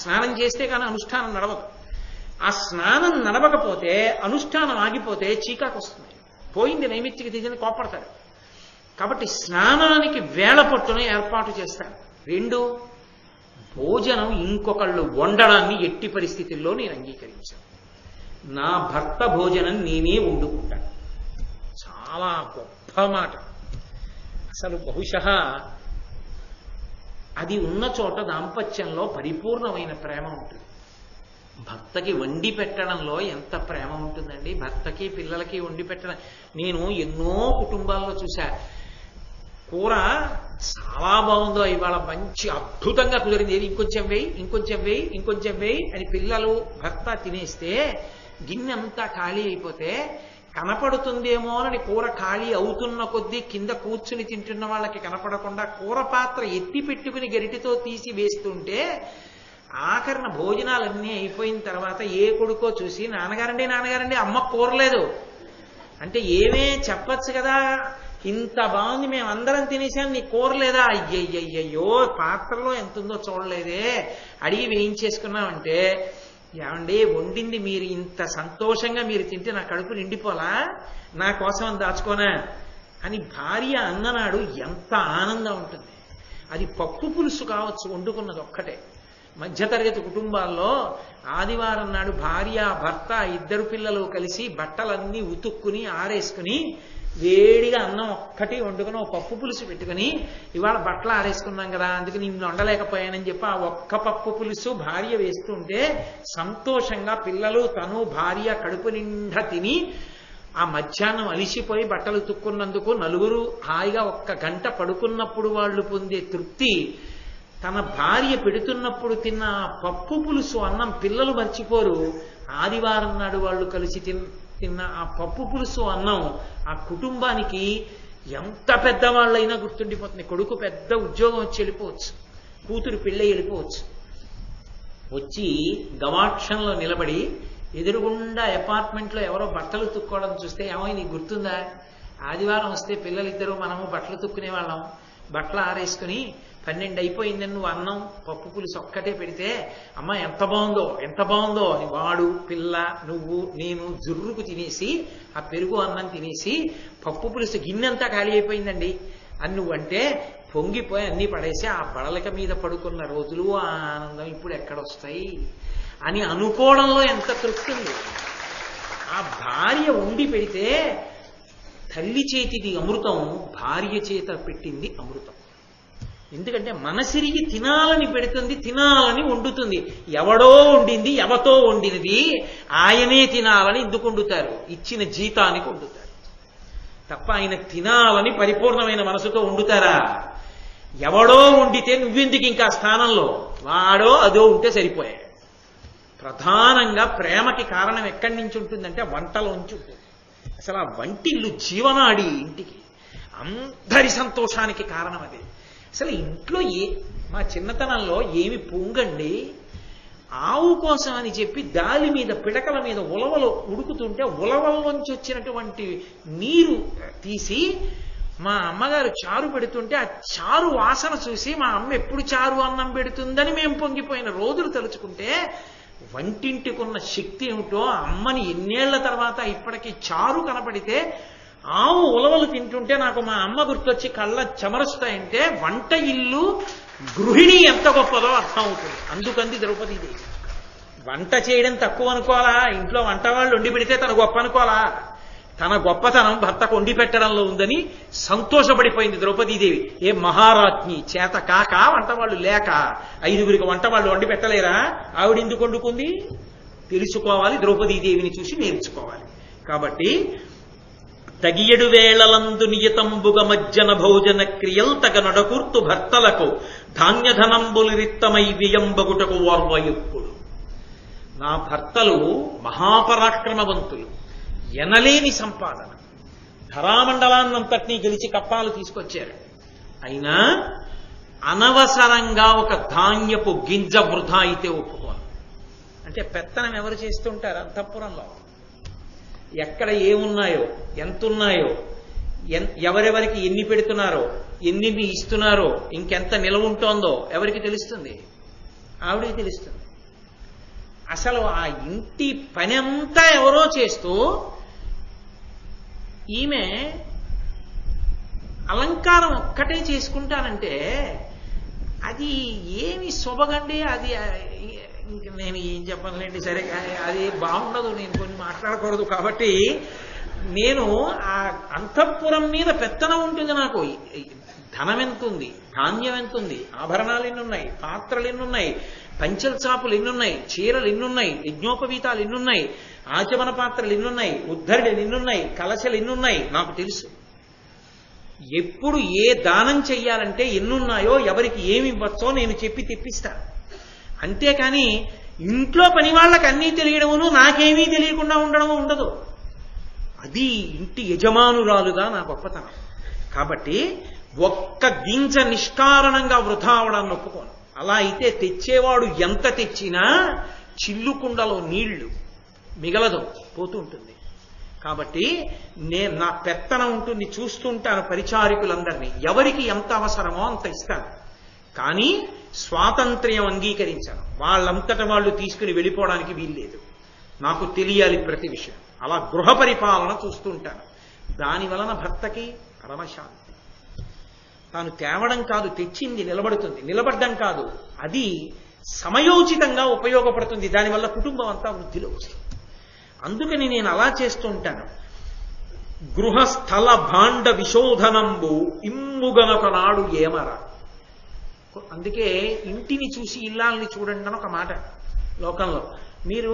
స్నానం చేస్తే కానీ అనుష్ఠానం నడవదు. ఆ స్నానం నడవకపోతే, అనుష్ఠానం ఆగిపోతే చీకాకు వస్తుంది. పోయింది నైమిత్తిక తిథిని కోపడతాడు. కాబట్టి స్నానానికి వేళ పట్టున ఏర్పాటు చేస్తాను. 2, భోజనం ఇంకొకళ్ళు వండడాన్ని ఎట్టి పరిస్థితుల్లో నేను అంగీకరించాను. నా భర్త భోజనం నేనే వండుకుంటాను. చాలా గొప్ప మాట. అసలు బహుశः అది ఉన్న చోట దాంపత్యంలో పరిపూర్ణమైన ప్రేమ ఉంటుంది. భర్తకి వండి పెట్టడంలో ఎంత ప్రేమ ఉంటుందండి. భర్తకి పిల్లలకి వండి పెట్టడం నేను ఎన్నో కుటుంబాల్లో చూశా. కూర చాలా బాగుందో, ఇవాళ మంచి అద్భుతంగా కుదిరింది, ఇంకొంచెం వేయి ఇంకొంచెం వేయి ఇంకొంచెం వేయి అని పిల్లలు భర్త తినేస్తే గిన్నె అంతా ఖాళీ అయిపోతే కనపడుతుందేమో అని కూర ఖాళీ అవుతున్న కొద్దీ కింద కూర్చుని తింటున్న వాళ్ళకి కనపడకుండా కూర పాత్ర ఎత్తి పెట్టుకుని గరిటితో తీసి వేస్తుంటే ఆఖరణ భోజనాలన్నీ అయిపోయిన తర్వాత ఏ కొడుకో చూసి నాన్నగారండి అమ్మ కూరలేదు అంటే ఏమే చెప్పచ్చు కదా, ఇంత బాగుంది మేమందరం తినేసాం నీ కూరలేదా, అయ్యయ్యయ్యో పాత్రలో ఎంత ఉందో చూడలేదే, అడిగి వేయించేసుకున్నామంటే ఏమండి వండింది మీరు ఇంత సంతోషంగా మీరు తింటే నా కడుపు నిండిపోలా, నా కోసం అని దాచుకోనా అని భార్య అన్ననాడు ఎంత ఆనందం ఉంటుంది. అది పప్పు పులుసు కావచ్చు, వండుకున్నది ఒక్కటే. మధ్యతరగతి కుటుంబాల్లో ఆదివారం నాడు భార్య భర్త ఇద్దరు పిల్లలు కలిసి బట్టలన్నీ ఉతుక్కుని ఆరేసుకుని వేడిగా అన్నం ఒక్కటి వండుకుని ఒక పప్పు పులుసు పెట్టుకుని ఇవాళ బట్టలు ఆరేసుకున్నాం కదా అందుకని నిన్ను వండలేకపోయానని చెప్పి ఆ ఒక్క పప్పు పులుసు భార్య వేస్తుంటే సంతోషంగా పిల్లలు తను భార్య కడుపు నిండా తిని ఆ మధ్యాహ్నం అలిసిపోయి బట్టలు ఉతుక్కున్నందుకు నలుగురు హాయిగా 1 గంట పడుకున్నప్పుడు వాళ్ళు పొందే తృప్తి, తన భార్య పెడుతున్నప్పుడు తిన్న పప్పు పులుసు అన్నం పిల్లలు మర్చిపోరు. ఆదివారం నాడు వాళ్ళు కలిసి తిన్న ఆ పప్పు పులుసు అన్నం ఆ కుటుంబానికి ఎంత పెద్దవాళ్ళైనా గుర్తుండిపోతుంది. కొడుకు పెద్ద ఉద్యోగం వచ్చి వెళ్ళిపోవచ్చు, కూతురు పెళ్ళి వెళ్ళిపోవచ్చు, వచ్చి గవాక్షంలో నిలబడి ఎదురుగుండా అపార్ట్మెంట్లో ఎవరో బట్టలు తుక్కోవడం చూస్తే ఏమైనా నీకు గుర్తుందా, ఆదివారం వస్తే పిల్లలిద్దరూ మనము బట్టలు తుక్కునే వాళ్ళం, బట్టలు ఆరేసుకుని 12 అయిపోయిందని నువ్వు అన్నం పప్పు పులుసు ఒక్కటే పెడితే అమ్మ ఎంత బాగుందో అని వాడు పిల్ల నువ్వు నేను జుర్రుకు తినేసి ఆ పెరుగు అన్నం తినేసి పప్పు పులుసు గిన్నెంతా ఖాళీ అయిపోయిందండి అని నువ్వంటే పొంగిపోయి అన్నీ పడేసి ఆ బడలక మీద పడుకున్న రోజులు ఆ ఆనందం ఇప్పుడు ఎక్కడొస్తాయి అని అనుకోవడంలో ఎంత తృప్తి ఉంది. ఆ భార్య ఉండి పెడితే తల్లి చేతిది అమృతం, భార్య చేత పెట్టింది అమృతం. ఎందుకంటే మనసిరిగి తినాలని పెడుతుంది, తినాలని వండుతుంది. ఎవడో వండింది ఎవతో వండినది ఆయనే తినాలని ఎందుకు వండుతారు, ఇచ్చిన జీతానికి వండుతారు తప్ప ఆయన తినాలని పరిపూర్ణమైన మనసుతో వండుతారా? ఎవడో వండితే నువ్వెందుకు ఇంకా స్థానంలో, వాడో అదో ఉంటే సరిపోయాయి. ప్రధానంగా ప్రేమకి కారణం ఎక్కడి నుంచి ఉంటుందంటే వంటలోంచి ఉంటుంది. అసలు ఆ వంటిల్లు జీవనాడి ఇంటికి అందరి సంతోషానికి కారణం అదే. అసలు ఇంట్లో మా చిన్నతనంలో ఏమి పొంగండి, ఆవు కోసం అని చెప్పి దాలి మీద పిడకల మీద ఉలవలు ఉడుకుతుంటే ఉలవల్లోంచి వచ్చినటువంటి నీరు తీసి మా అమ్మగారు చారు పెడుతుంటే ఆ చారు వాసన చూసి మా అమ్మ ఎప్పుడు చారు అన్నం పెడుతుందని మేము పొంగిపోయిన రోజులు తలుచుకుంటే వంటింటికున్న శక్తి ఏమిటో అమ్మని ఎన్నేళ్ల తర్వాత ఇప్పటికీ చారు కనపడితే ఆవు ఉలవలు తింటుంటే నాకు మా అమ్మ గుర్తొచ్చి కళ్ళ చెమరుస్తాయంటే వంట ఇల్లు గృహిణి ఎంత గొప్పదో అర్థం అవుతుంది. అందుకంది ద్రౌపదీదేవి. వంట చేయడం తక్కువ అనుకోవాలా, ఇంట్లో వంట వాళ్ళు వండి పెడితే తన గొప్ప అనుకోవాలా? తన గొప్పతనం భర్తకు వండి పెట్టడంలో ఉందని సంతోషపడిపోయింది ద్రౌపదీదేవి. ఏ మహారాజ్ఞి చేత కాక వంటవాళ్ళు లేక 5గురికి వంటవాళ్ళు వండి పెట్టలేరా? ఆవిడెందుకు వండుకుంది? తెలుసుకోవాలి, ద్రౌపదీదేవిని చూసి నేర్చుకోవాలి. కాబట్టి తగియడు వేళలందు నియతంబుగ మజ్జన భోజన క్రియల్ తగ నడకూర్తు భర్తలకు ధాన్యధనంబులు రిత్తమై వ్యయంబగుటకు వార్వయుప్పుడు. నా భర్తలు మహాపరాక్రమవంతులు, ఎనలేని సంపాదన, ధరామండలాన్నంతటినీ గెలిచి కప్పాలు తీసుకొచ్చారు. అయినా అనవసరంగా ఒక ధాన్యపు గింజ వృధా అయితే ఒప్పుకోను. అంటే పెత్తనం ఎవరు చేస్తుంటారు? అంతఃపురంలో ఎక్కడ ఏమున్నాయో, ఎంతున్నాయో, ఎవరెవరికి ఎన్ని పెడుతున్నారో, ఎన్ని ఇస్తున్నారో, ఇంకెంత నిలవ ఉంటోందో ఎవరికి తెలుస్తుంది? ఆవిడికి తెలుస్తుంది. అసలు ఆ ఇంటి పని అంతా ఎవరో చేస్తూ ఈమె అలంకారం ఒక్కటే చేసుకుంటానంటే అది ఏమి శుభగండి. అది నేను ఏం చెప్పనులేండి, సరే అది బాగుండదు, నేను కొన్ని మాట్లాడకూడదు. కాబట్టి నేను ఆ అంతఃపురం మీద పెత్తనం ఉంటుంది. నాకు ధనం ఎంతుంది, ధాన్యం ఎంతుంది, ఆభరణాలు ఎన్నున్నాయి, పాత్రలు ఎన్నున్నాయి, పంచల చాపులు ఎన్నున్నాయి, చీరలు ఎన్నున్నాయి, యజ్ఞోపవీతాలు ఎన్నున్నాయి, ఆచమన పాత్రలు ఎన్నున్నాయి, ఉద్ధరణలు ఎన్నున్నాయి, కలశలు ఎన్నున్నాయి నాకు తెలుసు. ఎప్పుడు ఏ దానం చెయ్యాలంటే ఎన్నున్నాయో, ఎవరికి ఏమి ఇవ్వచ్చో నేను చెప్పి తెప్పిస్తాను. అంతేకాని ఇంట్లో పని వాళ్ళకి అన్నీ తెలియడమును నాకేమీ తెలియకుండా ఉండడము ఉండదు. అది ఇంటి యజమానురాలుగా నా గొప్పతనం. కాబట్టి ఒక్క గింజ నిష్కారణంగా వృధా అవడాన్ని ఒప్పుకోను. అలా అయితే తెచ్చేవాడు ఎంత తెచ్చినా చిల్లుకుండలో నీళ్లు మిగలదు, పోతూ ఉంటుంది. కాబట్టి నేను నా పెత్తనం ఉంటుంది, చూస్తుంటాను పరిచారికులందరినీ, ఎవరికి ఎంత అవసరమో అంత ఇస్తాను. కానీ స్వాతంత్ర్యం అంగీకరించాను. వాళ్ళంతట వాళ్ళు తీసుకుని వెళ్ళిపోవడానికి వీల్లేదు. నాకు తెలియాలి ప్రతి విషయం. అలా గృహ పరిపాలన చూస్తుంటాను. దాని వలన భర్తకి పరమశాంతి. తాను తేవడం కాదు, తెచ్చింది నిలబడుతుంది. నిలబడ్డం కాదు, అది సమయోచితంగా ఉపయోగపడుతుంది. దానివల్ల కుటుంబం అంతా వృద్ధిలో వస్తుంది. అందుకని నేను అలా చేస్తూ ఉంటాను. గృహస్థల భాండ విశోధనంబు ఇమ్ముగనొక నాడు ఏమరా. అందుకే ఇంటిని చూసి ఇల్లాలని చూడండి అని ఒక మాట లోకంలో. మీరు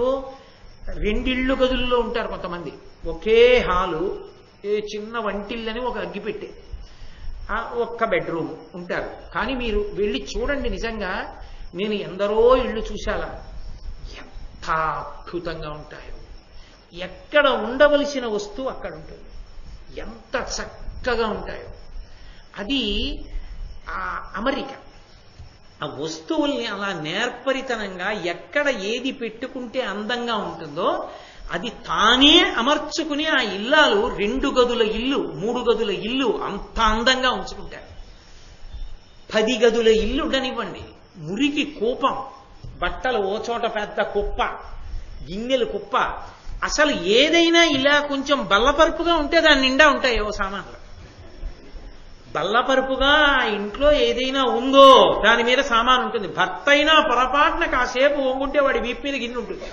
2 ఇళ్ళు గదుల్లో ఉంటారు కొంతమంది, ఒకే హాలు, చిన్న వంటిల్లని ఒక అగ్గిపెట్టే, ఒక్క బెడ్రూమ్ ఉంటారు. కానీ మీరు వెళ్ళి చూడండి, నిజంగా నేను ఎందరో ఇళ్ళు చూశాలా, ఎంత అద్భుతంగా ఉంటాయో. ఎక్కడ ఉండవలసిన వస్తువు అక్కడ ఉంటుంది, ఎంత చక్కగా ఉంటాయో. అది ఆ అమరిక. ఆ వస్తువుల్ని అలా నేర్పరితనంగా ఎక్కడ ఏది పెట్టుకుంటే అందంగా ఉంటుందో అది తానే అమర్చుకుని ఆ ఇల్లాలు 2 గదుల ఇల్లు, 3 గదుల ఇల్లు అంత అందంగా ఉంచుకుంటారు. 10 గదుల ఇల్లు ఉండనివ్వండి, మురికి కూపం, బట్టలు ఓ చోట పెద్ద కుప్ప, గిన్నెలు కుప్ప. అసలు ఏదైనా ఇలా కొంచెం బల్లపరుపుగా ఉంటే దాని నిండా ఉంటాయి ఓ సామాన్లు. బల్లపరుపుగా ఇంట్లో ఏదైనా ఉందో దాని మీద సామాన్ ఉంటుంది. భర్త అయినా పొరపాటున కాసేపు వంగుంటే వాడి వీపు మీద గిన్నె ఉంటుంది.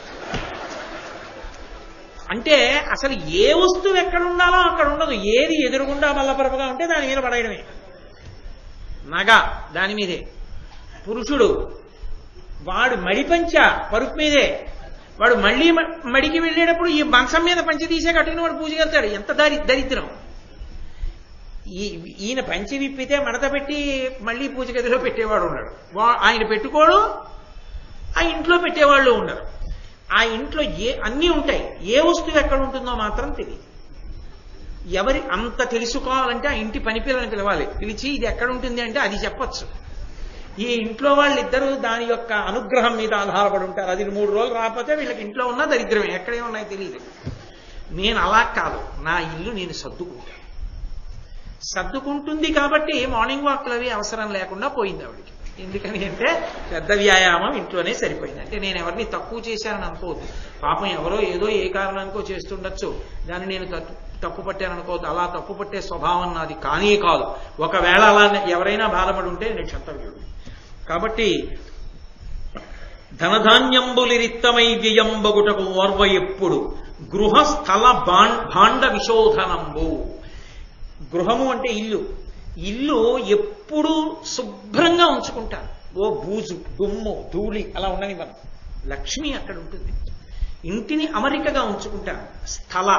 అంటే అసలు ఏ వస్తువు ఎక్కడ ఉండాలో అక్కడ ఉండదు. ఏది ఎదురుగుండా బల్లపరుపుగా ఉంటే దాని మీద పడేయడమే. నగ దాని మీదే. పురుషుడు వాడు మడిపంచ పరుపు మీదే. వాడు మళ్ళీ మడికి వెళ్ళేటప్పుడు ఈ మంచం మీద పంచి తీసే కట్టుకుని వాడు పూజ వెళ్తాడు. ఎంత దరిద్రం. ఈయన పంచి విప్పితే మడత పెట్టి మళ్ళీ పూజ గదిలో పెట్టేవాడు ఉన్నాడు. ఆయన పెట్టుకోడు, ఆ ఇంట్లో పెట్టేవాళ్ళు ఉండరు. ఆ ఇంట్లో అన్నీ ఉంటాయి, ఏ వస్తువు ఎక్కడ ఉంటుందో మాత్రం తెలియదు. ఎవరి అంత తెలుసుకోవాలంటే ఆ ఇంటి పని పిల్లని పిలవాలి. పిలిచి ఇది ఎక్కడ ఉంటుంది అంటే అది చెప్పచ్చు. ఈ ఇంట్లో వాళ్ళిద్దరూ దాని యొక్క అనుగ్రహం మీద ఆధారపడి ఉంటారు. అది 3 రోజులు రాకపోతే వీళ్ళకి ఇంట్లో ఉన్న దరిద్రమే, ఎక్కడే ఉన్నాయో తెలియదు. నేను అలా కాదు, నా ఇల్లు నేను సర్దుకుంటుంది కాబట్టి మార్నింగ్ వాక్లు అవి అవసరం లేకుండా పోయింది ఆవిడికి. ఎందుకని అంటే పెద్ద వ్యాయామం ఇంట్లోనే సరిపోయింది. అంటే నేను ఎవరిని తక్కువ చేశానని అనుకోవద్దు. పాపం ఎవరో ఏదో ఏ కారణానికో చేస్తుండొచ్చు, దాన్ని నేను తప్పు పట్టాననుకోవద్దు. అలా తప్పు పట్టే స్వభావం నాది కానీ కాదు. ఒకవేళ అలా ఎవరైనా బాధపడి ఉంటే నేను క్షంతవ్యుడు. కాబట్టి ధనధాన్యంబులిరిత్తమై వ్యయంబగుటకు ఓర్వ ఎప్పుడు గృహస్థల భాండ విశోధనంబు. గృహము అంటే ఇల్లు. ఇల్లు ఎప్పుడు శుభ్రంగా ఉంచుకుంటాను. ఓ బూజు దుమ్ము ధూళి అలా ఉండని మనం. లక్ష్మి అక్కడ ఉంటుంది. ఇంటిని అమరికగా ఉంచుకుంటాను. స్థల,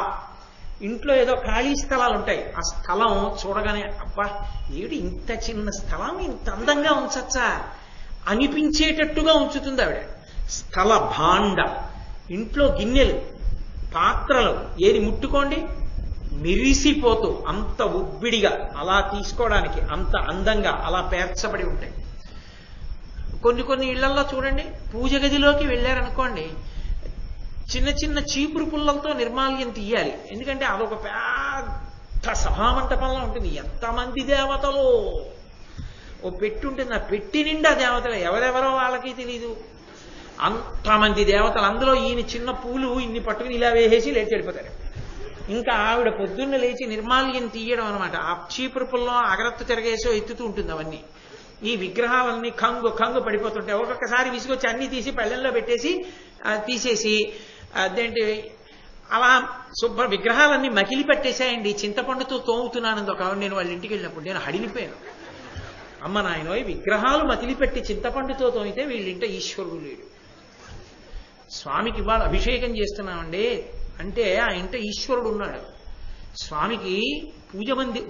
ఇంట్లో ఏదో ఖాళీ స్థలాలు ఉంటాయి. ఆ స్థలం చూడగానే అబ్బా ఏమిటి ఇంత చిన్న స్థలం ఇంత అందంగా ఉంచచ్చా అనిపించేటట్టుగా ఉంచుతుంది ఆవిడ. స్థల భాండ, ఇంట్లో గిన్నెలు పాత్రలు ఏది ముట్టుకోండి మిరిసిపోతూ అంత ఉబ్బిడిగా అలా తీసుకోవడానికి అంత అందంగా అలా పేర్చబడి ఉంటాయి. కొన్ని ఇళ్లల్లో చూడండి, పూజ గదిలోకి వెళ్ళారనుకోండి చిన్న చిన్న చీపురు పుల్లలతో నిర్మాల్యం తీయాలి. ఎందుకంటే అదొక పెద్ద సభామంటపంలో ఉంటుంది. ఎంతమంది దేవతలు ఓ పెట్టి ఉంటుంది. ఆ పెట్టి నిండా దేవతలు, ఎవరెవరో వాళ్ళకి తెలీదు. అంతమంది దేవతలు, అందులో ఈయన చిన్న పూలు ఇన్ని పట్టుకుని ఇలా వేసేసి లేచి వెళ్ళిపోతారు. ఇంకా ఆవిడ పొద్దున్న లేచి నిర్మాల్యం తీయడం అనమాట. ఆ చీపురు పుల్లో అగరత్తు తిరగేసో ఎత్తుతూ ఉంటుంది. అవన్నీ ఈ విగ్రహాలన్నీ కంగు పడిపోతుంటాయి. ఒక్కొక్కసారి విసుగొచ్చి అన్ని తీసి పళ్ళెల్లో పెట్టేసి తీసేసి అదేంటి అలా విగ్రహాలన్నీ మకిలి పట్టేశాయండి. చింతపండుతో తోముతున్నాను ఒక నేను వాళ్ళ ఇంటికి వెళ్ళినప్పుడు నేను హడిలిపోయాను. అమ్మ నాయనో విగ్రహాలు మకిలి పెట్టి చింతపండుతో తోమితే వీళ్ళింట ఈశ్వరుడు లేడు. స్వామికి ఇవాళ అభిషేకం చేస్తున్నామండి అంటే ఆ ఇంట ఈశ్వరుడు ఉన్నాడు. స్వామికి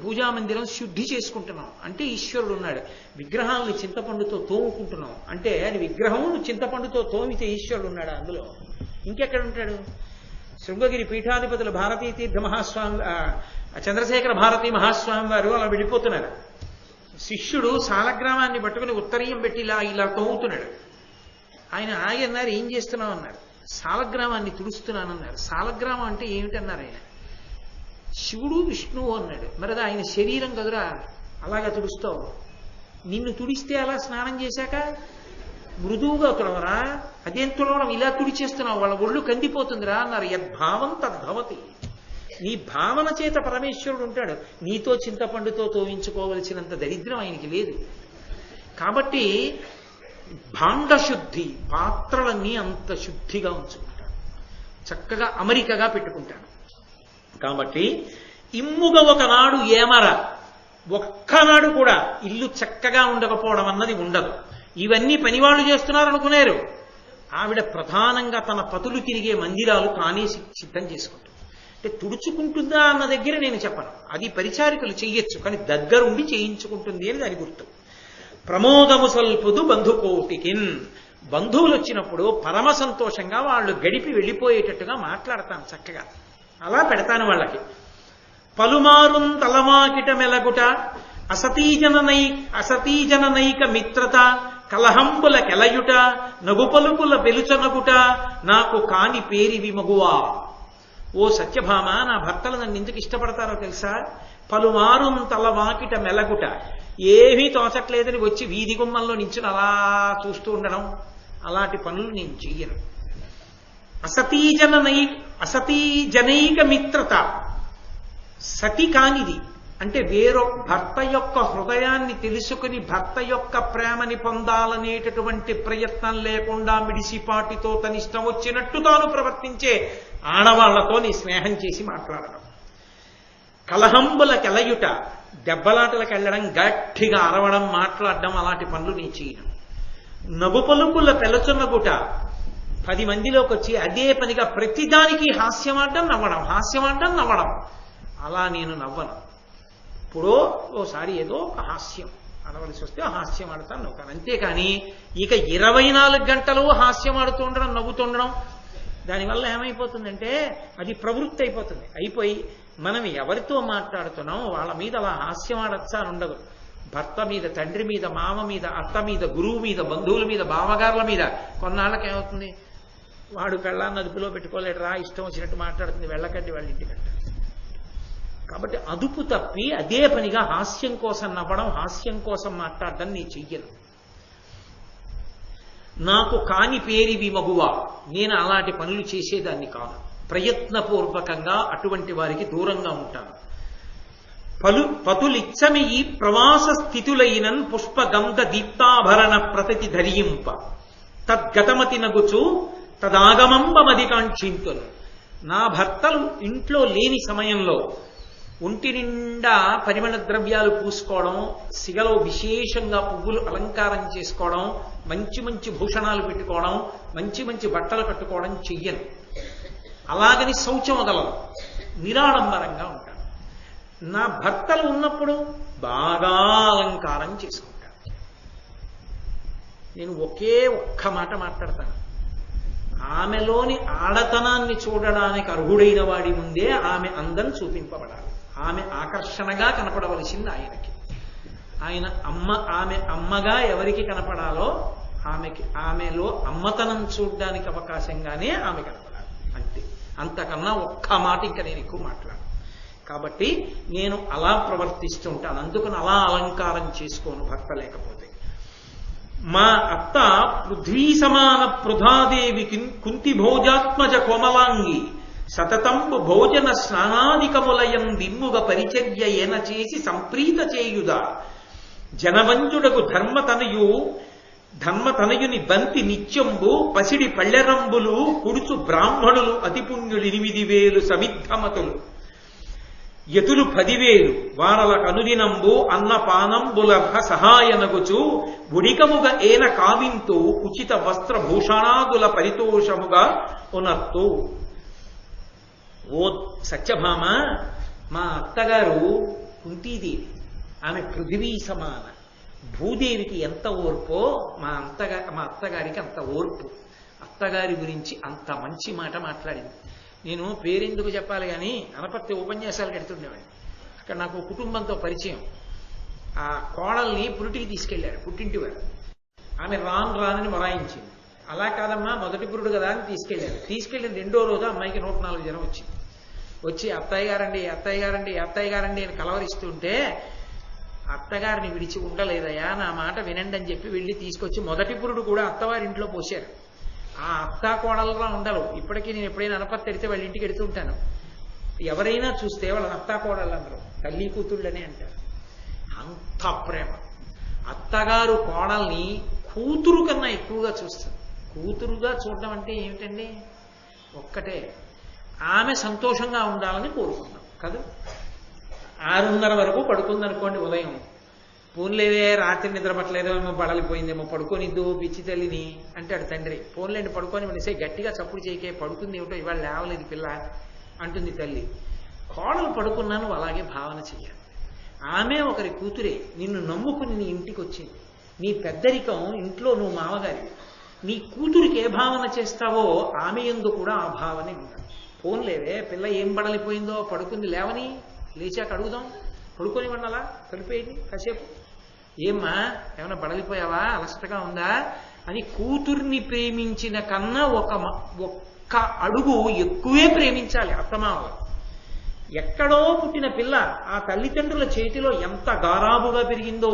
పూజా మందిరం శుద్ధి చేసుకుంటున్నాం అంటే ఈశ్వరుడు ఉన్నాడు. విగ్రహాలను చింతపండుతో తోముకుంటున్నాం అంటే అది విగ్రహం చింతపండుతో తోమితే ఈశ్వరుడు ఉన్నాడు అందులో. ఇంకెక్కడ ఉంటాడు? శృంగగిరి పీఠాధిపతులు భారతీ తీర్థ మహాస్వామి చంద్రశేఖర భారతీ మహాస్వామి వారు అలా వెళ్ళిపోతున్నారు. శిష్యుడు సాలగ్రామాన్ని పట్టుకుని ఉత్తరీయం పెట్టి ఇలా తోముతున్నాడు. ఆయన అన్నారు ఏం చేస్తున్నావు అన్నారు. సాలగ్రామాన్ని తుడుస్తున్నానన్నారు. సాలగ్రామం అంటే ఏమిటన్నారు ఆయన. శివుడు విష్ణువు అన్నాడు. మరి అది ఆయన శరీరం కదురా, అలాగా తుడుస్తావు. నిన్ను తుడిస్తే అలా స్నానం చేశాక మృదువుగా తుడవరా, అదేం తుడవడం ఇలా తుడిచేస్తున్నావు, వాళ్ళ ఒళ్ళు కందిపోతుందిరా అన్నారు. యద్భావం తద్భవతి. నీ భావన చేత పరమేశ్వరుడు ఉంటాడు. నీతో చింతపండుతో తోవించుకోవలసినంత దరిద్రం ఆయనకి లేదు. కాబట్టి భాండ శుద్ధి, పాత్రలన్నీ అంత శుద్ధిగా ఉంచుకుంటాడు, చక్కగా అమరికగా పెట్టుకుంటాడు. కాబట్టి ఇమ్ముగా ఒకనాడు ఏమర, ఒక్కనాడు కూడా ఇల్లు చక్కగా ఉండకపోవడం అన్నది ఉండదు. ఇవన్నీ పనివాళ్లు చేస్తున్నారు అనుకున్నారు. ఆవిడ ప్రధానంగా తన పతులు తిరిగే మందిరాలు తానే సిద్ధం చేసుకుంటుంది. అంటే తుడుచుకుంటుందా అన్న దగ్గర నేను చెప్పను, అది పరిచారికలు చెయ్యొచ్చు, కానీ దగ్గరుండి చేయించుకుంటుంది అని దాని గుర్తు. ప్రమోదము సల్పుదు బంధుకోటికిన్, బంధువులు వచ్చినప్పుడు పరమ సంతోషంగా వాళ్ళు గడిపి వెళ్ళిపోయేటట్టుగా మాట్లాడతాను చక్కగా, అలా పెడతాను వాళ్ళకి. పలుమారుం తలమాకిట మెలగుట అసతీజననైక మిత్రత కలహంబుల కెలయుట నగుపలుకుల పెలుచనగుట నాకు కాని పేరి విమగువా. ఓ సత్యభామ, నా భర్తలు నన్ను ఎందుకు ఇష్టపడతారో తెలుసా? పలుమారుం తలవాకిట మెలగుట, ఏమీ తోచట్లేదని వచ్చి వీధి గుమ్మంలో నించుని అలా చూస్తూ ఉండడం, అలాంటి పనులు నేను చెయ్యను. అసతీజనైక మిత్రత, సతి కానిది అంటే వేరొక భర్త యొక్క హృదయాన్ని తెలుసుకుని భర్త యొక్క ప్రేమని పొందాలనేటటువంటి ప్రయత్నం లేకుండా మిడిసిపాటితో తనిష్టం వచ్చినట్టు తాను ప్రవర్తించే ఆడవాళ్లతో నీ స్నేహం చేసి మాట్లాడడం. కలహంబుల కెలయుట, దెబ్బలాటలకు వెళ్ళడం, గట్టిగా అరవడం, మాట్లాడడం, అలాంటి పనులు నేను చేయను. నవ్వు పలుకుల పెలచున్నగుట, 10 మందిలోకి వచ్చి అదే పనిగా ప్రతిదానికి హాస్యమాడడం నవ్వడం, అలా నేను నవ్వను. ఇప్పుడు ఓసారి ఏదో ఒక హాస్యం అనవలసి వస్తే హాస్యం ఆడతాను, నవ్వుతాను, అంతేకాని ఇక 24 గంటలు హాస్యం ఆడుతూ ఉండడం, నవ్వుతుండడం, దానివల్ల ఏమైపోతుందంటే అది ప్రవృత్తి అయిపోతుంది. అయిపోయి మనం ఎవరితో మాట్లాడుతున్నాం వాళ్ళ మీద అలా హాస్యం ఆడచ్చా అని ఉండదు. భర్త మీద, తండ్రి మీద, మామ మీద, అత్త మీద, గురువు మీద, బంధువుల మీద, బావగారుల మీద కొన్నాళ్ళకి ఏమవుతుంది, వాడు కళ్ళాన్ని అదుపులో పెట్టుకోలేడు రా, ఇష్టం వచ్చినట్టు మాట్లాడుతుంది, వెళ్ళకండి వాళ్ళ ఇంటికంట. కాబట్టి అదుపు తప్పి అదే పనిగా హాస్యం కోసం నవ్వడం, హాస్యం కోసం మాట్లాడడం నేను చెయ్యను. నాకు కాని పేరివి మగువా, నేను అలాంటి పనులు చేసేదాన్ని కాదు. ప్రయత్నపూర్వకంగా అటువంటి వారికి దూరంగా ఉంటాను. పతులిచ్చమి ఈ ప్రవాస స్థితులైనన్ పుష్పగంధ దీప్తాభరణ ప్రతతి ధరింప తద్గతమతి నగుచు తదాగమంబమది కాంక్షింతును. నా భర్తలు ఇంట్లో లేని సమయంలో ఒంటి నిండా పరిమళ ద్రవ్యాలు పూసుకోవడం, సిగలో విశేషంగా పువ్వులు అలంకారం చేసుకోవడం, మంచి మంచి భూషణాలు పెట్టుకోవడం, మంచి మంచి బట్టలు కట్టుకోవడం చెయ్యను. అలాగని శౌచం వదలదు, నిరాడంబరంగా ఉంటాను. నా భర్తలు ఉన్నప్పుడు బాగా అలంకారం చేసుకుంటాను. నేను ఒక్క మాట మాట్లాడతాను. ఆమెలోని ఆడతనాన్ని చూడడానికి అర్హుడైన వాడి ముందే ఆమె అందం చూపింపబడాలి. ఆమె ఆకర్షణగా కనపడవలసింది ఆయనకి. ఆమె అమ్మగా ఎవరికి కనపడాలో ఆమెలో అమ్మతనం చూడడానికి అవకాశంగానే ఆమె కనపడాలి. అంతే, అంతకన్నా ఒక్క మాట ఇంకా నేను ఎక్కువ మాట్లాడు. కాబట్టి నేను అలా ప్రవర్తిస్తుంటాను. అందుకని అలా అలంకారం చేసుకోను భర్త లేకపోతే. మా అత్త పృథ్వీ సమాన పృథాదేవి కుంతి భోజాత్మజ కోమలాంగి సతతంబు భోజన స్నానాదికములయం దిమ్ముగ పరిచర్య ఏన చేసి సంప్రీత చేయుదా జనవంజుడకు ధర్మతనయుని బంతి నిత్యంబు పసిడి పళ్ళెరంబులు కుడుచు బ్రాహ్మణులు అతిపుణ్యులు 8,000 సమిద్ధమతులు యతులు 10,000 వారల కనుదినంబు అన్నపానంబులర్హ సహాయనగుచు బుడికముగ ఏన కావింతు ఉచిత వస్త్రభూషణాదుల పరితోషముగా ఉనర్తు. ఓ సత్యభామ, మా అత్తగారు కుంతీదేవి, ఆమె పృథివీ సమాన. భూదేవికి ఎంత ఓర్పో మా అత్తగారికి అంత ఓర్పు. అత్తగారి గురించి అంత మంచి మాట మాట్లాడింది. నేను పేరెందుకు చెప్పాలి కానీ అనపర్తి ఉపన్యాసాలు కడుతుండేవాడిని. అక్కడ నాకు కుటుంబంతో పరిచయం. ఆ కోడల్ని పురిటికి తీసుకెళ్లారు, పుట్టింటి వారు. ఆమె రానని మొరాయించింది. అలా కాదమ్మా, మొదటి పురుడు కదా అని తీసుకెళ్ళిన 2వ రోజు అమ్మాయికి 104 జ్వరం వచ్చింది. వచ్చి అత్తయ్య గారండి అని కలవరిస్తుంటే, అత్తగారిని విడిచి ఉండలేదయా, నా మాట వినండి అని చెప్పి వెళ్ళి తీసుకొచ్చి మొదటి పురుడు కూడా అత్తవారింట్లో పోశారు. ఆ అత్తా కోడలుగా ఉండరు. ఇప్పటికీ నేను ఎప్పుడైనా అనపర్తి ఎడితే వాళ్ళ ఇంటికి ఎడుతుంటాను. ఎవరైనా చూస్తే వాళ్ళని అత్తా కోడళ్ళు అందరూ తల్లి కూతుళ్ళని అంటారు. అంత ప్రేమ. అత్తగారు కోడల్ని కూతురు కన్నా ఎక్కువగా చూస్తారు. కూతురుగా చూడడం అంటే ఏమిటండి? ఒక్కటే, ఆమె సంతోషంగా ఉండాలని కోరుకుంటాం కదా. 6:30 వరకు పడుకుందనుకోండి ఉదయం, పోన్లేదే రాత్రి నిద్ర పట్టలేదో, ఏమో బడలిపోయిందేమో, పడుకోనిద్దు పిచ్చి తల్లిని అంటాడు తండ్రి. పోన్లేండి పడుకొని మనిసే, గట్టిగా చప్పుడు చేయకే, పడుకుంది ఏమిటో ఇవాళ లేవలేదు పిల్ల అంటుంది తల్లి. కోడలు పడుకున్నా నువ్వు అలాగే భావన చెయ్యాలి. ఆమె ఒకరి కూతురే, నిన్ను నమ్ముకుని నీ ఇంటికి వచ్చింది. నీ పెద్దరికం ఇంట్లో నువ్వు మామగారి. నీ కూతురికి ఏ భావన చేస్తావో ఆమె యందు కూడా ఆ భావనే ఉండాలి. పోన్లేవే పిల్ల ఏం బడలిపోయిందో, పడుకుంది, లేవని లేచాక అడుగుదాం, పడుకొని వండాలా, కలిపేయండి కాసేపు. ఏమ్మా ఏమైనా బడలిపోయావా, అలసటగా ఉందా అని కూతుర్ని ప్రేమించిన కన్నా ఒక్క అడుగు ఎక్కువే ప్రేమించాలి అత్తమామలు. ఎక్కడో పుట్టిన పిల్ల ఆ తల్లిదండ్రుల చేతిలో ఎంత గారాబుగా పెరిగిందో,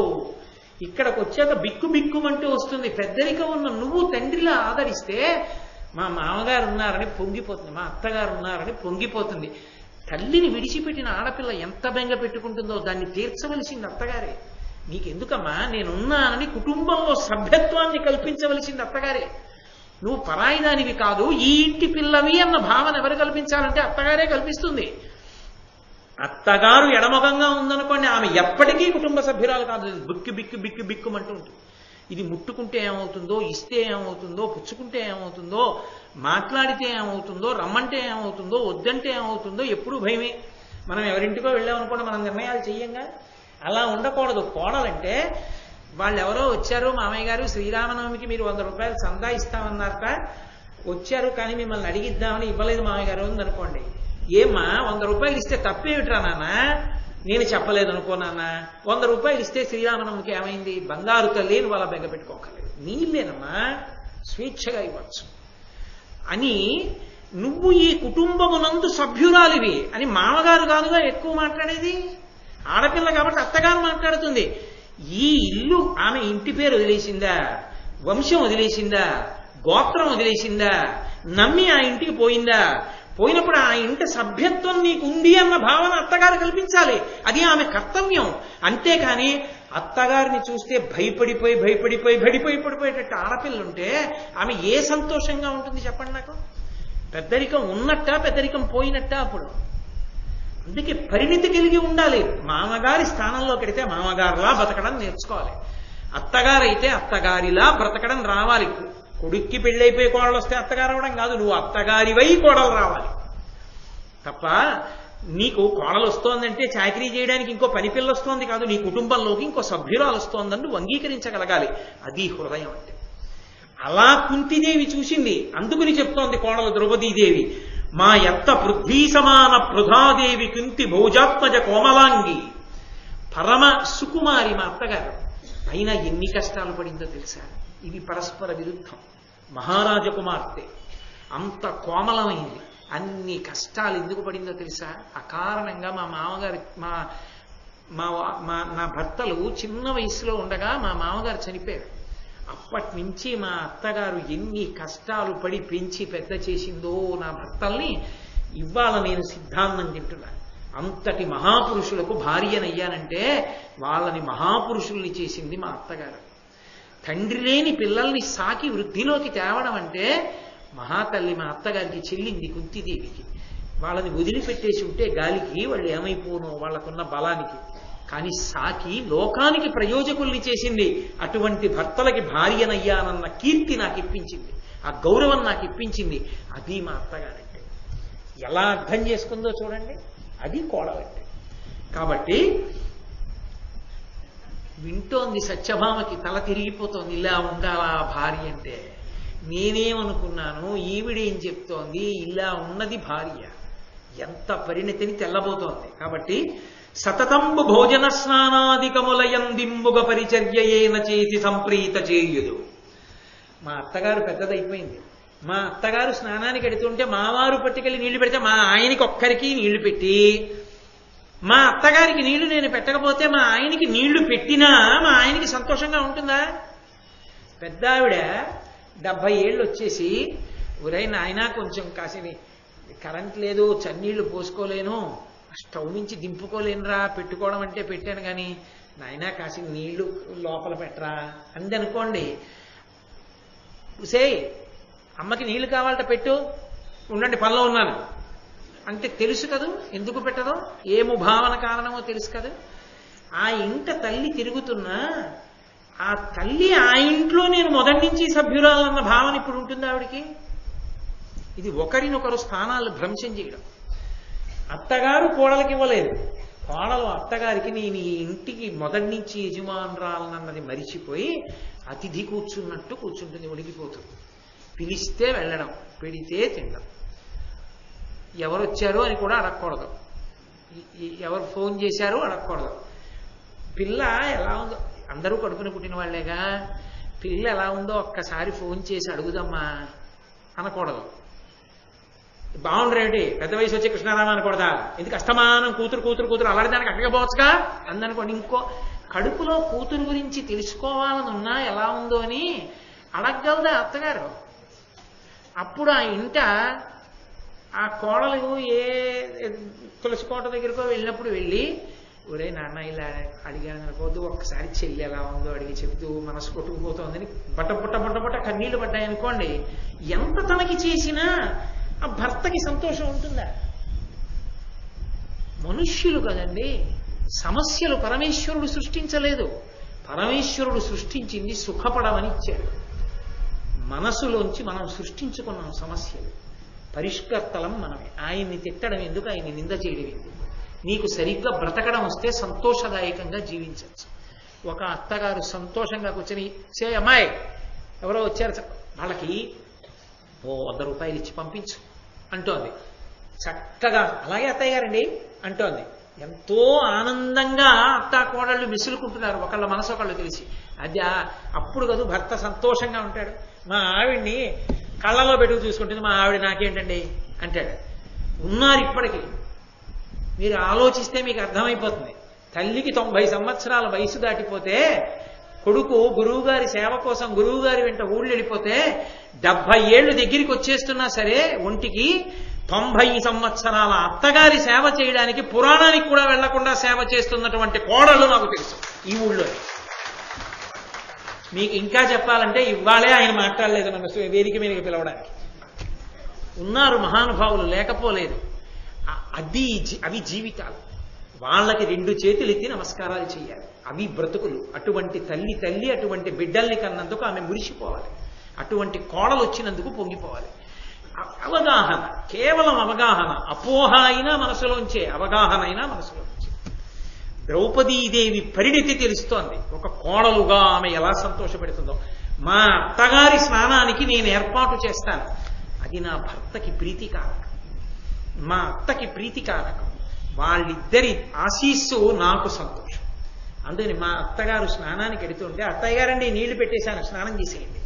ఇక్కడికి వచ్చాక బిక్కుమంటూ వస్తుంది. పెద్దరికం ఉన్న నువ్వు తండ్రిలా ఆదరిస్తే మా మామగారు ఉన్నారని పొంగిపోతుంది, మా అత్తగారు ఉన్నారని పొంగిపోతుంది. తల్లిని విడిచిపెట్టిన ఆడపిల్ల ఎంత బెంగ పెట్టుకుంటుందో దాన్ని తీర్చవలసింది అత్తగారే. నీకెందుకమ్మా, నేనున్నానని కుటుంబంలో సభ్యత్వాన్ని కల్పించవలసింది అత్తగారే. నువ్వు పరాయిదానివి కాదు, ఈ ఇంటి పిల్లవి అన్న భావన ఎవరు కల్పించాలంటే అత్తగారే కల్పిస్తుంది. అత్తగారు ఎడమొగంగా ఉందనుకోండి, ఆమె ఎప్పటికీ కుటుంబ సభ్యురాలు కాదు. బిక్కుమంటూ ఉంటుంది. ఇది ముట్టుకుంటే ఏమవుతుందో, ఇస్తే ఏమవుతుందో, పుచ్చుకుంటే ఏమవుతుందో, మాట్లాడితే ఏమవుతుందో, రమ్మంటే ఏమవుతుందో, వద్దంటే ఏమవుతుందో ఎప్పుడూ భయమే. మనం ఎవరింటికో వెళ్ళామనుకోండి, మనం నిర్ణయాలు చెయ్యంగా. అలా ఉండకూడదు. కోడలంటే వాళ్ళు ఎవరో వచ్చారు, మామయ్య గారు శ్రీరామనవమికి మీరు 100 రూపాయలు సందా ఇస్తామన్నారట, వచ్చారు కానీ మిమ్మల్ని అడిగిద్దామని ఇవ్వలేదు మామయ్య గారు ఉందనుకోండి. ఏమ్మా 100 రూపాయలు ఇస్తే తప్పేమిట్రా నాన్న, నేను చెప్పలేదు అనుకో నాన్న, 100 రూపాయలు ఇస్తే శ్రీరామనవమికి ఏమైంది, బంగారు తల్లి వాళ్ళ బెంగ పెట్టుకోకలేదు, నీళ్ళేనమ్మా స్వేచ్ఛగా ఇవ్వచ్చు అని. నువ్వు ఈ కుటుంబమునందు సభ్యురాలివి అని మామగారు కాదుగా ఎక్కువ మాట్లాడేది, ఆడపిల్ల కాబట్టి అత్తగారు మాట్లాడుతుంది. ఈ ఇల్లు ఆమె ఇంటి పేరు వదిలేసిందా, వంశం వదిలేసిందా, గోత్రం వదిలేసిందా, నమ్మి ఆ ఇంటికి పోయిందా? పోయినప్పుడు ఆ ఇంటి సభ్యత్వం నీకు ఉంది అన్న భావన అత్తగారు కల్పించాలి. అది ఆమె కర్తవ్యం. అంతేకాని అత్తగారిని చూస్తే భయపడిపోయేటట్టు ఆడపిల్లుంటే ఆమె ఏ సంతోషంగా ఉంటుంది చెప్పండి నాకు? పెద్దరికం ఉన్నట్ట, పెద్దరికం పోయినట్ట అప్పుడు. అందుకే పరిణితి కలిగి ఉండాలి. మామగారి స్థానంలో పెడితే మామగారిలా బతకడం నేర్చుకోవాలి. అత్తగారైతే అత్తగారిలా బ్రతకడం రావాలి. కొడుక్కి పెళ్ళైపోయి కోడలు వస్తే అత్తగారు అవడం కాదు, నువ్వు అత్తగారివై కోడలు రావాలి తప్ప నీకు కోడలు వస్తోందంటే చాకరీ చేయడానికి ఇంకో పని పిల్ల వస్తోంది కాదు, నీ కుటుంబంలోకి ఇంకో సభ్యురాలు వస్తోందని నువ్వు అంగీకరించగలగాలి. అది హృదయం అంటే. అలా కుంతిదేవి చూసింది. అందుకుని చెప్తోంది కోడలు ద్రౌపదీదేవి, మా యత్త పృథ్వీ సమాన పృథాదేవి కుంతి భోజాత్మజ కోమలాంగి. పరమ సుకుమారి మా అత్తగారు. అయినా ఎన్ని కష్టాలు పడిందో తెలుసా? ఇవి పరస్పర విరుద్ధం. మహారాజ కుమార్తె అంత కోమలమైంది. అన్ని కష్టాలు ఎందుకు పడిందో తెలుసా? అకారణంగా మా మామగారు నా భర్తలు చిన్న వయసులో ఉండగా మా మామగారు చనిపోయారు. అప్పటి నుంచి మా అత్తగారు ఎన్ని కష్టాలు పడి పెంచి పెద్ద చేసిందో నా భర్తల్ని. ఇవాళ నేను సిద్ధాంతం తింటున్నాను. అంతటి మహాపురుషులకు భార్యనయ్యానంటే వాళ్ళని మహాపురుషుల్ని చేసింది మా అత్తగారు. తండ్రి లేని పిల్లల్ని సాకి వృద్ధిలోకి తేవడం అంటే మహాతల్లి మా అత్తగారికి చెల్లింది కుంతిదేవికి. వాళ్ళని వదిలిపెట్టేసి ఉంటే గాలికి వాళ్ళు ఏమైపోనో వాళ్ళకున్న బలానికి. కానీ సాకి లోకానికి ప్రయోజకుల్ని చేసింది. అటువంటి భర్తలకి భార్యనయ్యానన్న కీర్తి నాకు ఇప్పించింది, ఆ గౌరవం నాకు ఇప్పించింది. అది మా అత్తగారంటే. ఎలా అర్థం చేసుకుందో చూడండి. అది కోడలంటే. కాబట్టి వింటోంది సత్యభామకి, తల తిరిగిపోతోంది. ఇలా ఉండాలా భార్య అంటే? నేనేమనుకున్నాను, ఈవిడేం చెప్తోంది, ఇలా ఉన్నది భార్య. ఎంత పరిణతిని తెల్లబోతోంది. కాబట్టి సతతంబు భోజన స్నానాదికములయందింబుగ పరిచర్యయేన చేతి సంప్రీత చేయుదు. మా అత్తగారు పెద్దదైపోయింది. మా అత్తగారు స్నానానికి ఎడుతుంటే మావారు పట్టుకెళ్ళి నీళ్లు పెడితే మా ఆయనకి ఒక్కరికి నీళ్లు పెట్టి, మా అత్తగారికి నీళ్లు నేను పెట్టకపోతే మా ఆయనకి నీళ్లు పెట్టినా మా ఆయనకి సంతోషంగా ఉంటుందా? పెద్ద ఆవిడ 70 ఏళ్ళు వచ్చేసి, ఒరేయ్ నాయనా కొంచెం కాసిని కరెంట్ లేదు, చన్నీళ్లు పోసుకోలేను, స్టవ్ నుంచి దింపుకోలేనురా, పెట్టుకోవడం అంటే పెట్టాను కానీ నాయనా కాసి నీళ్లు లోపల పెట్టరా అంది అనుకోండి. ఉసే అమ్మకి నీళ్లు కావాలట, పెట్టు, ఉండండి పనిలో ఉన్నాను అంటే తెలుసు కదూ ఎందుకు పెట్టదో, ఏ ముభావన కారణమో తెలుసు కదా. ఆ ఇంట తల్లి తిరుగుతున్నా ఆ తల్లి ఆ ఇంట్లో నేను మొదటి నుంచి సభ్యురాలన్న భావన ఇప్పుడు ఉంటుంది ఆవిడికి. ఇది ఒకరినొకరు స్థానాలు భ్రంశం చేయడం. అత్తగారు కోడలకి ఇవ్వలేదు, కోడలు అత్తగారికి నేను ఈ ఇంటికి మొదటి నుంచి యజమానురాలన్నది మరిచిపోయి అతిథి కూర్చున్నట్టు కూర్చుంటుంది, ఒడిగిపోతుంది. పిలిస్తే వెళ్ళడం, పెడితే తినడం. ఎవరు వచ్చారు అని కూడా అడగకూడదు, ఎవరు ఫోన్ చేశారు అడగకూడదు. పిల్ల ఎలా ఉందో, అందరూ కడుపున పుట్టిన వాళ్లేగా, పిల్ల ఎలా ఉందో ఒక్కసారి ఫోన్ చేసి అడుగుదమ్మా అనకూడదు. బాగుండ్రేమిటి పెద్ద వయసు వచ్చే కృష్ణారామ అనకూడదా? ఎందుకు అస్తమానం కూతురు కూతురు కూతురు అలాంటి దానికి అక్కకపోవచ్చుగా అందనుకోండి. ఇంకో కడుపులో కూతురు గురించి తెలుసుకోవాలని ఉన్నా ఎలా ఉందో అని అడగగలదా అత్తగారు? అప్పుడు ఆ ఇంట ఆ కోడలు ఏ తులసికోట దగ్గరకో వెళ్ళినప్పుడు వెళ్ళి, ఒరే నాన్న ఇలా అడిగాను అనుకోవద్దు, ఒక్కసారి చెల్లి ఎలా ఉందో అడిగి చెప్తూ మనసు కొట్టుకుపోతోందని బట్ట కన్నీళ్లు పడ్డాయి అనుకోండి. ఎంత తనకి చేసినా ఆ భర్తకి సంతోషం ఉంటుందా? మనుష్యులు కదండి, సమస్యలు పరమేశ్వరుడు సృష్టించలేదు. పరమేశ్వరుడు సృష్టించింది సుఖపడమని ఇచ్చాడు. మనసులోంచి మనం సృష్టించుకున్నాం సమస్యలు. పరిష్కర్తలం మనమే. ఆయన్ని తిట్టడం ఎందుకు, ఆయన్ని నింద చేయడం ఎందుకు? నీకు సరిగ్గా బ్రతకడం వస్తే సంతోషదాయకంగా జీవించవచ్చు. ఒక అత్తగారు సంతోషంగా కూర్చొని, సే అమ్మాయి ఎవరో వచ్చారు వాళ్ళకి 100 రూపాయలు ఇచ్చి పంపించు అంటోంది. చక్కగా అలాగే అత్తయ్య గారండి అంటోంది. ఎంతో ఆనందంగా అత్త కోడళ్ళు మిసులుకుంటున్నారు, ఒకళ్ళ మనసు ఒకళ్ళు తెలిసి. అది అప్పుడు కదా భర్త సంతోషంగా ఉంటాడు. మా ఆవిడ్ని కళ్ళలో పెట్టుకు చూసుకుంటుంది, మా ఆవిడ నాకేంటండి అంటాడు. ఉన్నారు ఇప్పటికీ. మీరు ఆలోచిస్తే మీకు అర్థమైపోతుంది. తల్లికి 90 సంవత్సరాల వయసు దాటిపోతే కొడుకు గురువుగారి సేవ కోసం గురువుగారి వెంట ఊళ్ళు వెళ్ళిపోతే 70 ఏళ్ళు దగ్గరికి వచ్చేస్తున్నా సరే ఒంటికి 90 సంవత్సరాల అత్తగారి సేవ చేయడానికి పురాణానికి కూడా వెళ్లకుండా సేవ చేస్తున్నటువంటి కోడలు నాకు తెలుసు ఈ ఊళ్ళో. మీకు ఇంకా చెప్పాలంటే ఇవాళే ఆయన మాట్లాడలేదు నన్ను వేదిక మీదకి పిలవడానికి. ఉన్నారు మహానుభావులు, లేకపోలేదు. అవి జీవితాలు. వాళ్ళకి 2 చేతులు ఎత్తి నమస్కారాలు చేయాలి. అవి బ్రతుకులు. అటువంటి తల్లి అటువంటి బిడ్డల్ని కన్నందుకు ఆమె మురిసిపోవాలి. అటువంటి కోడలు వచ్చినందుకు పొంగిపోవాలి. అవగాహన, కేవలం అవగాహన, అపోహ అయినా మనసులోంచే, అవగాహన అయినా మనసులోంచే. ద్రౌపదీదేవి పరిణితి తెలుస్తోంది. ఒక కోడలుగా ఆమె ఎలా సంతోషపెడుతుందో. మా అత్తగారి స్నానానికి నేను ఏర్పాటు చేస్తాను, అది నా భర్తకి ప్రీతికారకం, మా అత్తకి ప్రీతికారకం, వాళ్ళిద్దరి ఆశీస్సు నాకు సంతోషం. అందుకని మా అత్తగారు స్నానానికి వెడుతుంటే, అత్తయ్య గారండి నీళ్లు పెట్టేశాను స్నానం చేసేయండి,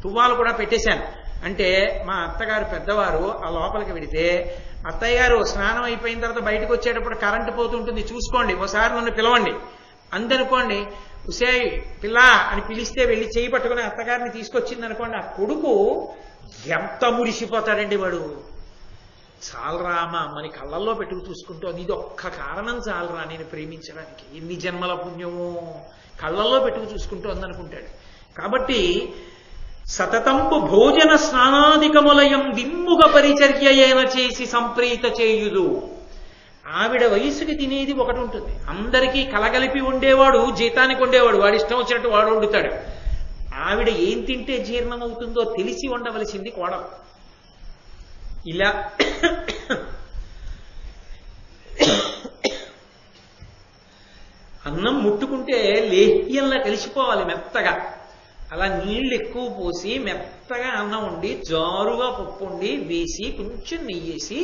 తువ్వాలు కూడా పెట్టేశాను అంటే, మా అత్తగారు పెద్దవారు ఆ లోపలికి వెడితే, అత్తయ్య గారు స్నానం అయిపోయిన తర్వాత బయటకు వచ్చేటప్పుడు కరెంటు పోతుంటుంది చూసుకోండి, ఒకసారి నన్ను పిలవండి అందనుకోండి. ఉసే పిల్ల అని పిలిస్తే వెళ్ళి చేయి పట్టుకుని అత్తగారిని తీసుకొచ్చింది అనుకోండి, ఆ కొడుకు ఎంత మురిసిపోతాడండి వాడు. చాలరా మా అమ్మని కళ్ళల్లో పెట్టుకు చూసుకుంటోంది, ఇది ఒక్క కారణం చాలరా నేను ప్రేమించడానికి, ఎన్ని జన్మల పుణ్యమో, కళ్ళల్లో పెట్టుకు చూసుకుంటోంది అనుకుంటాడు. కాబట్టి సతతంబు భోజన స్నానాధికములయం దిమ్ముగ పరిచర్యయేన చేసి సంప్రీత చేయుదు. ఆవిడ వయసుకి తినేది ఒకటి ఉంటుంది. అందరికీ కలగలిపి ఉండేవాడు జీతానికి ఉండేవాడు, వాడి ఇష్టం వచ్చినట్టు వాడు వండుతాడు. ఆవిడ ఏం తింటే జీర్ణమవుతుందో తెలిసి ఉండవలసింది కోడలు. ఇలా అన్నం ముట్టుకుంటే లేహ్యంలా కలిసిపోవాలి మెత్తగా. అలా నీళ్లు ఎక్కువ పోసి మెత్తగా అన్నం వండి జారుగా పప్పు వండి వేసి కొంచెం నెయ్యేసి,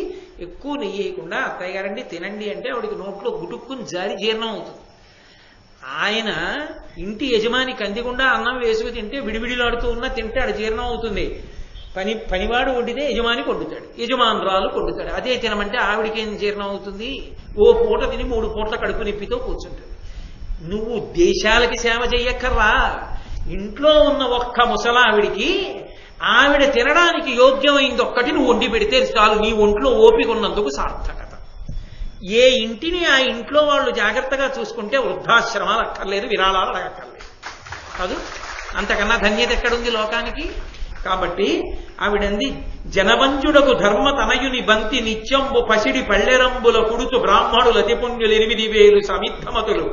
ఎక్కువ నెయ్యి వేయకుండా అత్తయ్య గారండి తినండి అంటే ఆవిడికి నోట్లో గుటుక్కుని జారి జీర్ణం అవుతుంది. ఆయన ఇంటి యజమాని కందికుండా అన్నం వేసుకు తింటే విడివిడిలాడుతూ ఉన్నా తింటాడు, జీర్ణం అవుతుంది. పనివాడు వండితే యజమాని కొడుతాడు, యజమానురాలు కొడుతాడు. అదే తినమంటే ఆవిడికి ఏం జీర్ణం అవుతుంది? ఓ పూట తిని 3 పూట్ల కడుపు నొప్పితో కూర్చుంటుంది. నువ్వు దేశాలకి సేవ చెయ్యక్కర్రా, ఇంట్లో ఉన్న ఒక్క ముసలావిడికి ఆవిడ తినడానికి యోగ్యమైంది ఒక్కటి నువ్వు వండి పెడితే చాలు, నీ ఒంట్లో ఓపిక ఉన్నందుకు సార్థకత. ఏ ఇంటిని ఆ ఇంట్లో వాళ్ళు జాగ్రత్తగా చూసుకుంటే వృద్ధాశ్రమాలు అక్కర్లేదు, విరాళాలు అడగక్కర్లేదు. కాదు, అంతకన్నా ధన్యత ఎక్కడుంది లోకానికి? కాబట్టి ఆవిడంది, జనవంజుడకు ధర్మ తనయుని బంతి నిత్యంబు పసిడి పళ్ళెరంబుల కుడుతు బ్రాహ్మణులు అతిపుణ్యులు 8,000 సమిద్ధమతులు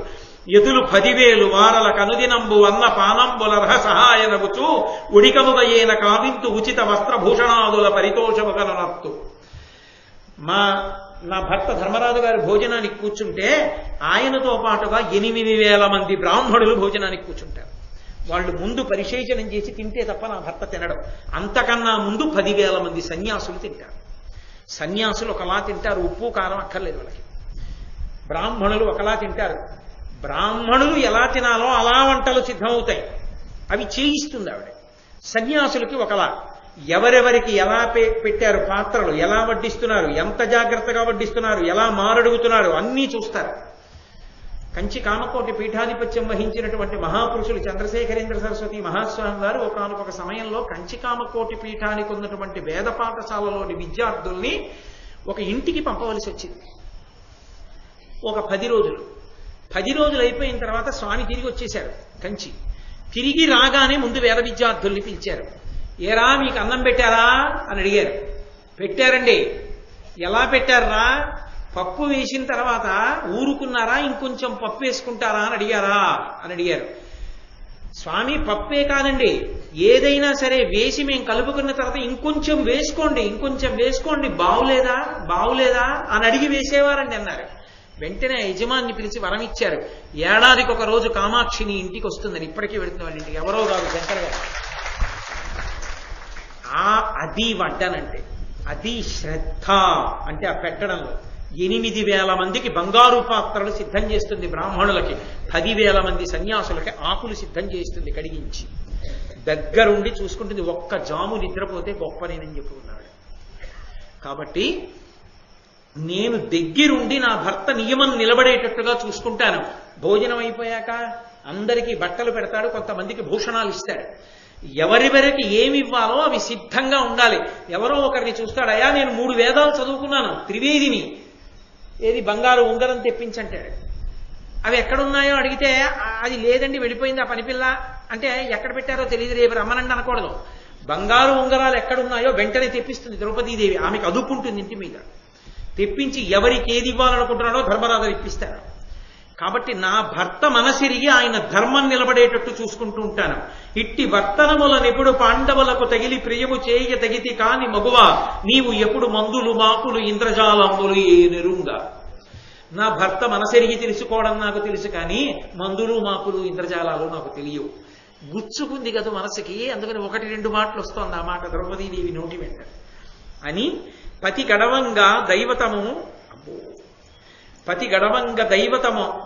ఎదులు 10,000 వారల కనుదినంబు అన్న పానంబులర్హ సహాయనగుచు ఉడికముగయేన కావింతు ఉచిత వస్త్రభూషణాదుల పరితోషముగననత్తు. నా భర్త ధర్మరాజు గారి భోజనానికి కూర్చుంటే ఆయనతో పాటుగా 8,000 మంది బ్రాహ్మణులు భోజనానికి కూర్చుంటారు. వాళ్ళు ముందు పరిశేచనం చేసి తింటే తప్ప నా భర్త తినడం. అంతకన్నా ముందు 10,000 మంది సన్యాసులు తింటారు. సన్యాసులు ఒకలా తింటారు, ఉప్పు కారం అక్కర్లేదు వాళ్ళకి. బ్రాహ్మణులు ఒకలా తింటారు. బ్రాహ్మణులు ఎలా తినాలో అలా వంటలు సిద్ధమవుతాయి, అవి చేయిస్తుంది ఆవిడ. సన్యాసులకి ఒకలా, ఎవరెవరికి ఎలా పెట్టారు, పాత్రలు ఎలా వడ్డిస్తున్నారు, ఎంత జాగ్రత్తగా వడ్డిస్తున్నారు, ఎలా మారడుగుతున్నారు అన్నీ చూస్తారు. కంచి కామకోటి పీఠాధిపత్యం వహించినటువంటి మహాపురుషులు చంద్రశేఖరేంద్ర సరస్వతి మహాస్వామి గారు ఒకనొక సమయంలో కంచి కామకోటి పీఠానికి ఉన్నటువంటి వేద పాఠశాలలోని విద్యార్థుల్ని ఒక ఇంటికి పంపవలసి వచ్చింది. ఒక 10 రోజులు. 10 రోజులు అయిపోయిన తర్వాత స్వామి తిరిగి వచ్చేశారు కంచి. తిరిగి రాగానే ముందు వేద విద్యార్థుల్ని పిలిచారు. ఏరా మీకు అన్నం పెట్టారా అని అడిగారు. పెట్టారండి. ఎలా పెట్టారా? పప్పు వేసిన తర్వాత ఊరుకున్నారా, ఇంకొంచెం పప్పు వేసుకుంటారా అని అడిగారు. స్వామి పప్పే కాదండి, ఏదైనా సరే వేసి మేము కలుపుకున్న తర్వాత ఇంకొంచెం వేసుకోండి, బావులేదా అని అడిగి వేసేవారండి అన్నారు. వెంటనే యజమాన్ని పిలిచి వరం ఇచ్చారు. ఏడాదికి ఒక రోజు కామాక్షిని ఇంటికి వస్తుందని. ఇప్పటికీ వెళుతున్న వాళ్ళ ఇంటికి, ఎవరో కాదు, శంకర్ గారు. అది వడ్డనంటే, అది శ్రద్ధ అంటే ఆ పెట్టడంలో. 8,000 మందికి బంగారు పాత్రలు సిద్ధం చేస్తుంది బ్రాహ్మణులకి, 10,000 మంది సన్యాసులకి ఆకులు సిద్ధం చేస్తుంది కడిగించి. దగ్గరుండి చూసుకుంటుంది. ఒక్క జాము నిద్రపోతే గొప్పనేనని చెప్పుకున్నాడు. కాబట్టి నేను దగ్గరుండి నా భర్త నియమం నిలబడేటట్టుగా చూసుకుంటాను. భోజనం అయిపోయాక అందరికీ బట్టలు పెడతాడు, కొంతమందికి భూషణాలు ఇస్తాడు. ఎవరెవరికి ఏమి ఇవ్వాలో అవి సిద్ధంగా ఉండాలి. ఎవరో ఒకరిని చూస్తాడు, అయ్యా నేను 3 వేదాలు చదువుకున్నాను, త్రివేదిని, ఏది బంగారు ఉంగరం తెప్పించంటాడు. అవి ఎక్కడున్నాయో అడిగితే అది లేదండి వెళ్ళిపోయింది ఆ పనిపిల్ల అంటే, ఎక్కడ పెట్టారో తెలియదు, రేపు రమ్మనండి అనకూడదు. బంగారు ఉంగరాలు ఎక్కడున్నాయో వెంటనే తెప్పిస్తుంది ద్రౌపదీదేవి. ఆమెకు అదుపుంటుంది ఇంటి మీద. తెప్పించి ఎవరికి ఏది ఇవ్వాలనుకుంటున్నాడో ధర్మరాజు ఇప్పిస్తాడు. కాబట్టి నా భర్త మనసిరిగి ఆయన ధర్మం నిలబడేటట్టు చూసుకుంటూ ఉంటాను. ఇట్టి వర్తనములనెప్పుడు పాండవులకు తగిలి ప్రియము చేయ తగితి కాని మగువ, నీవు ఎప్పుడు మందులు మాకులు ఇంద్రజాలంబులు ఏ నెరుంగా. నా భర్త మనసెరిగి తెలుసుకోవడం నాకు తెలుసు, కానీ మందులు మాకులు ఇంద్రజాలాలు నాకు తెలియవు. గుచ్చుకుంది కదా మనసుకి, అందుకని 1-2 మాటలు వస్తోంది ఆ మాట ద్రౌపదీదేవి నోటి వెంట. అని పతి గడవంగా దైవతము, పతి గడవంగ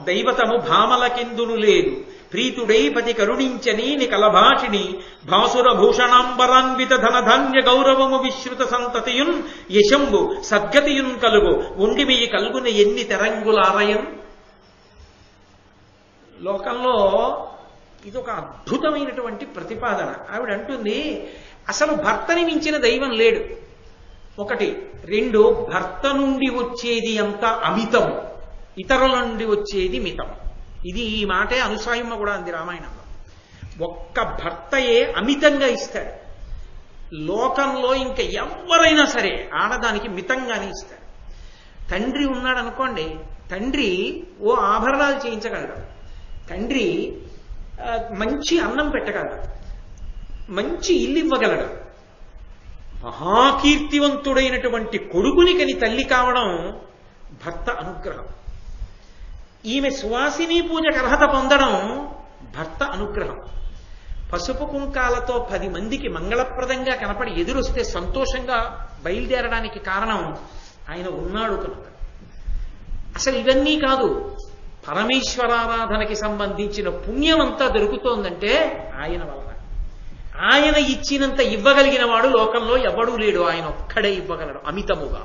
దైవతము భామలకెందును లేదు, ప్రీతుడై పతి కరుణించని నికలభాషిణి, భాసుర భూషణాంబరాన్విత ధనధాన్య గౌరవము విశ్రుత సంతతియున్ యశంబు సద్గతియున్ కలుగు, ఉండిమియి కలుగున ఎన్ని తెరంగులారయం. లోకంలో ఇదొక అద్భుతమైనటువంటి ప్రతిపాదన. ఆవిడ అంటుంది, అసలు భర్తని మించిన దైవం లేడు. 1. 2, భర్త నుండి వచ్చేది అంత అమితము, ఇతరుల నుండి వచ్చేది మితం. ఇది ఈ మాటే అనుసాయమ్మ కూడా అంది రామాయణంలో. ఒక్క భర్తయే అమితంగా ఇస్తాడు. లోకంలో ఇంకా ఎవరైనా సరే ఆడదానికి మితంగానే ఇస్తాడు. తండ్రి ఉన్నాడు అనుకోండి, తండ్రి ఓ ఆభరణాలు చేయించగలడు, తండ్రి మంచి అన్నం పెట్టగలడు, మంచి ఇల్లు ఇవ్వగలడు. మహాకీర్తివంతుడైనటువంటి కొడుకుని కని తల్లి కావడం భర్త అనుగ్రహం. ఈమె సువాసిని పూజకు అర్హత పొందడం భర్త అనుగ్రహం. పసుపు కుంకాలతో 10 మందికి మంగళప్రదంగా కనపడి ఎదురొస్తే సంతోషంగా బయలుదేరడానికి కారణం ఆయన ఉన్నాడు కనుక. అసలు ఇవన్నీ కాదు, పరమేశ్వరారాధనకి సంబంధించిన పుణ్యం అంతా దొరుకుతోందంటే ఆయన వలన. ఆయన ఇచ్చినంత ఇవ్వగలిగిన వాడు లోకంలో ఎవడూ లేడు, ఆయన ఒక్కడే ఇవ్వగలడు అమితముగా.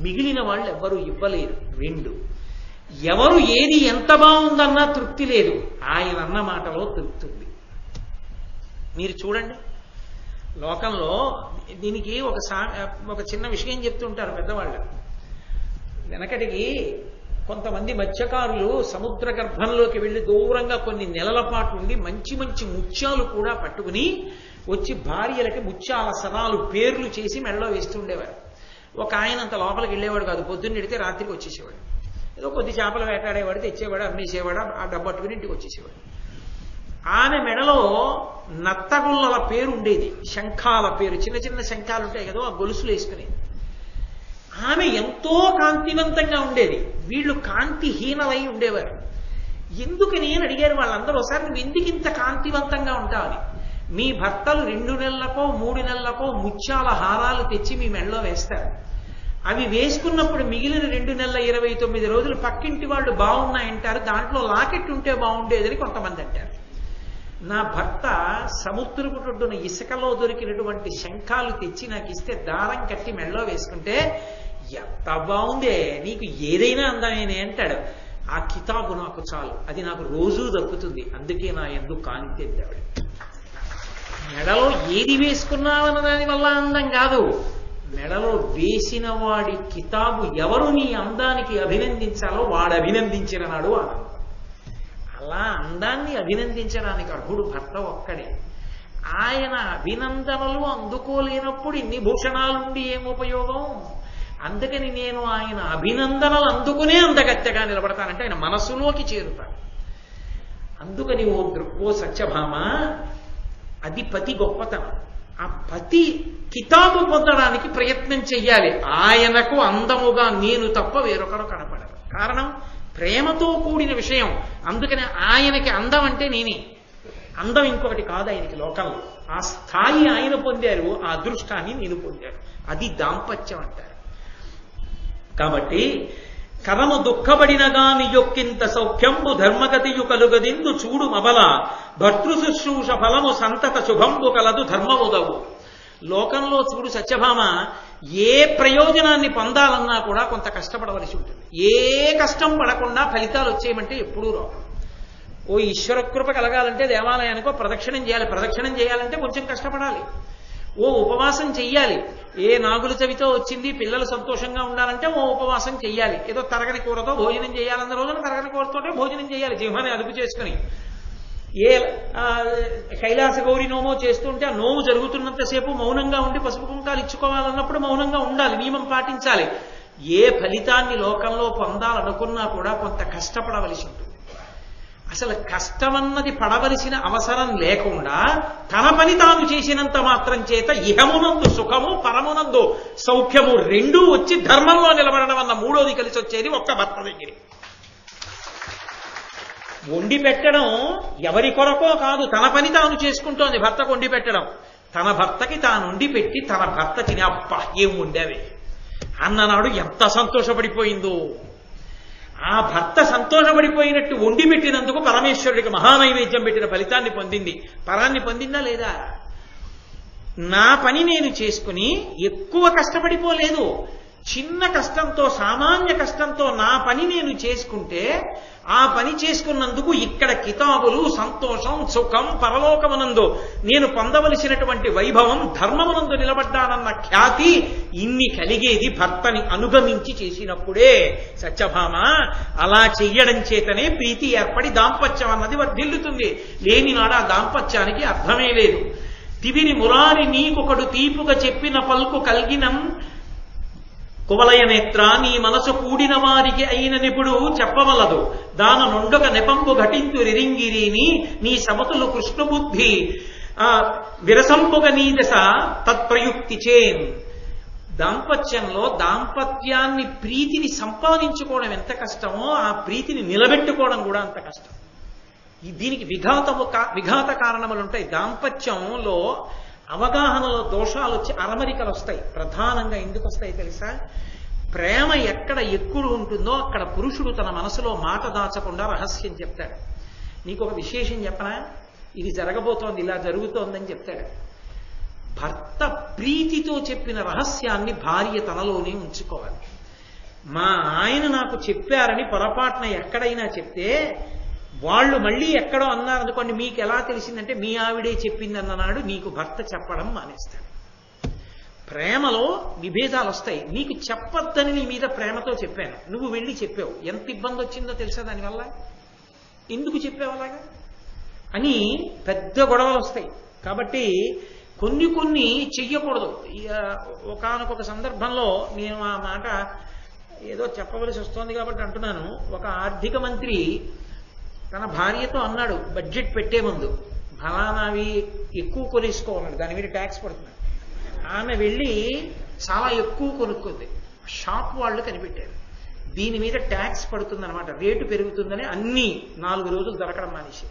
మిగిలిన వాళ్ళు ఎవ్వరూ ఇవ్వలేరు. 2, ఎవరు ఏది ఎంత బాగుందన్నా తృప్తి లేదు, ఆయన అన్న మాటలో తృప్తి ఉంది. మీరు చూడండి లోకంలో దీనికి ఒక చిన్న విషయం చెప్తుంటారు పెద్దవాళ్ళు. వెనకటికి కొంతమంది మత్స్యకారులు సముద్ర గర్భంలోకి వెళ్లి దూరంగా కొన్ని నెలల పాటు ఉండి మంచి మంచి ముత్యాలు కూడా పట్టుకుని వచ్చి భార్యలకి ముత్యాల సరాలు పేర్లు చేసి మెడలో వేస్తుండేవారు. ఒక ఆయన అంత లోపలికి వెళ్ళేవాడు కాదు, పొద్దున్న ఎడితే రాత్రికి వచ్చేసేవాడు. ఏదో కొద్ది చేపలు వేటాడేవాడు, తెచ్చేవాడు, అమ్మేసేవాడు, ఆ డబ్బు పట్టుకుని ఇంటికి వచ్చేసేవాడు. ఆమె మెడలో నత్తగుల్లల పేరు ఉండేది, శంఖాల పేరు, చిన్న చిన్న శంఖాలు ఉంటాయి కదా, ఆ గొలుసులు వేసుకునేది. ఆమె ఎంతో కాంతివంతంగా ఉండేది, వీళ్ళు కాంతిహీనమై ఉండేవారు. ఎందుకని అని అడిగారు వాళ్ళందరూ. ఒకసారి నువ్వు ఎందుకు ఇంత కాంతివంతంగా ఉంటావని. మీ భర్తలు 2 నెలలకో 3 నెలలకో ముత్యాల హారాలు తెచ్చి మీ మెడలో వేస్తారు. అవి వేసుకున్నప్పుడు మిగిలిన 2 నెలల 29 రోజులు పక్కింటి వాళ్ళు బాగున్నాయంటారు, దాంట్లో లాకెట్ ఉంటే బాగుండేదని కొంతమంది అంటారు. నా భర్త సముద్రపు ఒడ్డున ఇసుకలో దొరికినటువంటి శంఖాలు తెచ్చి నాకు ఇస్తే దారం కట్టి మెడలో వేసుకుంటే ఎంత బాగుందే, నీకు ఏదైనా అందమేనే అంటాడు. ఆ కితాబు నాకు చాలు, అది నాకు రోజూ దక్కుతుంది, అందుకే నా ఎందుకు కాంతి అంటాడు. మెడలో ఏది వేసుకున్నావన్న దాని వల్ల అందం కాదు, మెడలో వేసిన వాడి కితాబు ఎవరు నీ అందానికి అభినందించాలో వాడు అభినందించిన నాడు ఆనందం. అలా అందాన్ని అభినందించడానికి అర్హుడు భర్త ఒక్కడే. ఆయన అభినందనలు అందుకోలేనప్పుడు ఇన్ని భూషణాలుండి ఏం ఉపయోగం? అందుకని నేను ఆయన అభినందనలు అందుకునే అందగత్తెగా నిలబడతానంటే ఆయన మనసులోకి చేరుతాను. అందుకని ఓ సత్యభామ, అది పతి గొప్పతనం. ఆ పతి కితాబు పొందడానికి ప్రయత్నం చెయ్యాలి. ఆయనకు అందముగా నేను తప్ప వేరొకరు కనపడరు. కారణం ప్రేమతో కూడిన విషయం. అందుకని ఆయనకి అందం అంటే నేనే, అందం ఇంకొకటి కాదు ఆయనకి లోకంలో. ఆ స్థాయి ఆయన పొందారు, ఆ అదృష్టాన్ని నేను పొందాను. అది దాంపత్యం అంటారు. కాబట్టి కరము దుఃఖపడినగాని యొక్కింత సౌఖ్యంబు ధర్మగతియు కలుగదిందు చూడు మబల, భర్తృ శుశ్రూష ఫలము సంతత శుభంబు కలదు ధర్మముదవు. లోకంలో చూడు సత్యభామ, ఏ ప్రయోజనాన్ని పొందాలన్నా కూడా కొంత కష్టపడవలసి ఉంటుంది. ఏ కష్టం పడకుండా ఫలితాలు వచ్చేయమంటే ఎప్పుడూ రావు. ఓ ఈశ్వర కృప కలగాలంటే దేవాలయానికో ప్రదక్షిణం చేయాలి, ప్రదక్షిణం చేయాలంటే కొంచెం కష్టపడాలి. ఓ ఉపవాసం చెయ్యాలి, ఏ నాగుల చవితో వచ్చింది పిల్లలు సంతోషంగా ఉండాలంటే ఓ ఉపవాసం చెయ్యాలి, ఏదో తరగని కూరతో భోజనం చేయాలన్న రోజున తరగని కూరతోటే భోజనం చేయాలి జిహ్వని అదుపు చేసుకుని. ఏ కైలాస గౌరి నోమో చేస్తుంటే ఆ నోము జరుగుతున్నంతసేపు మౌనంగా ఉండి పసుపు కుంకాలు ఇచ్చుకోవాలన్నప్పుడు మౌనంగా ఉండాలి, నియమం పాటించాలి. ఏ ఫలితాన్ని లోకంలో పొందాలనుకున్నా కూడా కొంత కష్టపడవలసి ఉంటుంది. అసలు కష్టమన్నది పడవలసిన అవసరం లేకుండా తన పని తాను చేసినంత మాత్రం చేత ఇహమునందు సుఖము పరమునందు సౌఖ్యము రెండూ వచ్చి ధర్మంలో నిలబడడం అన్న మూడోది కలిసి వచ్చేది ఒక్క భర్త దగ్గర. వండి పెట్టడం ఎవరి కొరకో కాదు, తన పని తాను చేసుకుంటోంది భర్తకు వండి పెట్టడం. తన భర్తకి తాను వండి పెట్టి తన భర్త తిని అబ్బా ఏం వండావే అన్ననాడు ఎంత సంతోషపడిపోయిందో. ఆ భర్త సంతోషపడిపోయినట్టు వండి పెట్టినందుకు పరమేశ్వరుడికి మహానైవేద్యం పెట్టిన ఫలితాన్ని పొందింది. పరాన్ని పొందిందా లేదా? నా పని నేను చేసుకుని ఎక్కువ కష్టపడిపోలేదు, చిన్న కష్టంతో సామాన్య కష్టంతో నా పని నేను చేసుకుంటే ఆ పని చేసుకున్నందుకు ఇక్కడ కితాబులు సంతోషం సుఖం పరలోకమునందు నేను పొందవలసినటువంటి వైభవం ధర్మమునందు నిలబడ్డానన్న ఖ్యాతి ఇన్ని కలిగేది భర్తని అనుగమించి చేసినప్పుడే. సత్యభామ అలా చెయ్యడం చేతనే ప్రీతి ఏర్పడి దాంపత్యం అన్నది వర్ధిల్లుతుంది. లేనినాడు ఆ దాంపత్యానికి అర్థమే లేదు. తివిని మురారి నీకొకడు తీపుగా చెప్పిన పలుకు కలిగినం కువలయ నేత్ర నీ మనసు కూడిన వారికి అయిన నిపుడు చెప్పవలదు దాన నుండొక నెపంపు ఘటింతు రిరింగిరిని నీ సమతులు కృష్ణబుద్ధి విరసంపుగ నీ దశ తత్ప్రయుక్తి చేన్. దాంపత్యంలో దాంపత్యాన్ని ప్రీతిని సంపాదించుకోవడం ఎంత కష్టమో ఆ ప్రీతిని నిలబెట్టుకోవడం కూడా అంత కష్టం. దీనికి విఘాత కారణములు ఉంటాయి. దాంపత్యంలో అవగాహనలో దోషాలు వచ్చి అరమరికలు వస్తాయి. ప్రధానంగా ఎందుకు వస్తాయి తెలుసా? ప్రేమ ఎక్కడ ఎక్కువ ఉంటుందో అక్కడ పురుషుడు తన మనసులో మాట దాచకుండా రహస్యం చెప్తాడు. నీకు ఒక విశేషం చెప్పనా, ఇది జరగబోతోంది ఇలా జరుగుతోందని చెప్తాడు. భర్త ప్రీతితో చెప్పిన రహస్యాన్ని భార్య తనలోనే ఉంచుకోవాలి. మా ఆయన నాకు చెప్పారని పొరపాటున ఎక్కడైనా చెప్తే వాళ్ళు మళ్ళీ ఎక్కడో అన్నారనుకోండి, మీకు ఎలా తెలిసిందంటే మీ ఆవిడే చెప్పింది అన్ననాడు నీకు భర్త చెప్పడం మానేస్తాడు. ప్రేమలో విభేదాలు వస్తాయి. నీకు చెప్పొద్దని నీ మీద ప్రేమతో చెప్పాను, నువ్వు వెళ్ళి చెప్పావు, ఎంత ఇబ్బంది వచ్చిందో తెలుసా దానివల్ల? ఎందుకు చెప్పావు అలాగా అని పెద్ద గొడవలు వస్తాయి. కాబట్టి కొన్ని చెయ్యకూడదు. ఒకానొక సందర్భంలో నేను ఆ మాట ఏదో చెప్పవలసి వస్తోంది కాబట్టి అంటున్నాను. ఒక ఆర్థిక మంత్రి తన భార్యతో అన్నాడు బడ్జెట్ పెట్టే ముందు, ఫలానావి ఎక్కువ కొనేసుకోవాలన్నాడు, దాని మీద ట్యాక్స్ పడుతున్నాడు. ఆమె వెళ్ళి చాలా ఎక్కువ కొనుక్కుంది. షాప్ వాళ్ళు కనిపెట్టారు దీని మీద ట్యాక్స్ పడుతుందన్నమాట, రేటు పెరుగుతుందని అన్ని 4 రోజులు దొరకడం మానేసి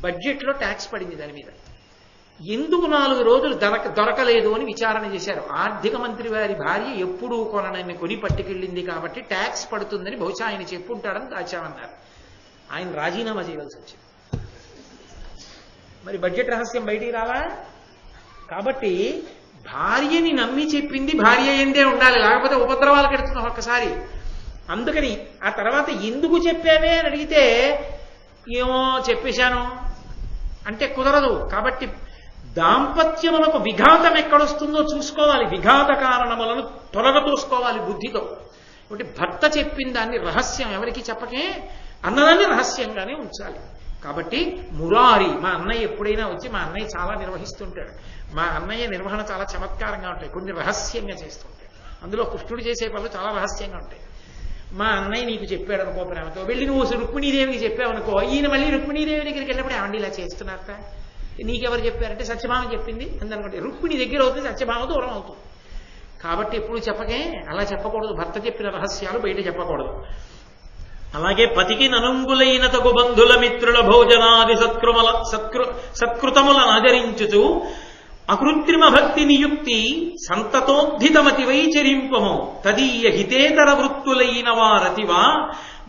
బడ్జెట్లో ట్యాక్స్ పడింది దాని మీద. ఎందుకు 4 రోజులు దొరకలేదు అని విచారణ చేశారు. ఆర్థిక మంత్రి వారి భార్య ఎప్పుడూ కొననని కొని పట్టుకెళ్ళింది కాబట్టి ట్యాక్స్ పడుతుందని బహుశా ఆయన చెప్పుంటాడని దాచామన్నారు. ఆయన రాజీనామా చేయవలసి వచ్చింది. మరి బడ్జెట్ రహస్యం బయటికి రావా? కాబట్టి భార్యని నమ్మి చెప్పింది భార్య ఎందే ఉండాలి, లేకపోతే ఉపద్రవాలు కెడుతున్నాం ఒక్కసారి. అందుకని ఆ తర్వాత ఎందుకు చెప్పావే అని అడిగితే ఏమో చెప్పేశాను అంటే కుదరదు. కాబట్టి దాంపత్యములకు విఘాతం ఎక్కడొస్తుందో చూసుకోవాలి, విఘాత కారణములను తొలగతూసుకోవాలి బుద్ధితో. కాబట్టి భర్త చెప్పిన దాన్ని రహస్యం ఎవరికి చెప్పకే అన్నదాన్ని రహస్యంగానే ఉంచాలి. కాబట్టి మురారి మా అన్నయ్య ఎప్పుడైనా వచ్చి, మా అన్నయ్య చాలా నిర్వహిస్తుంటాడు, మా అన్నయ్య నిర్వహణ చాలా చమత్కారంగా ఉంటాయి, కొన్ని రహస్యంగా చేస్తుంటాడు. అందులో కృష్ణుడు చేసే పనులు చాలా రహస్యంగా ఉంటాయి. మా అన్నయ్య నీకు చెప్పాడు అనుకో ప్రేమతో, వెళ్ళి నువ్వు రుక్మిణీదేవికి చెప్పావనుకో, ఈయన మళ్ళీ రుక్మిణీదేవి దగ్గరికి వెళ్ళినప్పుడు ఏమండి ఇలా చేస్తున్నారట, నీకెవరు చెప్పారంటే సత్యభామ చెప్పింది అందనుకోండి, రుక్మిణి దగ్గర అవుతుంది, సత్యభామ దూరం అవుతుంది. కాబట్టి ఎప్పుడు చెప్పకే, అలా చెప్పకూడదు. భర్త చెప్పిన రహస్యాలు బయట చెప్పకూడదు. అలాగే పతికి ననుంగులైన తగు బంధుల మిత్రుల భోజనాది సత్కృతములను ఆచరించుచు అకృత్రిమ భక్తి నియుక్తి సంతతోద్ధితమతి వైచరింపము తదీయ హితేతర వృత్తులైన వారతివా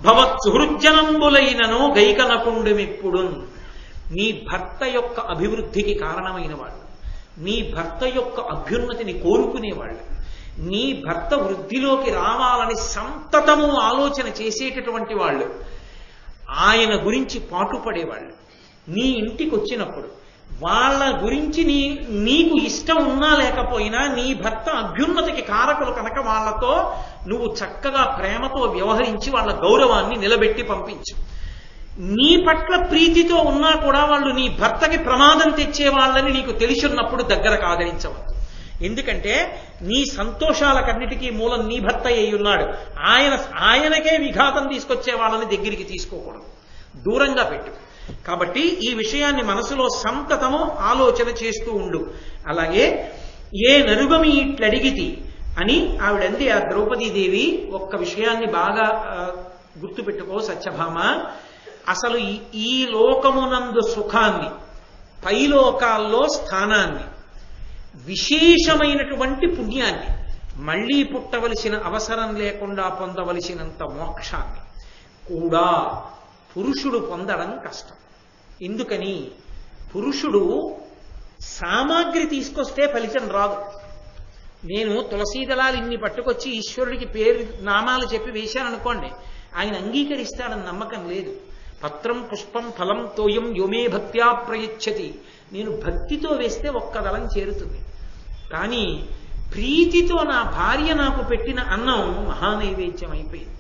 భవత్ సుహృజ్జనంబులైనను గైకనకుండుమిప్పుడు. నీ భర్త యొక్క అభివృద్ధికి కారణమైన వాళ్ళు, నీ భర్త యొక్క అభ్యున్నతిని కోరుకునేవాళ్ళు, నీ భర్త వృద్ధిలోకి రావాలని సంతతము ఆలోచన చేసేటటువంటి వాళ్ళు, ఆయన గురించి పాటుపడేవాళ్ళు నీ ఇంటికి వచ్చినప్పుడు వాళ్ళ గురించి నీకు ఇష్టం ఉన్నా లేకపోయినా నీ భర్త అభ్యున్నతికి కారకులు కనుక వాళ్ళతో నువ్వు చక్కగా ప్రేమతో వ్యవహరించి వాళ్ళ గౌరవాన్ని నిలబెట్టి పంపించు. నీ పట్ల ప్రీతితో ఉన్నా కూడా వాళ్ళు నీ భర్తకి ప్రమాదం తెచ్చే వాళ్ళని నీకు తెలిసిన్నప్పుడు దగ్గర కాదరించవద్దు. ఎందుకంటే నీ సంతోషాలకన్నిటికీ మూలం నీ భర్త అయి ఉన్నాడు. ఆయనకే విఘాతం తీసుకొచ్చే వాళ్ళని దగ్గరికి తీసుకోకూడదు, దూరంగా పెట్టు. కాబట్టి ఈ విషయాన్ని మనసులో సంతతము ఆలోచన చేస్తూ ఉండు. అలాగే ఏ నరుగమి ఇట్లడిగితి అని ఆవిడంది ఆ ద్రౌపదీదేవి. ఒక్క విషయాన్ని బాగా గుర్తుపెట్టుకో సత్యభామ, అసలు ఈ లోకమునందు సుఖాన్ని, పైలోకాల్లో స్థానాన్ని, విశేషమైనటువంటి పుణ్యాన్ని, మళ్లీ పుట్టవలసిన అవసరం లేకుండా పొందవలసినంత మోక్షాన్ని కూడా పురుషుడు పొందడం కష్టం. ఎందుకని? పురుషుడు సామాగ్రి తీసుకొస్తే ఫలితం రాదు. నేను తులసీదళాలు ఇన్ని పట్టుకొచ్చి ఈశ్వరుడికి పేరు నామాలు చెప్పి వేశాననుకోండి, ఆయన అంగీకరిస్తాడని నమ్మకం లేదు. పత్రం పుష్పం ఫలం తోయం యోమే భక్త్యా ప్రయచ్చతి. నేను భక్తితో వేస్తే ఒక్క దళం చేరుతుంది. కానీ ప్రీతితో నా భార్య నాకు పెట్టిన అన్నం మహానైవేద్యం అయిపోయింది.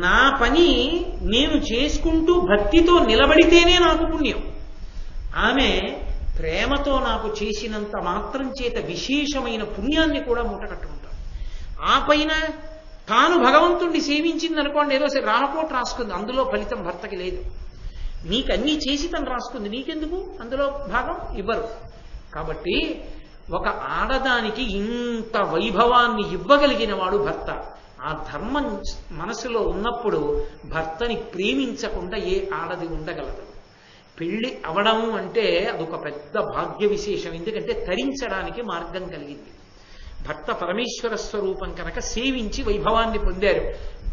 నా పని నేను చేసుకుంటూ భక్తితో నిలబడితేనే నాకు పుణ్యం. ఆమె ప్రేమతో నాకు చేసినంత మాత్రం చేత విశేషమైన పుణ్యాన్ని కూడా మూటకట్టుకుంటాను. ఆ పైన తాను భగవంతుణ్ణి సేవించింది అనుకోండి, ఏదో రామకోట రాసుకుంది, అందులో ఫలితం భర్తకి లేదు. నీకన్నీ చేసి తను రాసుకుంది, నీకెందుకు అందులో భాగం ఇవ్వరు. కాబట్టి ఒక ఆడదానికి ఇంత వైభవాన్ని ఇవ్వగలిగిన వాడు భర్త. ఆ ధర్మం మనసులో ఉన్నప్పుడు భర్తని ప్రేమించకుండా ఏ ఆడది ఉండగలదు? పెళ్లి అవడం అంటే అదొక పెద్ద భాగ్య విశేషం. ఎందుకంటే తరించడానికి మార్గం కలిగింది. భర్త పరమేశ్వర స్వరూపం కనుక సేవించి వైభవాన్ని పొందారు.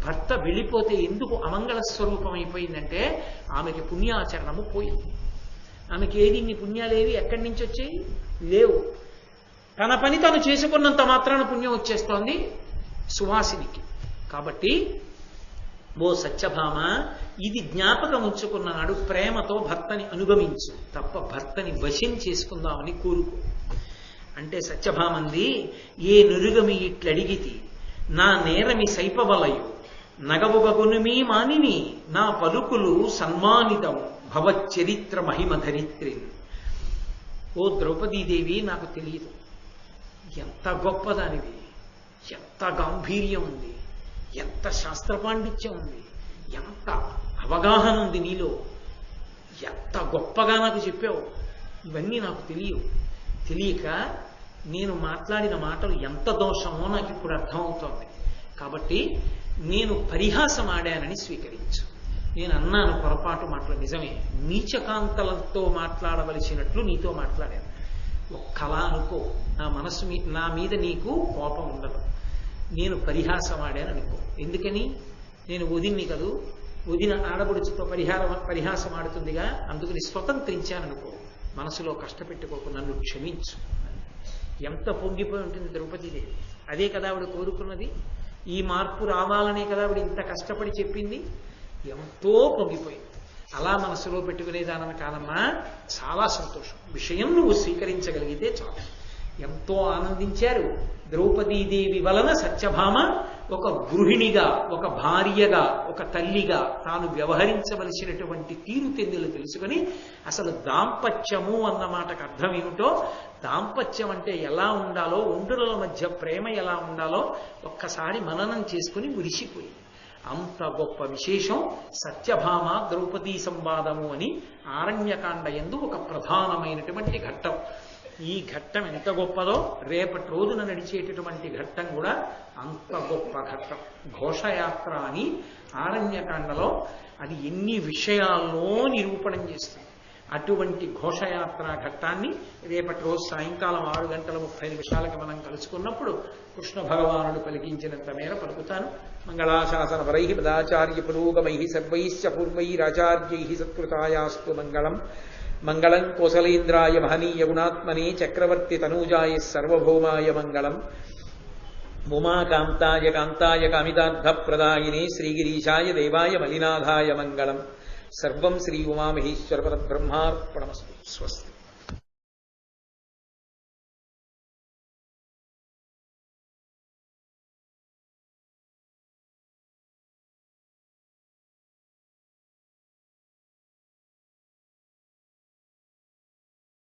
భర్త వెళ్ళిపోతే ఎందుకు అమంగళ స్వరూపం అయిపోయిందంటే ఆమెకి పుణ్యాచరణము పోయింది. ఆమెకి ఏది ఇన్ని పుణ్యాలేవి ఎక్కడి నుంచి వచ్చాయి? లేవు. తన పని తను చేసుకున్నంత మాత్రాన పుణ్యం వచ్చేస్తోంది సువాసినికి. కాబట్టి ఓ సత్యభామ, ఇది జ్ఞాపకం ఉంచుకున్నాడు. ప్రేమతో భర్తని అనుగమించు, తప్ప భర్తని వశం చేసుకుందామని కోరుకో. అంటే సత్యభామంది, ఏ నురుగమి ఇట్లడిగితి నా నేరమి సైపవలయు నగవుగగును మీ మానిని నా పలుకులు సన్మానితం భవచ్చరిత్ర మహిమ ధరిత్రి. ఓ ద్రౌపదీదేవి, నాకు తెలియదు ఎంత గొప్పదానివి, ఎంత గాంభీర్యం ఉంది, ఎంత శాస్త్ర పాండిత్యం ఉంది, ఎంత అవగాహన ఉంది నీలో, ఎంత గొప్పగా నాకు చెప్పావు. ఇవన్నీ నాకు తెలియక నేను మాట్లాడిన మాటలు ఎంత దోషమో నాకు ఇప్పుడు అర్థమవుతోంది. కాబట్టి నేను పరిహాసం ఆడానని స్వీకరించు. నేను అన్నాను పొరపాటు మాటలు నిజమే. నీచకాంతలతో మాట్లాడవలసినట్లు నీతో మాట్లాడాను. ఒక్కలా అనుకో, నా మనసు నా మీద నీకు కోపం ఉండదు. నేను పరిహాసం ఆడాను అనుకో. ఎందుకని? నేను వదిన్ని కదూ, వదిన ఆడబడుచుతో పరిహాసం ఆడుతుందిగా, అందుకని స్వతంత్రించాననుకో. మనసులో కష్టపెట్టుకోకు, నన్ను క్షమించు. ఎంత పొంగిపోయి ఉంటుంది ద్రౌపదీదేవి. అదే కదా ఆవిడ కోరుకున్నది. ఈ మార్పు రావాలనే కదా ఆవిడ ఇంత కష్టపడి చెప్పింది. ఎంతో పొంగిపోయింది. అలా మనసులో పెట్టుకునేదానని కాదమ్మా. చాలా సంతోషం. విషయం నువ్వు స్వీకరించగలిగితే చాలు. ఎంతో ఆనందించారు. ద్రౌపదీదేవి వలన సత్యభామ ఒక గృహిణిగా, ఒక భార్యగా, ఒక తల్లిగా తాను వ్యవహరించవలసినటువంటి తీరుతెన్నులు తెలుసుకుని అసలు దాంపత్యము అన్న మాటకు అర్థం ఏమిటో, దాంపత్యం అంటే ఎలా ఉండాలో, ఒంటుల మధ్య ప్రేమ ఎలా ఉండాలో ఒక్కసారి మననం చేసుకుని మురిసిపోయింది. అంత గొప్ప విశేషం సత్యభామ ద్రౌపదీ సంవాదము అని ఆరణ్యకాండ యందు ఒక ప్రధానమైనటువంటి ఘట్టం. ఈ ఘట్టం ఎంత గొప్పదో రేపటి రోజున నడిచేటటువంటి ఘట్టం కూడా అంత గొప్ప ఘట్టం. ఘోషయాత్ర అని ఆరణ్యకాండలో అది ఎన్ని విషయాల్లో నిరూపణం చేస్తుంది. అటువంటి ఘోషయాత్ర ఘట్టాన్ని రేపటి రోజు సాయంకాలం 6:30 మనం కలుసుకున్నప్పుడు కృష్ణ భగవానుడు పలికించినంత మేర పలుకుతాను. మంగళాశాసన పరై పదాచార్య పురోగమై సర్వైశ్చ పూర్వైరాచార్యై సత్కృతాయాస్తు మంగళం. మంగళం కోసలేంద్రాయ మహనీయ గుణాత్మనే చక్రవర్తి తనూజాయ సర్వభౌమాయ మంగళం. ఉమాకాంతాయ కాంతాయ కామితార్థప్రదాయినే శ్రీగిరీశాయ దేవాయ మలినాథాయ మంగళం. సర్వం శ్రీ ఉమామహేశ్వర పరబ్రహ్మార్పణమస్తు. స్వస్తి.